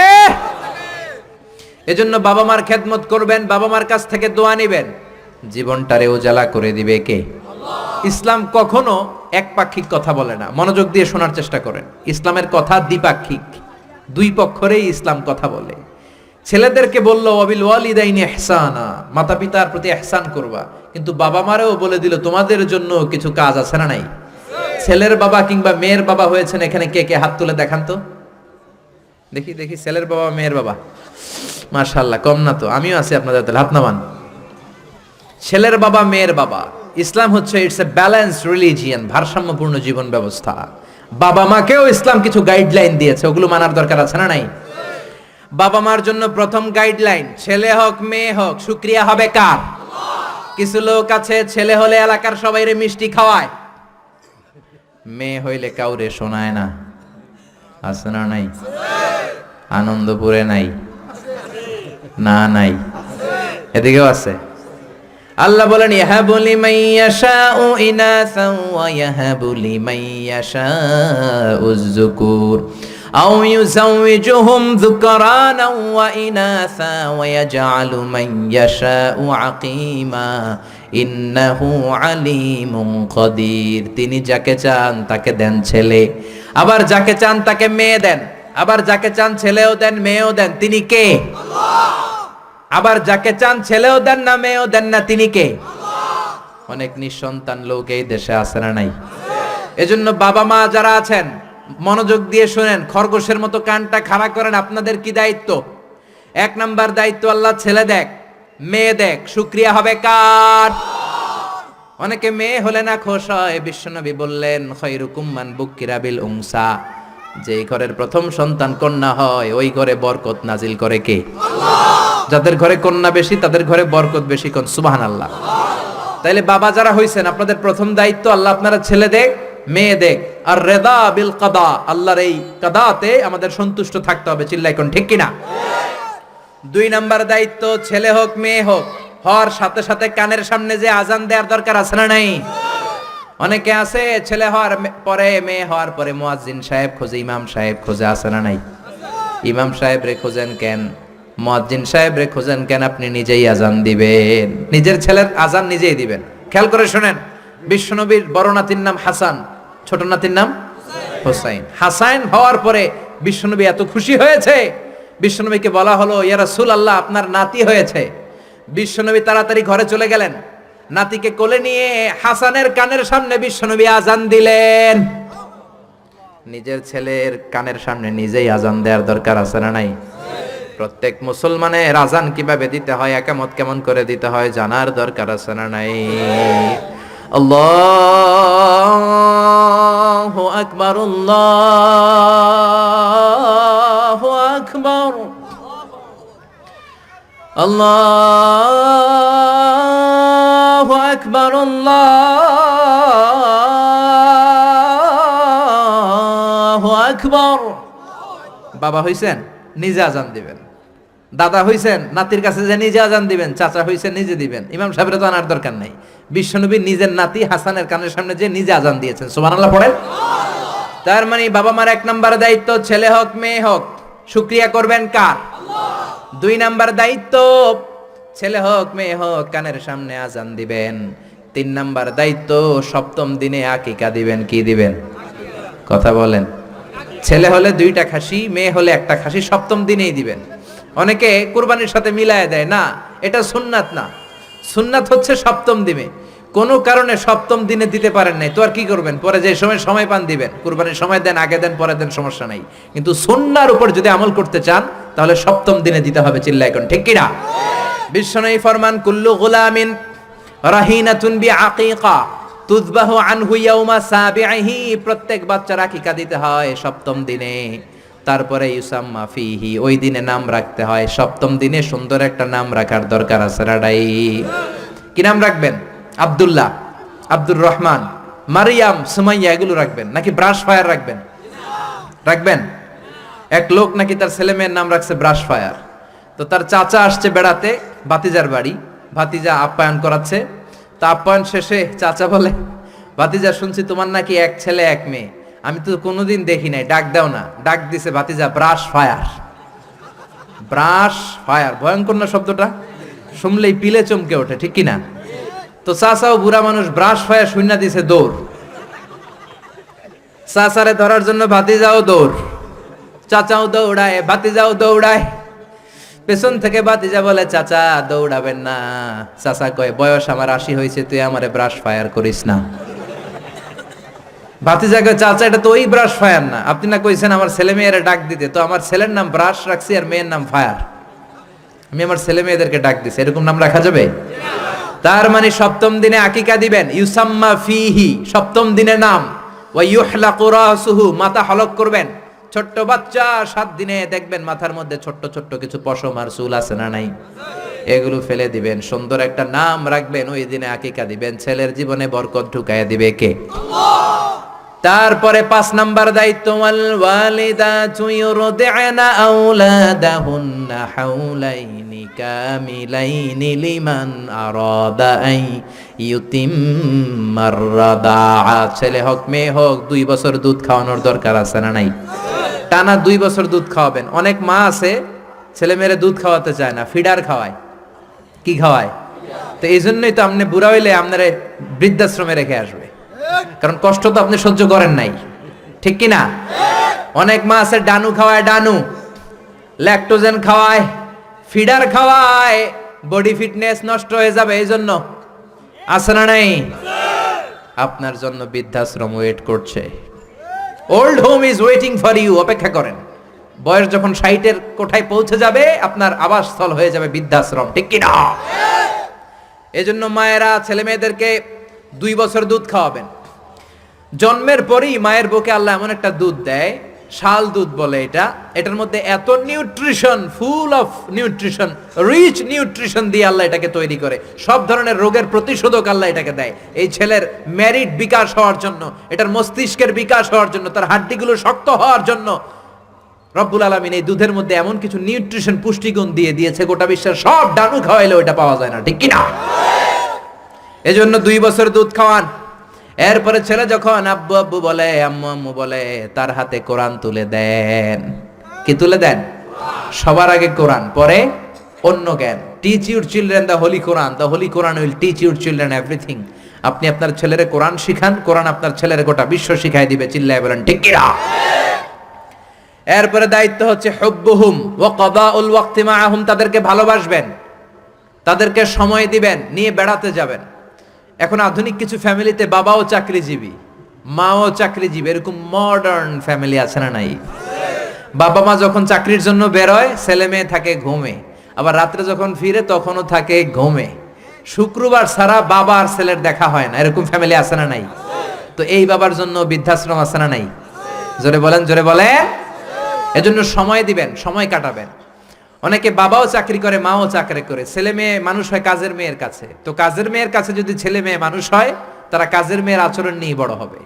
এজন্য বাবা মার খেদমত করবেন, বাবা মার কাছ থেকে দোয়া নিবেন। জীবনটারে উজালা করে দিবে কে? আল্লাহ। ইসলাম কখনো একপাক্ষিক কথা বলে না। মনোযোগ দিয়ে শোনার চেষ্টা করেন। ইসলামের কথা দ্বিপাক্ষিক, দুই পক্ষেরই ইসলাম কথা বলে। ছেলেদেরকে বললো ওয়াবিল ওয়ালিদাইনি ইহসানা, মাতা পিতার প্রতি ইহসান করবা, কিন্তু বাবা মারেও বলে দিল তোমাদের জন্য কিছু কাজ আছে না নাই? ছেলের বাবা কিংবা মেয়ের বাবা হয়েছেন এখানে কে কে? হাত তুলে দেখান তো দেখি দেখি। ছেলের বাবা মেয়ের বাবা, মাশাআল্লাহ, কম না তো? আমিও আছি আপনাদের, তাহলে হাত নামান। ছেলের বাবা মেয়ের বাবা। ইসলাম হচ্ছে ইটস এ ব্যালেন্সড রিলিজিয়ন, ভারসাম্যপূর্ণ জীবন ব্যবস্থা। বাবা মাকেও ইসলাম কিছু গাইডলাইন দিয়েছে, ওগুলো মানার দরকার আছে না নাই? বাবা মার জন্য প্রথম গাইডলাইন, ছেলে হোক মেয়ে হোক, শুকরিয়া হবে কার? কিছু লোক আছে ছেলে হলে এলাকার সবাইরে মিষ্টি খাওয়ায়, মেয়ে হইলে কাউরে শোনায় না। আছে না নাই? আনন্দপুরে নাই? না নাই, এদিকেও আছে। আল্লাহ বলেন, ইয়াহাবু লিমান ইয়াশাউ ইনাসান ওয়া ইয়াহাবু লিমান ইয়াশাউ যুকুর আও ইউযাওয়িজুহুম যুকরানা ওয়া ইনাসা ওয়া ইয়াজআলু মান ইয়াশাউ আকিমা ইন্নাহু আলিমুন কাদির। তিনি যাকে চান তাকে দেন ছেলে, আবার যাকে চান তাকে মেয়ে দেন, আবার যাকে চান ছেলেও দেন মেয়েও দেন। তিনি কে? আল্লাহ। আবার যাকে চান ছেলেও দেন না মেয়েও দেন না, তিনি কে? আল্লাহ। অনেক নিঃসন্তান লোক এই দেশে আছে না নাই? এজন্য বাবা মা যারা আছেন মনোযোগ দিয়ে শুনেন, খরগোশের মতো কানটা খাড়া করেন। আপনাদের কি দায়িত্ব? 1 নাম্বার দায়িত্ব, আল্লাহ ছেলে দেখ মেয়ে দেখ, শুকরিয়া হবে কার? অনেকে মেয়ে হলে না খুশ হয়। বিশ্বনবী বললেন, খায়রুকুম মান বুকিরা বিল উনসা, যেই ঘরের প্রথম সন্তান কন্যা হয় ওই ঘরে বরকত নাজিল করে কে? আল্লাহ। যাদের ঘরে কন্যা বেশি তাদের ঘরে বরকত বেশি। কোন সুবহানাল্লাহ। তাইলে বাবা যারা হইছেন, আপনাদের প্রথম দায়িত্ব আল্লাহ আপনারা ছেলে দেখ মেয়ে দেখ, আর রেদা বিল কাদা, আল্লাহর এই কাদাতে আমাদের সন্তুষ্ট থাকতে হবে। চিল্লাই কোন ঠিক কিনা? 2 নাম্বার দায়িত্ব, ছেলে হোক মেয়ে হোক হওয়ার সাথে সাথে কানের সামনে যে আজান দেওয়ার দরকার আছে না নাই? অনেকে আছে ছেলে হওয়ার পরে, মেয়ে হওয়ার পরে মুয়াজ্জিন সাহেব খোঁজে, ইমাম সাহেব খোঁজে, আছে না নাই? ইমাম সাহেব রে খোঁজেন কেন, মুয়াজ্জিন সাহেব রে খোঁজেন কেন? আপনি নিজেই আজান দিবেন, নিজের ছেলের আজান নিজেই দিবেন। খেয়াল করে শোনেন, বিশ্বনবীর বড় নাতির নাম হাসান, ছোট নাতির নাম হোসাইন। হাসান হওয়ার পরে বিশ্বনবী এত খুশি হয়েছে, বিশ্বনবীকে বলা হলো, ইয়া রাসূলুল্লাহ, আপনার নাতি হয়েছে। বিশ্বনবী তাড়াতাড়ি ঘরে চলে গেলেন, নাতিকে কোলে নিয়ে হাসানের কানের সামনে বিশ্বনবী আজান দিলেন। নিজের ছেলের কানের সামনে নিজেই আজান দেওয়ার দরকার আছে না নাই? প্রত্যেক মুসলমানের আজান কিভাবে দিতে হয়, একামত কেমন করে দিতে হয় জানার দরকার আছে না নাই? আল্লাহু আকবার, আল্লাহু আকবার, আল্লাহু আকবার, আল্লাহু আকবার। বাবা হইছেন, নিজে আজান দিবেন। দাদা হইছেন, নাতির কাছে যে নিজে আজান দিবেন। চাচা হইছেন, নিজে দিবেন। ইমাম সাহেবের তো আনার দরকার নাই। বিশ্বনবী নিজের নাতি হাসানের কানের সামনে যে নিজে আজান দিয়েছেন। সুবহানাল্লাহ পড়েন। তার মানে বাবা মার 1 নাম্বার দায়িত্ব, ছেলে হোক মেয়ে হোক, শুকরিয়া করবেন কার? আল্লাহ। 2 নাম্বার দায়িত্ব, ছেলে হোক মেয়ে হোক, কানের সামনে আজান দিবেন। 3 নাম্বার দায়িত্ব, সপ্তম দিনে আকিকা দিবেন। কি দিবেন? কথা বলেন। ছেলে হলে 2টা খাসি, মেয়ে হলে 1টা খাসি, সপ্তম দিনেই দিবেন। অনেকে কুরবানির সাথে মিলায় দেয়, না, এটা সুন্নাত না। সুন্নাত হচ্ছে সপ্তম দিনে। কোনো কারণে সপ্তম দিনে দিতে পারেন নাই, তো আর কি করবেন? পরে যে সময় পান দিবেন। কুরবানির সময় দেন, আগে দেন, পরে দেন, সমস্যা নাই। কিন্তু সুন্নাহর উপর যদি আমল করতে চান তাহলে সপ্তম দিনে দিতে হবে। চিল্লায় কোন ঠিক কিনা? বিশ্বনবী ফরমান, কুল্লু গুলামিন রাহিনাতুন বিআকিকা তুযবাহু আনহু ইয়াউমা সাবিহি। প্রত্যেক বাচ্চার আকিকা দিতে হয় সপ্তম দিনে। তারপরে ইউসাম্মা ফিহি, ওই দিনে নাম রাখতে হয়। সপ্তম দিনে সুন্দর একটা নাম রাখার দরকার আছে রাডাই। কি নাম রাখবেন? আব্দুল্লাহ, আব্দুর রহমান, মারিয়াম, সুমাইয়া, এগুলো রাখবেন নাকি ব্রাশ ফায়ার রাখবেন? রাখবেন। এক লোক নাকি তার ছেলে মেয়ের নাম রাখছে ব্রাশ ফায়ার। তো তার চাচা আসছে বেড়াতে ভাতিজার বাড়ি, ভাতিজা আপ্যায়ন করাচ্ছে। তা আপ্যায়ন শেষে চাচা বলে, ভাতিজা, শুনছি তোমার নাকি 1 ছেলে 1 মেয়ে, আমি তো কোনোদিন দেখি নাই, ডাক দাও না। ডাক দিছে ভাতিজা, ব্রাশ ফায়ার। ব্রাশ ফায়ার, ভয়ঙ্কর না শব্দটা? শুনলেই পিলে চমকে ওঠে, ঠিক কিনা? তো চাচাও বুড়া মানুষ, ব্রাশ ফায়ার শুননা দিছে দৌড়। চাচারে ধরার জন্য ভাতিজাও দৌড়, চাচাও দৌড়ায়, ভাতিজাও দৌড়ায়। পেছন থেকে ভাতিজা বলে, চাচা দৌড়াবেন না। চাচা কয়, বয়স আমার 80 হয়েছে, তুই আমারে ব্রাশ ফায়ার করিস না। ভাতিজা কয়, চাচা এটা তো ওই ব্রাশ ফায়ার না, আপনি না কইছেন আমার ছেলে মেয়েরা ডাক দিতে, তো আমার ছেলের নাম ব্রাশ রাখছি আর মেয়ের নাম ফায়ার, আমি আমার ছেলে মেয়েদেরকে ডাক দিছি, এরকম নাম রাখা যাবে? তার মানে সপ্তম দিনে আকিকা দিবেন। ইউসাম্মা ফিহি, সপ্তম দিনে নাম। ওয়া ইউহলাকু রাসুহু, মাথা হলক করবেন। ছোট্ট বাচ্চা 7 দিনে দেখবেন মাথার মধ্যে ছোট্ট ছোট্ট কিছু পশম আর চুল আছে না নাই, এগুলো ফেলে দিবেন, সুন্দর একটা নাম রাখবেন। ওই দিনে আকিকা দিবেন, ছেলের জীবনে বরকত ঢুকাইয়া দিবে কে? আল্লাহ। তারপরে 5 নাম্বার দায়িত্ব, ওয়াল ওয়ালিদাতু ইউরদি'না আওলাদাহুন্না হাওলাইনি কামিলাইনি লিমান আরাদা আই ইউতিম্মার রাদাআ। ছেলে হোক মেয়ে হোক 2 বছর দুধ খাওয়ানোর দরকার আছে না নাই? টানা 2 বছর দুধ খাওয়াবেন। অনেক মা আছে ছেলে মেয়েরে দুধ খাওয়াতে চায় না, ফিডার খাওয়ায়। কি খাওয়ায়? তো এই জন্যই তো আপনি বুড়া হইলে আপনারে বৃদ্ধাশ্রমে রেখে আসবে, কারণ কষ্ট তো আপনি সহ্য করেন নাই, ঠিক কি না? অনেক মা আছে ডানু খাওয়ায়, ডানু ল্যাকটোজেন খাওয়ায়, ফিডার খাওয়ায়, বডি ফিটনেস নষ্ট হয়ে যাবে এই জন্য। আছে না নাই? আপনার জন্য বৃদ্ধাশ্রম ওয়েট করছে। Old home is waiting for you. অপেক্ষা করেন, বয়স যখন 60-এর কোঠায় পৌঁছে যাবে আপনার আবাসস্থল হয়ে যাবে বৃদ্ধাশ্রম, ঠিক কি না? এজন্য মায়েরা ছেলে মেয়েদেরকে 2 বছর দুধ খাওয়াবেন। জন্মের পরেই মায়ের বুকে আল্লাহ এমন একটা দুধ দেয়, শাল দুধ বলে এটা। এটার মধ্যে এত nutrition, full of nutrition, rich nutrition দিয়ে আল্লাহ এটাকে তৈরি করে। সব ধরনের রোগের প্রতিষেধক আল্লাহ এটাকে দেয় এই ছেলের মেরিট বিকাশ হওয়ার জন্য, এটার মস্তিষ্কের বিকাশ হওয়ার জন্য, তার হাড্ডিগুলো শক্ত হওয়ার জন্য। রব্বুল আলামিন এই দুধের মধ্যে এমন কিছু নিউট্রিশন পুষ্টিগুণ দিয়ে দিয়েছে, গোটা বিশ্বের সব ডানু খাওয়াইলে ওইটা পাওয়া যায় না, ঠিক কি না? এজন্য 2 বছর দুধ খাওয়ান। এরপরে ছেলে যখন আব্বু আব্বু বলে, আম্মু আম্মু বলে, তার হাতে কোরআন তুলে দেন। কি তুলে দেন? সবার আগে কোরআন, পরে অন্য জ্ঞান। Teach your children the holy Quran, the holy Quran will teach your children everything. আপনি আপনার ছেলেরে কোরআন শিখান, কোরআন আপনার ছেলেরে গোটা বিশ্ব শিখাই দিবে। চিল্লায় বলেন ঠিক কি না? এরপরে দায়িত্ব হচ্ছে হুব্বুহুম ওয়া কাদাউল ওয়াক্তি মাআহুম, তাদেরকে ভালোবাসবেন, তাদেরকে সময় দিবেন, নিয়ে বেড়াতে যাবেন। এখন আধুনিক কিছু ফ্যামিলিতে বাবাও চাকরিজীবী, মাও চাকরিজীবী, এরকম মডার্ন ফ্যামিলি আছে না নাই? বাবা মা যখন চাকরির জন্য বেরোয়, ছেলে মেয়ে থাকে ঘুমে, আবার রাত্রে যখন ফিরে তখনও থাকে ঘুমে। শুক্রবার ছাড়া বাবা আর ছেলের দেখা হয় না, এরকম ফ্যামিলি আছে না নাই? তো এই বাবার জন্য বৃদ্ধাশ্রম আছে না নাই? জোরে বলেন, জোরে বলেন। এজন্য সময় দিবেন, সময় কাটাবেন। অনেকে বাবাও চাকরি করে, মাও চাকরি করে, ছেলে মেয়ে মানুষ হয় কাজের মেয়ের কাছে। তো কাজের মেয়ের কাছে যদি ছেলে মেয়ে মানুষ হয়, তারা কাজের মেয়ের আচরণ নিয়ে বড় হবে।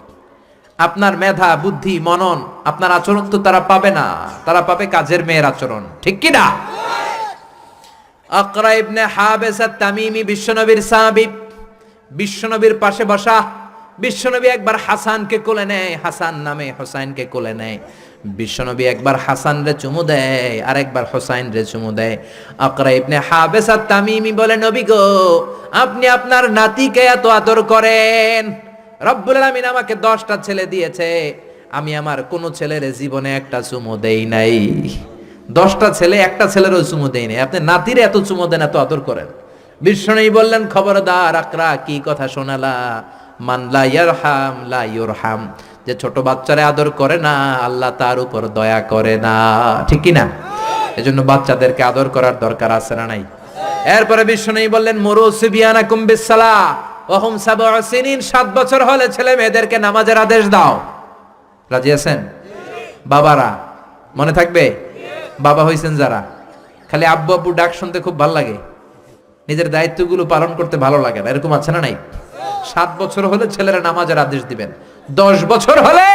আপনার মেধা, বুদ্ধি, মনন, আপনার আচরণ তো তারা পাবে না, তারা পাবে কাজের মেয়ের আচরণ, ঠিক কি না? আকরা ইবনে হাবিস আত-তামিমি বিশ্বনবীর সাহাবী, বিশ্বনবীর পাশে বসা। বিশ্বনবী একবার হাসানকে কোলে নেয়, হাসান নামে হোসাইনকে কোলে নেয়। বিশ্বনবী একবার হাসান রে চুমু দেয়, আর একবার হোসাইন রে চুমু দেয়। আকরা ইবনে হাবিস আত-তামিমি বলে, নবী গো, আপনি আপনার নাতিকে এত আদর করেন। রব্বুল আলামিন আমাকে 10টা ছেলে দিয়েছে, আমি আমার কোন ছেলের জীবনে একটা চুমু দেই নাই। 10টা ছেলে, একটা ছেলেরও চুমু দেই নাই, আপনি নাতিরে এত চুমু দেন, এত আদর করেন। বিশ্বনবী বললেন, খবরদার আকরা, কি কথা শোনালা? মান লা ইয়ারহাম লা ইউরহাম, যে ছোট বাচ্চারে আদর করে না, আল্লাহ তার উপর দয়া করে না, ঠিক কি না? এজন্য বাচ্চাদেরকে আদর করার দরকার আছে না নাই? এরপরে বিশ্বনবী বললেন, মুরু সিবিয়ানাকুম বিসসালাহ ওয়া হুম 7 সিনিন, 7 বছর হলে ছেলে মেয়েদেরকে নামাজের আদেশ দাও। রাজি আছেন? বাবারা মনে থাকবে? বাবা হইছেন যারা, খালি আব্বু আব্বু ডাক শুনতে খুব ভালো লাগে, নিজের দায়িত্বগুলো পালন করতে ভালো লাগে না, এরকম আছে না নাই? 7 বছর হলে ছেলেরা নামাজের আদেশ দিবেন, 10 বছর হলে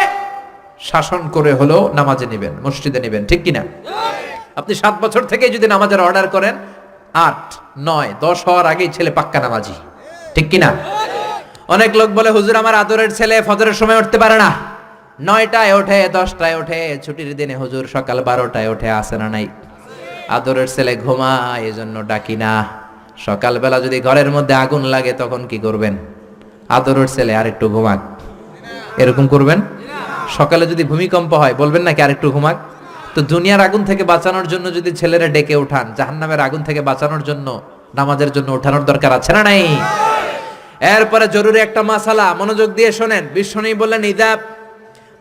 শাসন করে হলেও নামাজে নিবেন, মসজিদে নিবেন, ঠিক কিনা? আপনি 7 বছর থেকে যদি নামাজের অর্ডার করেন, 8, 9, 10 হওয়ার আগেই ছেলে পাক্কা নামাজি, ঠিক কিনা? অনেক লোক বলে, হুজুর আমার আদরের ছেলে ফজরের সময় উঠতে পারে না, 9টায় ওঠে, 10টায় ওঠে, ছুটির দিনে হুজুর সকাল 12টায় ওঠে, আসে না নাই? আদরের ছেলে ঘুমায়, এজন্য ডাকি না। সকালবেলা যদি ঘরের মধ্যে আগুন লাগে তখন কি করবেন? আদরের ছেলে আরেকটু ঘুমাক, এরকম করবেন? সকালে যদি ভূমিকম্প হয় বলবেন নাকি আরেকটু ঘুমাক? তো দুনিয়ার আগুন থেকে বাঁচানোর জন্য যদি ছেলেরা ডেকে উঠান, জাহান্নামের আগুন থেকে বাঁচানোর জন্য নামাজের জন্য উঠানোর দরকার আছে না নাই? এরপরে জরুরি একটা মাসালা, মনোযোগ দিয়ে শোনেন। বিশ্বনবী বললেন, ইদা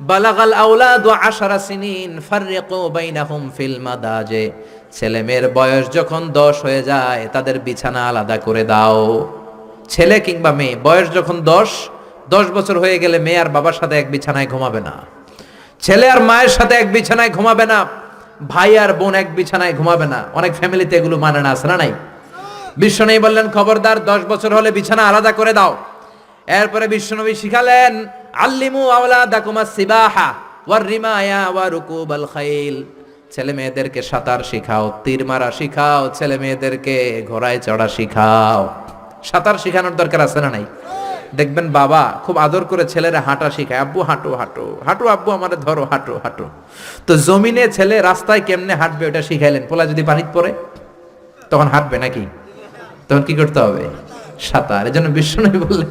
বালাগাল আওলাদু 10 সিনিন ফাররিকু বাইনাহুম ফিল মাদাজে, ছেলে মেয়ের বয়স যখন 10 হয়ে যায়, তাদের বিছানা আলাদা করে দাও। ছেলে কিংবা মেয়ে বয়স যখন 10 বছর হয়ে গেলে মেয়ে আর বাবার সাথে এক বিছানায় ঘুমাবে না, ছেলে আর মায়ের সাথে এক বিছানায় ঘুমাবে না, ভাই আর বোন এক বিছানায় ঘুমাবে না। অনেক ফ্যামিলিতে এগুলো মানে না, আছে না নাই? বিশ্বনবী বললেন, খবরদার 10 বছর হলে বিছানা আলাদা করে দাও। এরপরে বিশ্বনবী শিখালেন, আল্লিমু আওলাদাকুমাস সিবাহা ওয়ার রিমায়া ওয়া রুকুবাল খাইল, ছেলে মেয়েদেরকে সাঁতার শিখাও, তীর মারা শিখাও, ছেলে মেয়েদেরকে ঘোড়ায় চড়া শিখাও। সাঁতার শিখানোর দরকার আছে না নাই? দেখবেন বাবা খুব আদর করে ছেলেরা হাঁটা শিখায়, আব্বু হাঁটো হাঁটো হাঁটো, আব্বু আমারে ধরো, হাঁটো হাঁটো। তো জমিনে ছেলে রাস্তায় কেমনে হাঁটবে ওটা শিখাইলেন, পোলা যদি পানিতে পড়ে তখন হাঁটবে নাকি? তখন কি করতে হবে? সাঁতার। এজন্য বিশ্বনবী বললেন,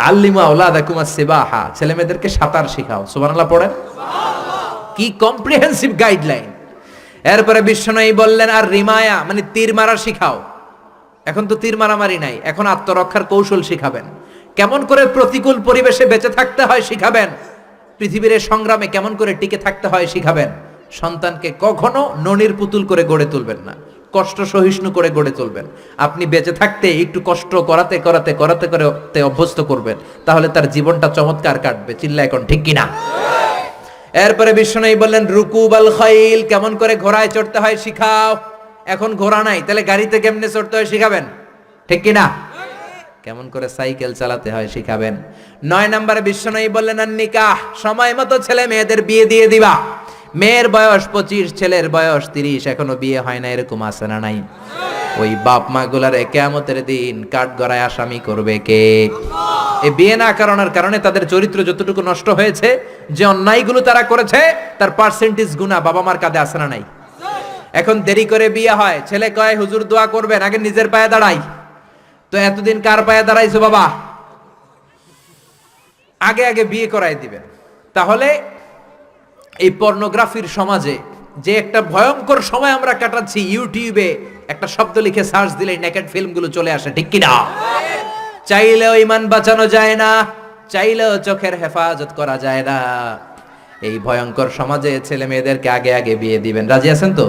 আল্লিমু আওলাদাকুমাস সিবাহা, ছেলে মেয়েদেরকে সাঁতার শিখাও। সুবহানাল্লাহ পড়েন। কি কম্প্রিহেন্সিভ গাইডলাইন। এরপরে বিশ্বনবী বললেন, আর রিমায়া মানে তীর মারা শিখাও। এখন তো তীর মারামারি নাই, এখন আত্মরক্ষার কৌশল শিখাবেন। কেমন করে প্রতিকূল পরিবেশে বেঁচে থাকতে হয় শিখাবেন। পৃথিবীর সংগ্রামে কেমন করে টিকে থাকতে হয় শিখাবেন। সন্তানকে কখনো ননির পুতুল করে গড়ে তুলবেন না, কষ্ট সহিষ্ণু করে গড়ে তুলবেন। আপনি বেঁচে থাকতে একটু কষ্ট করাতে করাতে করাতে করতে অভ্যস্ত করবেন, তাহলে তার জীবনটা চমৎকার কাটবে। চিল্লা এখন ঠিক কিনা? এরপরে বিশ্বনবী বললেন, রুকুবাল খাইল, কেমন করে ঘোড়ায় চড়তে হয় শিখাও। এখন ঘোড়া নাই, তাহলে গাড়িতে কেমনে চড়তে হয় শিখাবেন, ঠিক কিনা? কেমন করে সাইকেল চালাতে হয় শিখাবেন। 9 নম্বরে বিশ্বনবী বললেন, আর নিকাহ, সময় মতো ছেলে মেয়েদের বিয়ে দিয়ে দিবা। মেয়ের বয়স 25, ছেলের বয়স 30, এখনো বিয়ে হয় না, এরকম আছে না নাই? ওই বাপ মা গুলারে কিয়ামতের দিন কাঠগড়ায় আসামি করবে কে? এই বিয়ে না করানোর কারণে তাদের চরিত্র যতটুকু নষ্ট হয়েছে, যে অন্যায়গুলো তারা করেছে তার পার্সেন্টেজ গুণা বাবা মার কাঁধে আছে না নাই? এখন দেরি করে বিয়ে হয়, ছেলে কয় হুজুর দোয়া করবেন, আগে নিজের পায়ে দাঁড়াই। তো এতদিন কার পায়ে দাঁড়াইছো বাবা? আগে আগে বিয়ে করাই দিবেন। তাহলে এই পর্নোগ্রাফির সমাজে যে একটা ভয়ঙ্কর সময় আমরা কাটাচ্ছি, ইউটিউবে একটা শব্দ লিখে সার্চ দিলেই নেকেড ফিল্মগুলো চলে আসে, ঠিক কিনা? চাইলেও ইমান বাঁচানো যায় না, চাইলেও চোখের হেফাজত করা যায় না। এই ভয়ঙ্কর সমাজে ছেলে মেয়েদেরকে আগে আগে বিয়ে দিবেন। রাজি আছেন তো?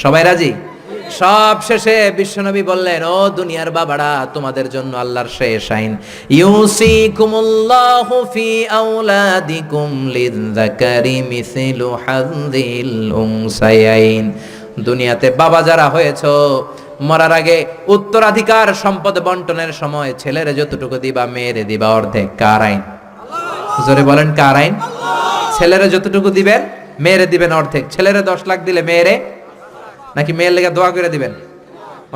সবাই রাজি? সব শেষে বিশ্বনবী বললেন, ও দুনিয়ার বাবারা, তোমাদের জন্য আল্লাহর শেষ আইন, ইউসিকুমুল্লাহু ফি আওলাদিকুম লিযযাকারি মিসলু হাযযিল উনসায়াইন। দুনিয়াতে বাবা যারা হয়েছো, মরার আগে উত্তরাধিকার সম্পদ বন্টনের সময় ছেলেরে যতটুকু দিবা, মেয়েরে দিবা অর্ধেক। কার আইন? জোরে বলেন, কার আইন? ছেলেরে যতটুকু দিবেন, মেয়েরে দিবেন অর্ধেক। ছেলেরে 10 লাখ দিলে মেয়েরে, নাকি মেয়ের লেগে দোয়া করে দিবেন?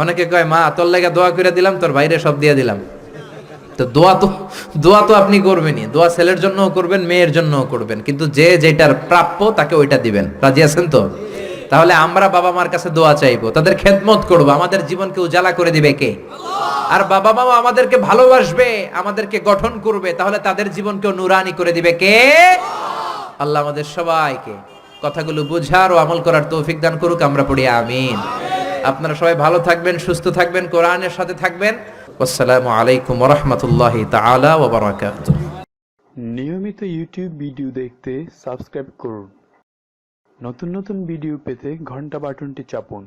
অনেকে কয়, মা তোর লেগে দোয়া করে দিলাম, তোর বাইরে সব দিয়ে দিলাম। তো দোয়া তো আপনি করবেনই, দোয়া ছেলের জন্যও করবেন, মেয়ের জন্যও করবেন, কিন্তু যে যেটার প্রাপ্য তাকে ওইটা দিবেন। রাজি আছেন তো? তাহলে আমরা বাবা মার কাছে দোয়া চাইবো, তাদের খেদমত করবো। আমাদের জীবনকে উজালা করে দিবে কে? আর বাবা মা আমাদেরকে ভালোবাসবে, আমাদেরকে গঠন করবে, তাহলে তাদের জীবনকেও নুরানি করে দিবে কে? আল্লাহ আমাদের সবাইকে কথাগুলো বুঝার ও আমল করার তৌফিক দান করুক। আমরা পড়ি আমিন। আপনারা সবাই ভালো থাকবেন, সুস্থ থাকবেন, কোরআনের সাথে থাকবেন। আসসালামু আলাইকুম ওয়া রাহমাতুল্লাহি তাআলা ওয়া বারাকাতুহু। নিয়মিত ইউটিউব ভিডিও দেখতে সাবস্ক্রাইব করুন। নতুন নতুন ভিডিও পেতে ঘন্টা বাটনটি চাপুন।